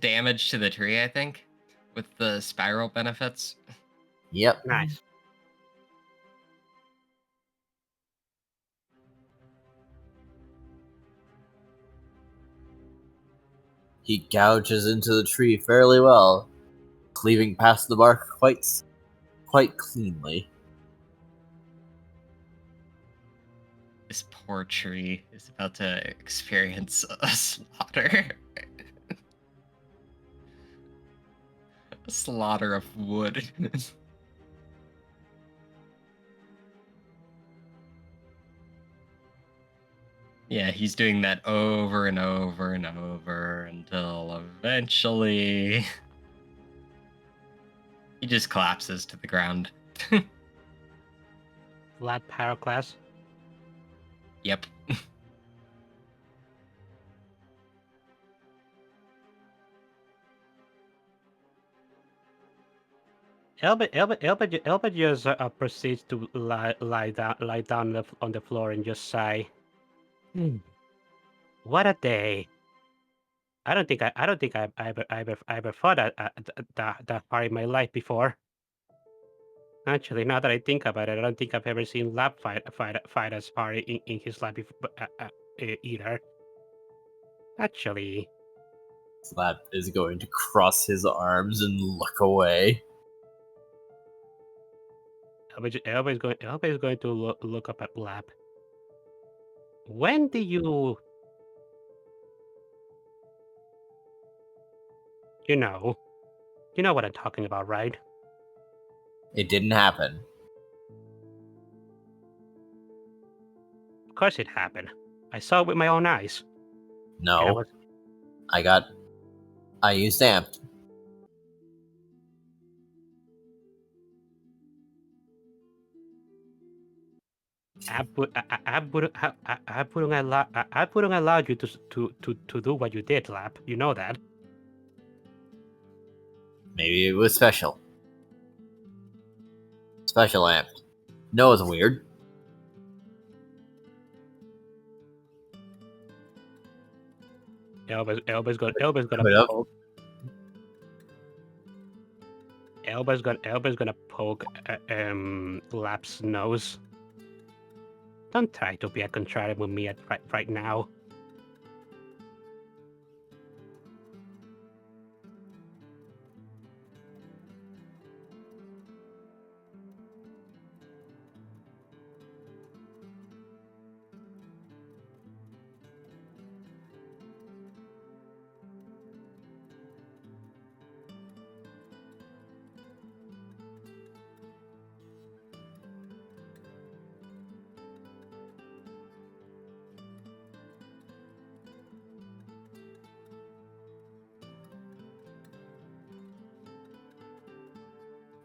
damage to the tree, I think, with the spiral benefits. Yep. Nice. He gouges into the tree fairly well, cleaving past the bark quite cleanly. This poor tree is about to experience a slaughter. A slaughter of wood. Yeah, he's doing that over and over and over until eventually he just collapses to the ground. Flat Pyroclast. Yep. Elba just proceeds to lie down on the floor and just sigh. What a day! I don't think I've ever fought that hard in my life before. Actually, now that I think about it, I don't think I've ever seen Lab fight as hard in his life before, either. Actually, Slap is going to cross his arms and look away. Elba is going to look up at Lab. When do you... You know what I'm talking about, right? It didn't happen. Of course it happened. I saw it with my own eyes. And I No. was... I used amped. I wouldn't allow you to do what you did, Lap. You know that. Maybe it was special. Special amped. No, it's weird. Elba's gonna poke. Elba's gonna poke Lap's nose. Don't try to be a contrarian with me right now.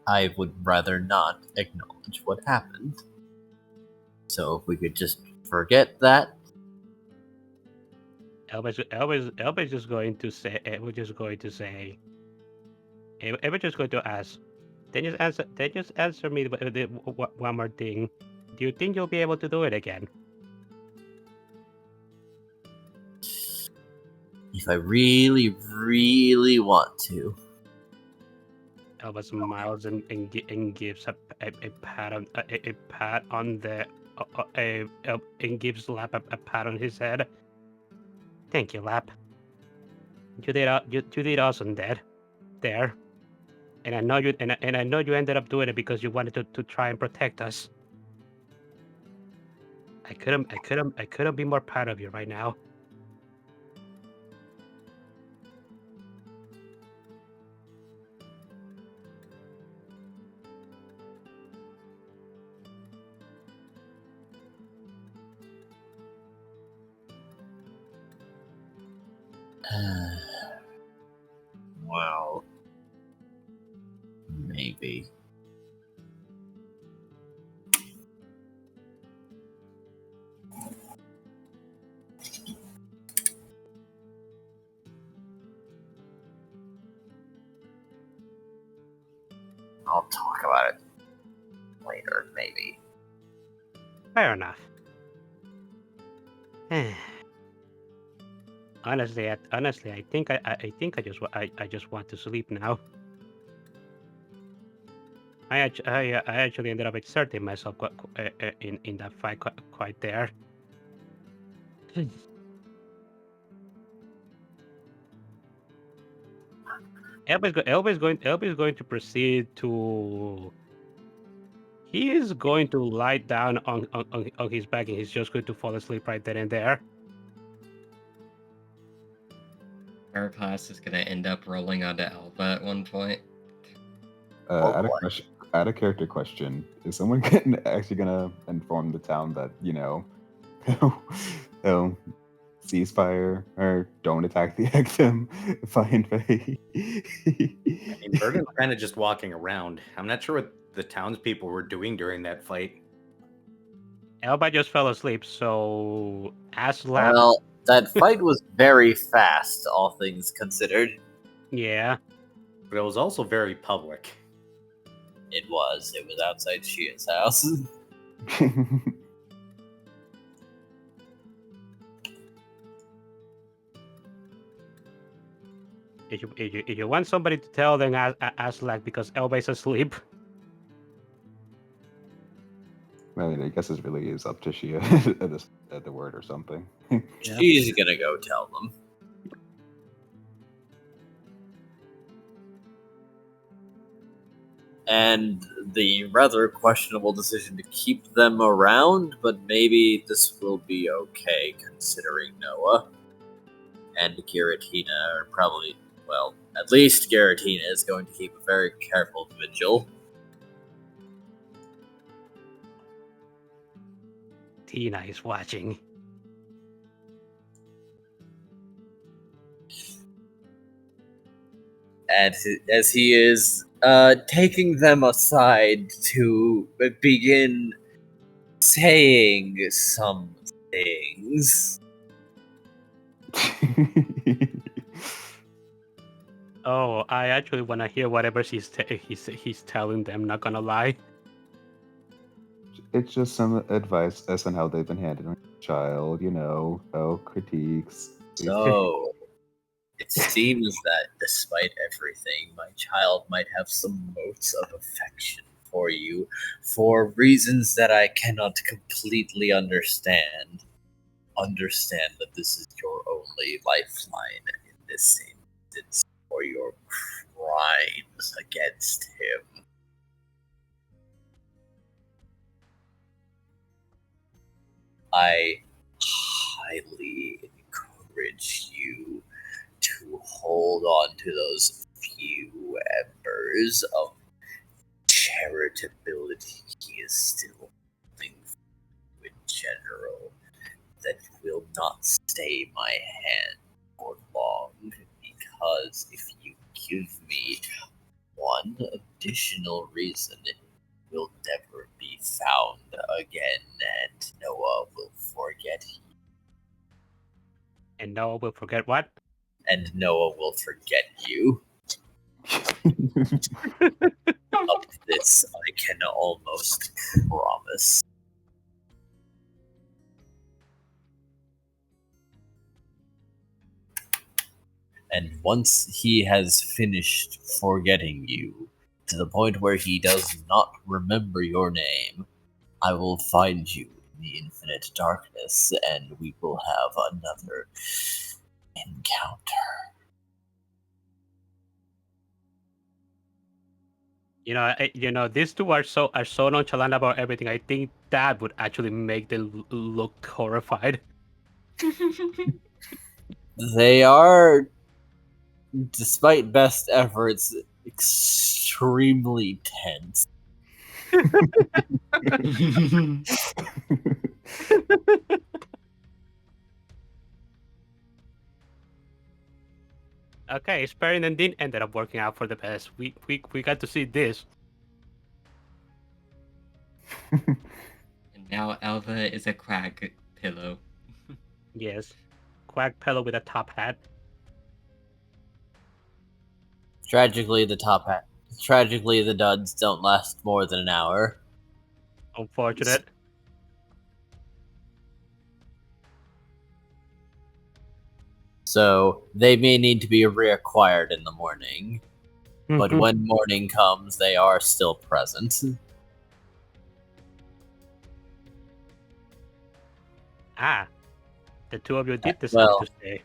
I would rather not acknowledge what happened. So if we could just forget that. Elba's just going to say. We're just going to say. We're just going to ask. Then just answer me one more thing. Do you think you'll be able to do it again? If I really, really want to. Elba smiles and gives a pat on a pat on the and gives Lap a pat on his head. Thank you, Lap. You did awesome, Dad. There. And I know you and I know you ended up doing it because you wanted to try and protect us. I couldn't be more proud of you right now. Well, maybe. I'll talk about it later, maybe. Fair enough. Honestly, I think I just want to sleep now. I actually ended up exerting myself in that fight quite there. Elba's going to proceed to. He is going to lie down on his back and he's just going to fall asleep right then and there. Pyroclast is gonna end up rolling onto Elva at one point. Add a character question. Is someone actually gonna inform the town that, ceasefire or don't attack the Ekdom, fine Faye? I mean, Burden's kind of just walking around. I'm not sure what the townspeople were doing during that fight. Elba just fell asleep, so ask Lap. Well, that fight was very fast, all things considered. Yeah. But it was also very public. It was outside Shia's house. If you want somebody to tell, then ask Lap because Elba is asleep. I mean, I guess it really is up to Shia at the word or something. She's gonna go tell them. And the rather questionable decision to keep them around, but maybe this will be okay considering Noah and Giratina are probably, well, at least Giratina is going to keep a very careful vigil. Tina is watching. And as he is taking them aside to begin saying some things. Oh, I actually want to hear whatever he's telling them. Not gonna lie. It's just some advice as on how they've been handling the child, critiques. So, it seems that despite everything, my child might have some motes of affection for you for reasons that I cannot completely understand. Understand that this is your only lifeline in this instance for your crimes against him. I highly encourage you to hold on to those few embers of charitability he is still holding in general that will not stay my hand for long, because if you give me one additional reason will never be found again, and Noah will forget you. And Noah will forget what? And Noah will forget you. Of this, I can almost promise. And once he has finished forgetting you, to the point where he does not remember your name, I will find you in the infinite darkness, and we will have another encounter. These two are so nonchalant about everything. I think that would actually make them look horrified. They are, despite best efforts, extremely tense. Okay, sparing and Dean ended up working out for the best. We got to see this. And now Elva is a quack pillow. Yes, quack pillow with a top hat. Tragically, the duds don't last more than an hour. Unfortunate. So they may need to be reacquired in the morning. But when morning comes, they are still present. The two of you did decide to stay.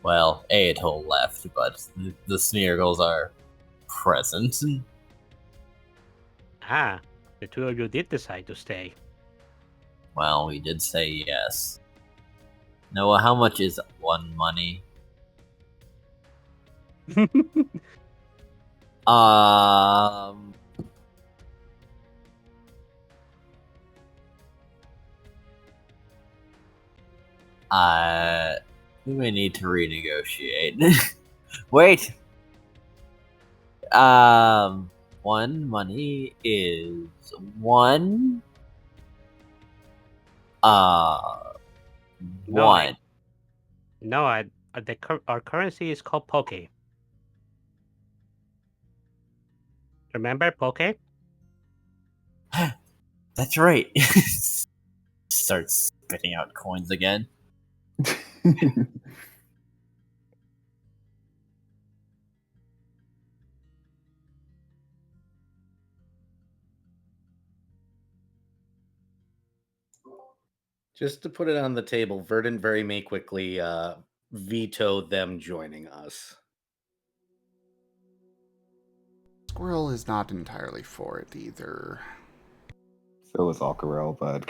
Well, Aetol left, but the Smeargles are present. The two of you did decide to stay. Well, we did say yes. Noah, how much is one money? We may need to renegotiate. Wait! One money is one. One. No, our currency is called Poke. Remember Poke? That's right. Starts spitting out coins again. Just to put it on the table, Verdant very may quickly veto them joining us. Squirrel is not entirely for it either. So is Aquarelle, but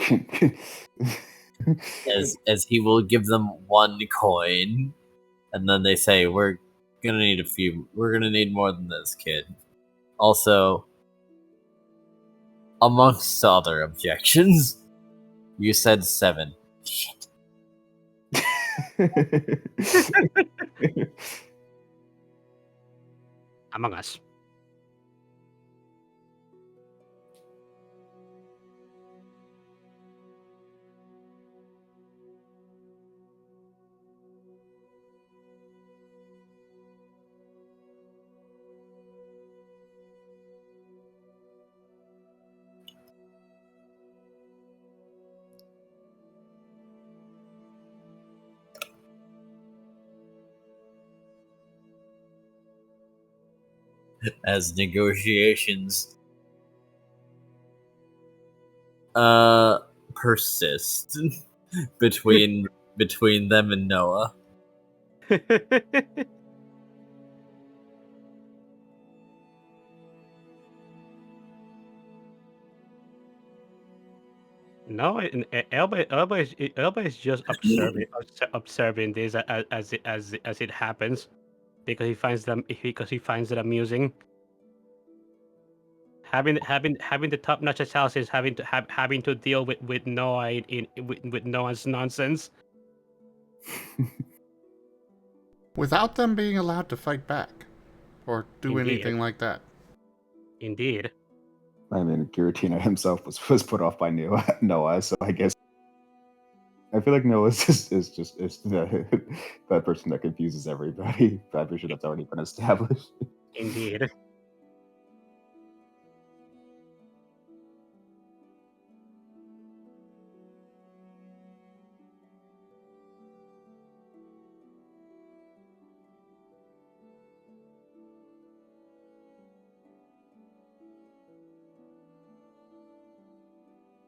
as he will give them one coin, and then they say, we're gonna need more than this, kid. Also, amongst other objections, you said 7. Shit. Among Us. As negotiations persist between them and Noah. No, Elba is just observing this as it happens, because he finds it amusing. Having the top-notch analysis, having to deal with Noah with Noah's nonsense. Without them being allowed to fight back or do Indeed. anything like that. Indeed. I mean, Giratina himself was put off by Noah, so I guess I feel like Noah is just that person that confuses everybody. But I'm pretty sure that's already been established. Indeed.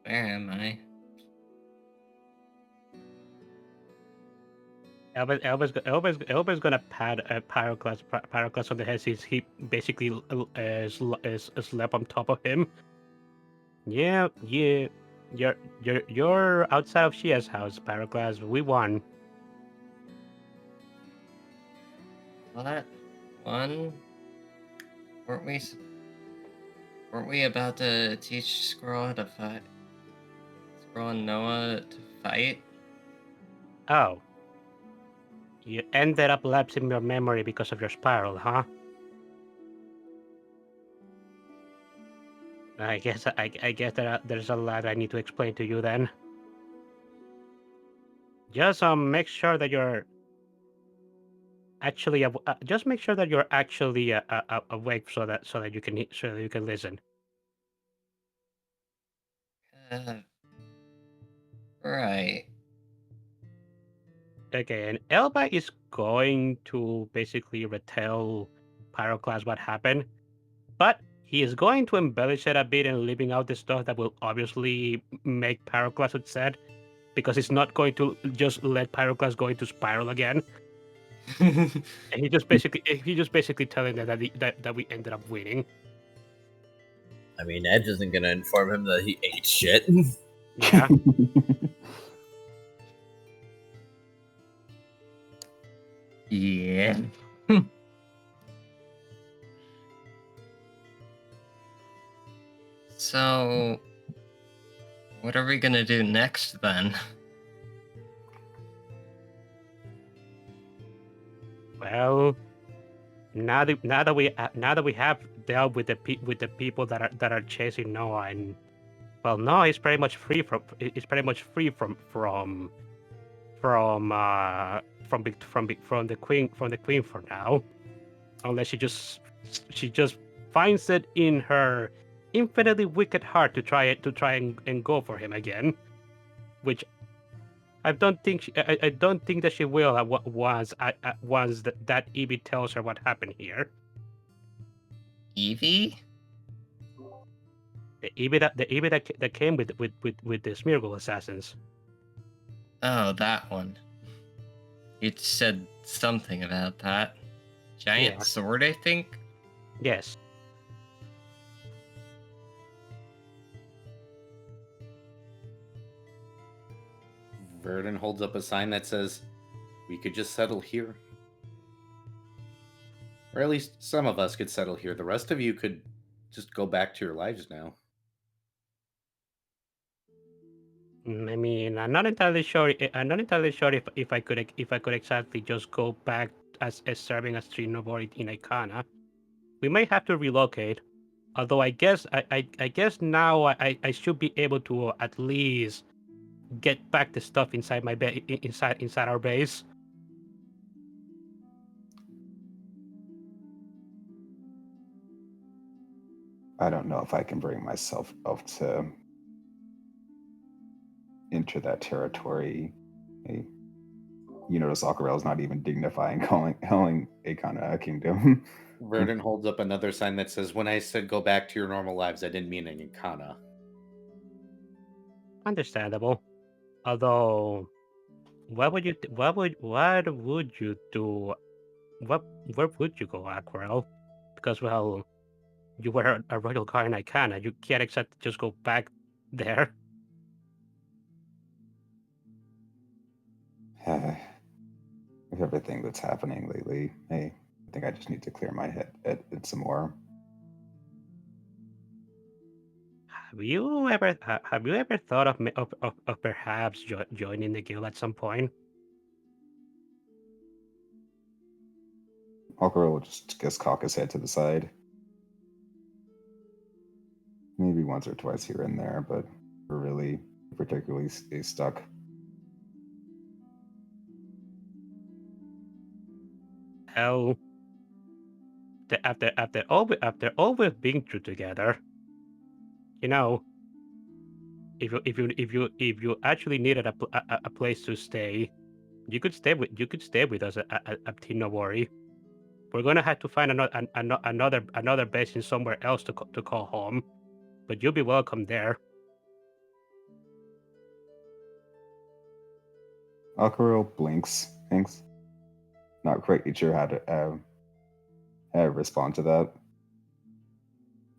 Where am I? Elba's gonna pat Pyroclast on the head since he basically slept on top of him. Yeah, you're outside of Shia's house, Pyroclast. We won. What? One? Weren't we about to teach Squirrel how to fight? Squirrel and Noah to fight? Oh, you ended up lapsing your memory because of your spiral, huh? I guess that there's a lot I need to explain to you then. Just make sure that you're actually just make sure that you're actually awake so that you can listen. Right. Okay, and Elba is going to basically retell Pyroclast what happened, but he is going to embellish it a bit and leaving out the stuff that will obviously make Pyroclast upset, because he's not going to just let Pyroclast go into spiral again. And he just basically telling them that we ended up winning. I mean, Edge isn't gonna inform him that he ate shit. Yeah. Yeah. So, what are we gonna do next then? Well, now that we have dealt with the people that are chasing Noah, and well, Noah is pretty much free from the queen for now, unless she just finds it in her infinitely wicked heart to try and go for him again, which I don't think I don't think that she will once that Evie tells her what happened here. Evie? The Evie that came with the Smeargle assassins. Oh, that one. It said something about that. Giant sword, I think? Yes. Verdon holds up a sign that says, "We could just settle here." Or at least some of us could settle here. The rest of you could just go back to your lives now. I mean, I'm not entirely sure. I'm not entirely sure if I could exactly just go back as serving as Trinobori in Ikana. We may have to relocate. Although I guess now I should be able to at least get back the stuff inside my inside our base. I don't know if I can bring myself up to enter that territory. Hey, you notice Aquarelle's not even dignifying calling Akana a kingdom. Verdon holds up another sign that says, "When I said go back to your normal lives, I didn't mean an Ikana." Understandable. Although, what would you do? Where would you go, Aquarelle? Because well, you were a royal guard in Ikana. You can't exactly just go back there. With everything that's happening lately, hey, I think I just need to clear my head some more. Have you ever thought of perhaps joining the guild at some point? Aquarelle will just cock his head to the side. Maybe once or twice here and there, but we're really particularly stuck. Hell, after all we've been through together, you know, if you actually needed a place to stay, you could stay with us at Team No Worry. We're gonna have to find another base in somewhere else to call home, but you'll be welcome there. Aquarelle blinks, thinks. Not quite sure how to respond to that.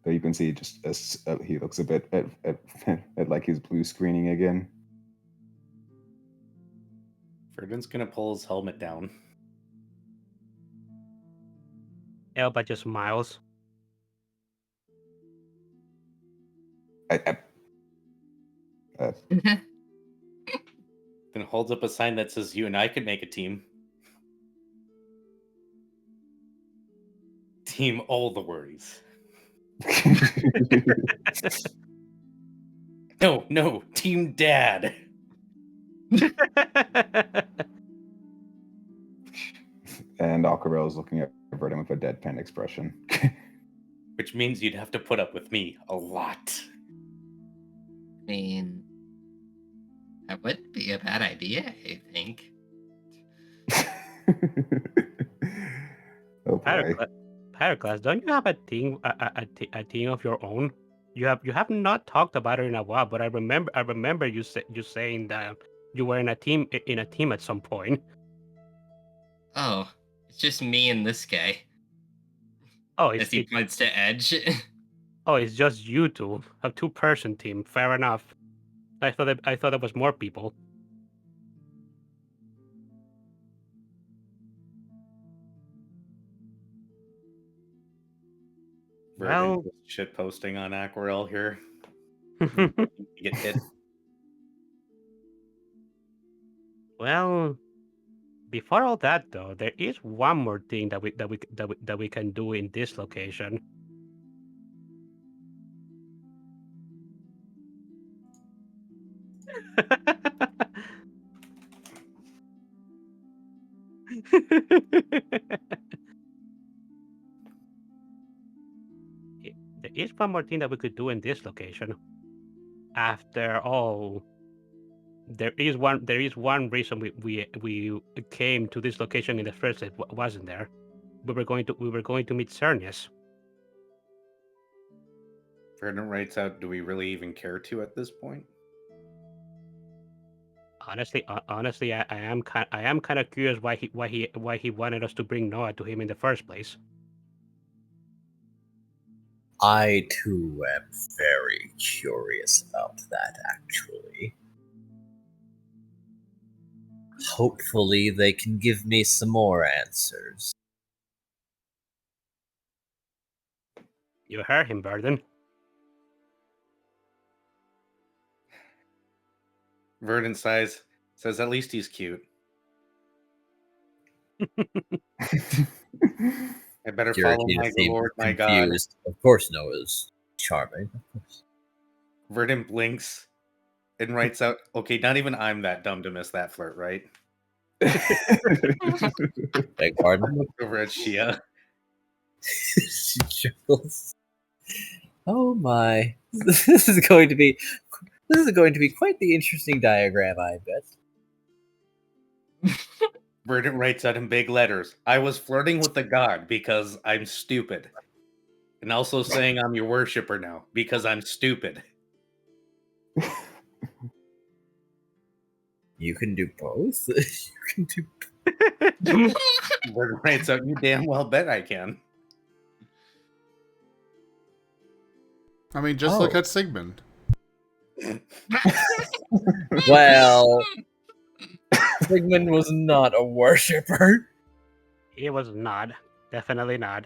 But you can see just as he looks a bit at like his blue screening again. Verdon's gonna pull his helmet down. Elba just smiles. I, Then holds up a sign that says you and I could make a team. Team all the worries. No, Team Dad. And Aquarelle is looking at Verdon with a deadpan expression. Which means you'd have to put up with me a lot. I mean, that wouldn't be a bad idea, I think. Oh boy. Pyroclast, don't you have a team of your own? You have not talked about it in a while, but I remember you saying that you were in a team at some point. Oh, it's just me and this guy. Oh, As he points to Edge. Oh, it's just you two, a 2-person team. Fair enough. I thought it was more people. Well, shit posting on Aquarelle here. Get hit. Well, before all that though, there is one more thing that we can do in this location. There is one more thing that we could do in this location. After all, there is one reason we came to this location in the first place, wasn't there? We were going to meet Cernius. Verdon writes out, do we really even care to at this point? Honestly, I am kind of curious why he wanted us to bring Noah to him in the first place. I too am very curious about that, actually. Hopefully they can give me some more answers. You heard him, Verdon. Verdon sighs, says at least he's cute. I better follow my Lord, my God. Of course Noah's charming. Verdon blinks and writes out, okay, not even I'm that dumb to miss that flirt, right? Beg pardon? Look over at Shia. She chuckles. Oh my. This is going to be quite the interesting diagram, I bet. Verdon writes out in big letters, I was flirting with the god because I'm stupid. And also saying I'm your worshiper now because I'm stupid. You can do both? You can do Verdon writes out, you damn well bet I can. I mean, just look at Sigmund. Well, Sigmund was not a worshipper. He was not. Definitely not.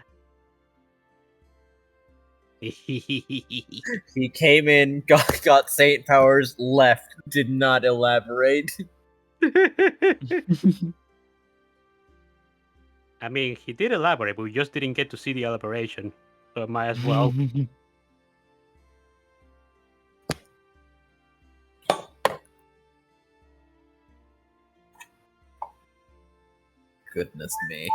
He came in, got Saint powers, left, did not elaborate. I mean, he did elaborate, but we just didn't get to see the elaboration. So it might as well. Goodness me.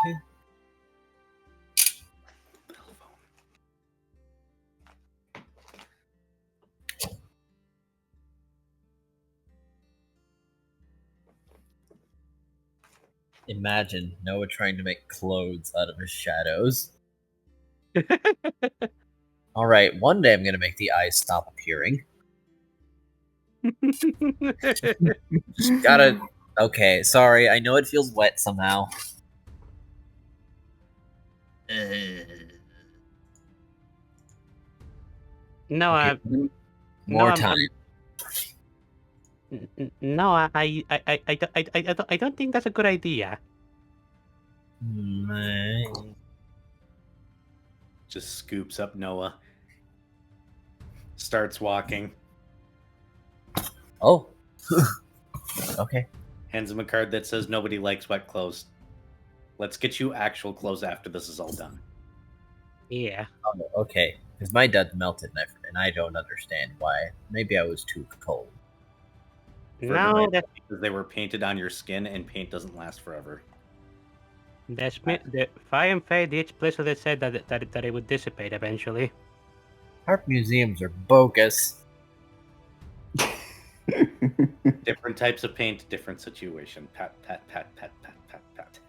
Imagine Noah trying to make clothes out of his shadows. Alright, one day I'm gonna make the eyes stop appearing. Just gotta... Okay, sorry, I know it feels wet somehow. No, Okay, no, more time. No, I don't think that's a good idea. Just scoops up Noah. Starts walking. Oh. Okay. Hands him a card that says nobody likes wet clothes. Let's get you actual clothes after this is all done. Yeah. Oh, okay. Because my dad melted and I don't understand why. Maybe I was too cold. No, that because they were painted on your skin, and paint doesn't last forever. the Fire and Fade each place that said that it would dissipate eventually. Art museums are bogus. Different types of paint, different situation. Pat, pat, pat, pat, pat, pat, pat.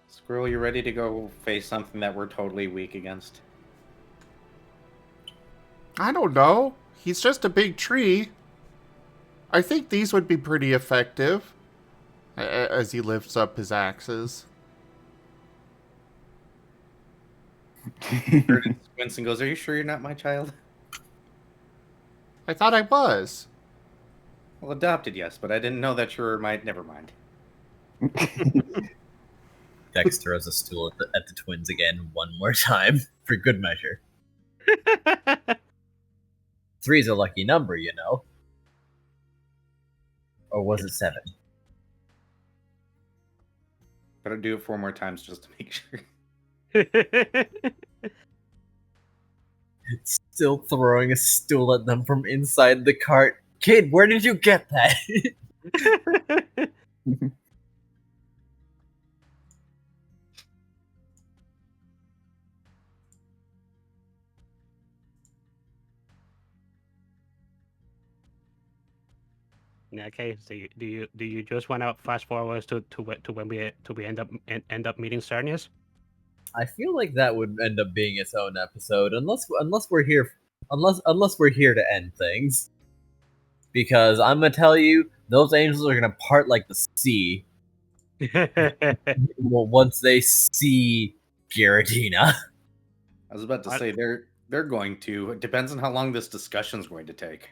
Squirrel, you ready to go face something that we're totally weak against? I don't know. He's just a big tree. I think these would be pretty effective. As he lifts up his axes. Winston goes, "Are you sure you're not my child?" I thought I was. Well, adopted, yes, but I didn't know that you were my... Never mind. Dex throws a stool at the twins again one more time, for good measure. 3's a lucky number, you know. Or was it 7? Better do it 4 more times just to make sure. Still throwing a stool at them from inside the cart. Kid, where did you get that? Okay, so do you just want to fast forward to when we end up meeting Cernius? I feel like that would end up being its own episode, unless we're here to end things. Because I'm gonna tell you, those angels are gonna part like the sea. Once they see Gyaratina. I was about to say they're going to. It depends on how long this discussion's going to take.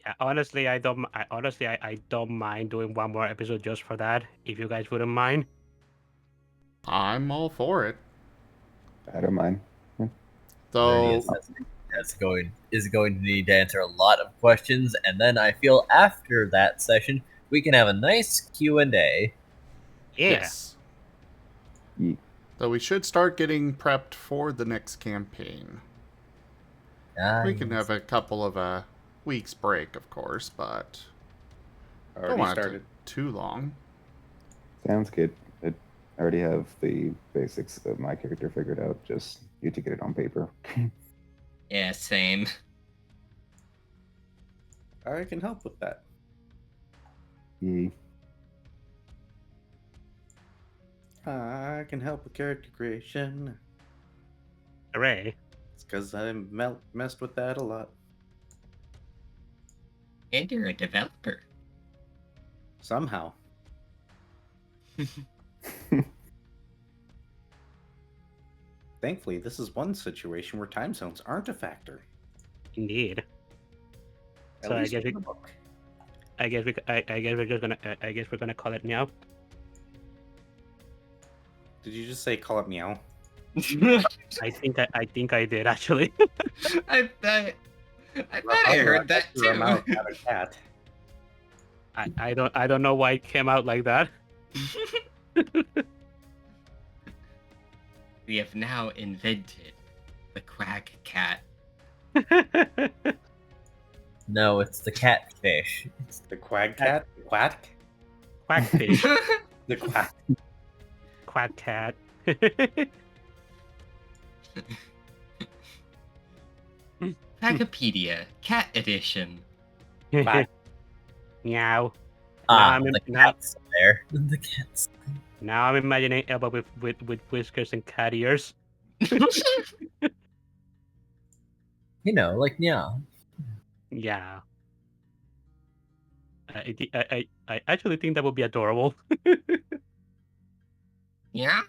Yeah, honestly, I don't mind doing one more episode just for that, if you guys wouldn't mind. I'm all for it. I don't mind. So is going to need to answer a lot of questions, and then I feel after that session we can have a nice Q&A. Yeah. yes. So we should start getting prepped for the next campaign. We can have a couple of weeks break, of course, but don't want it to take too long. Sounds good. I already have the basics of my character figured out. Just need to get it on paper. Yeah, same. I can help with that. Yeah. I can help with character creation. Hooray. It's because I messed with that a lot. And you're a developer. Somehow. Thankfully, this is one situation where time zones aren't a factor. Indeed. At So least I guess in the book. we're gonna call it meow. Did you just say call it meow? I think I did actually. I thought I heard that Your too. mouth had a cat. I don't know why it came out like that. We have now invented the quack cat. No, it's the catfish. The quag cat? quack? Quackfish. The quack. Quack cat. Wikipedia, cat edition. Quack. Meow. Ah, I'm in- the now- cat's there. The cat's. Now I'm imagining Elba with whiskers and cat ears. You know, like meow. Yeah. I actually think that would be adorable. Yeah?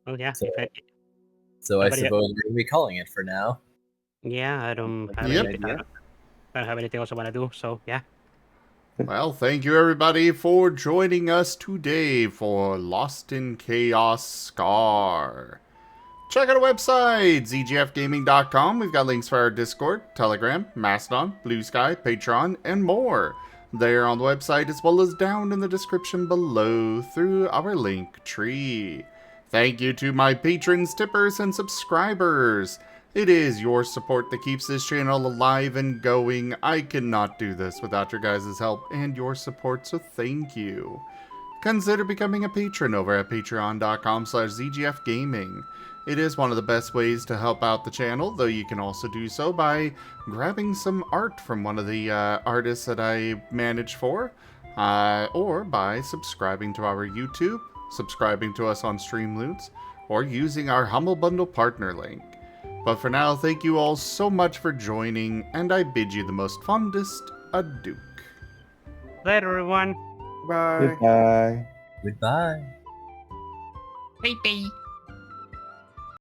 Oh yeah. So- if I- So I Nobody- suppose we're gonna be calling it for now. yeah, I don't have Yep. anything, I don't have anything else I want to do. So yeah. Well, thank you everybody for joining us today for Lost in Chaos Scar. Check out our website, zgfgaming.com. We've got links for our Discord, Telegram, Mastodon, Blue Sky, Patreon, and more. There on the website as well as down in the description below through our link tree. Thank you to my patrons, tippers, and subscribers. It is your support that keeps this channel alive and going. I cannot do this without your guys' help and your support, so thank you. Consider becoming a patron over at patreon.com/zgfgaming. It is one of the best ways to help out the channel, though you can also do so by grabbing some art from one of the artists that I manage for, or by subscribing to our YouTube, subscribing to us on Streamloots, or using our Humble Bundle partner link. But for now, thank you all so much for joining, and I bid you the most fondest adieu. Later, everyone. Goodbye. Goodbye. Bye-bye.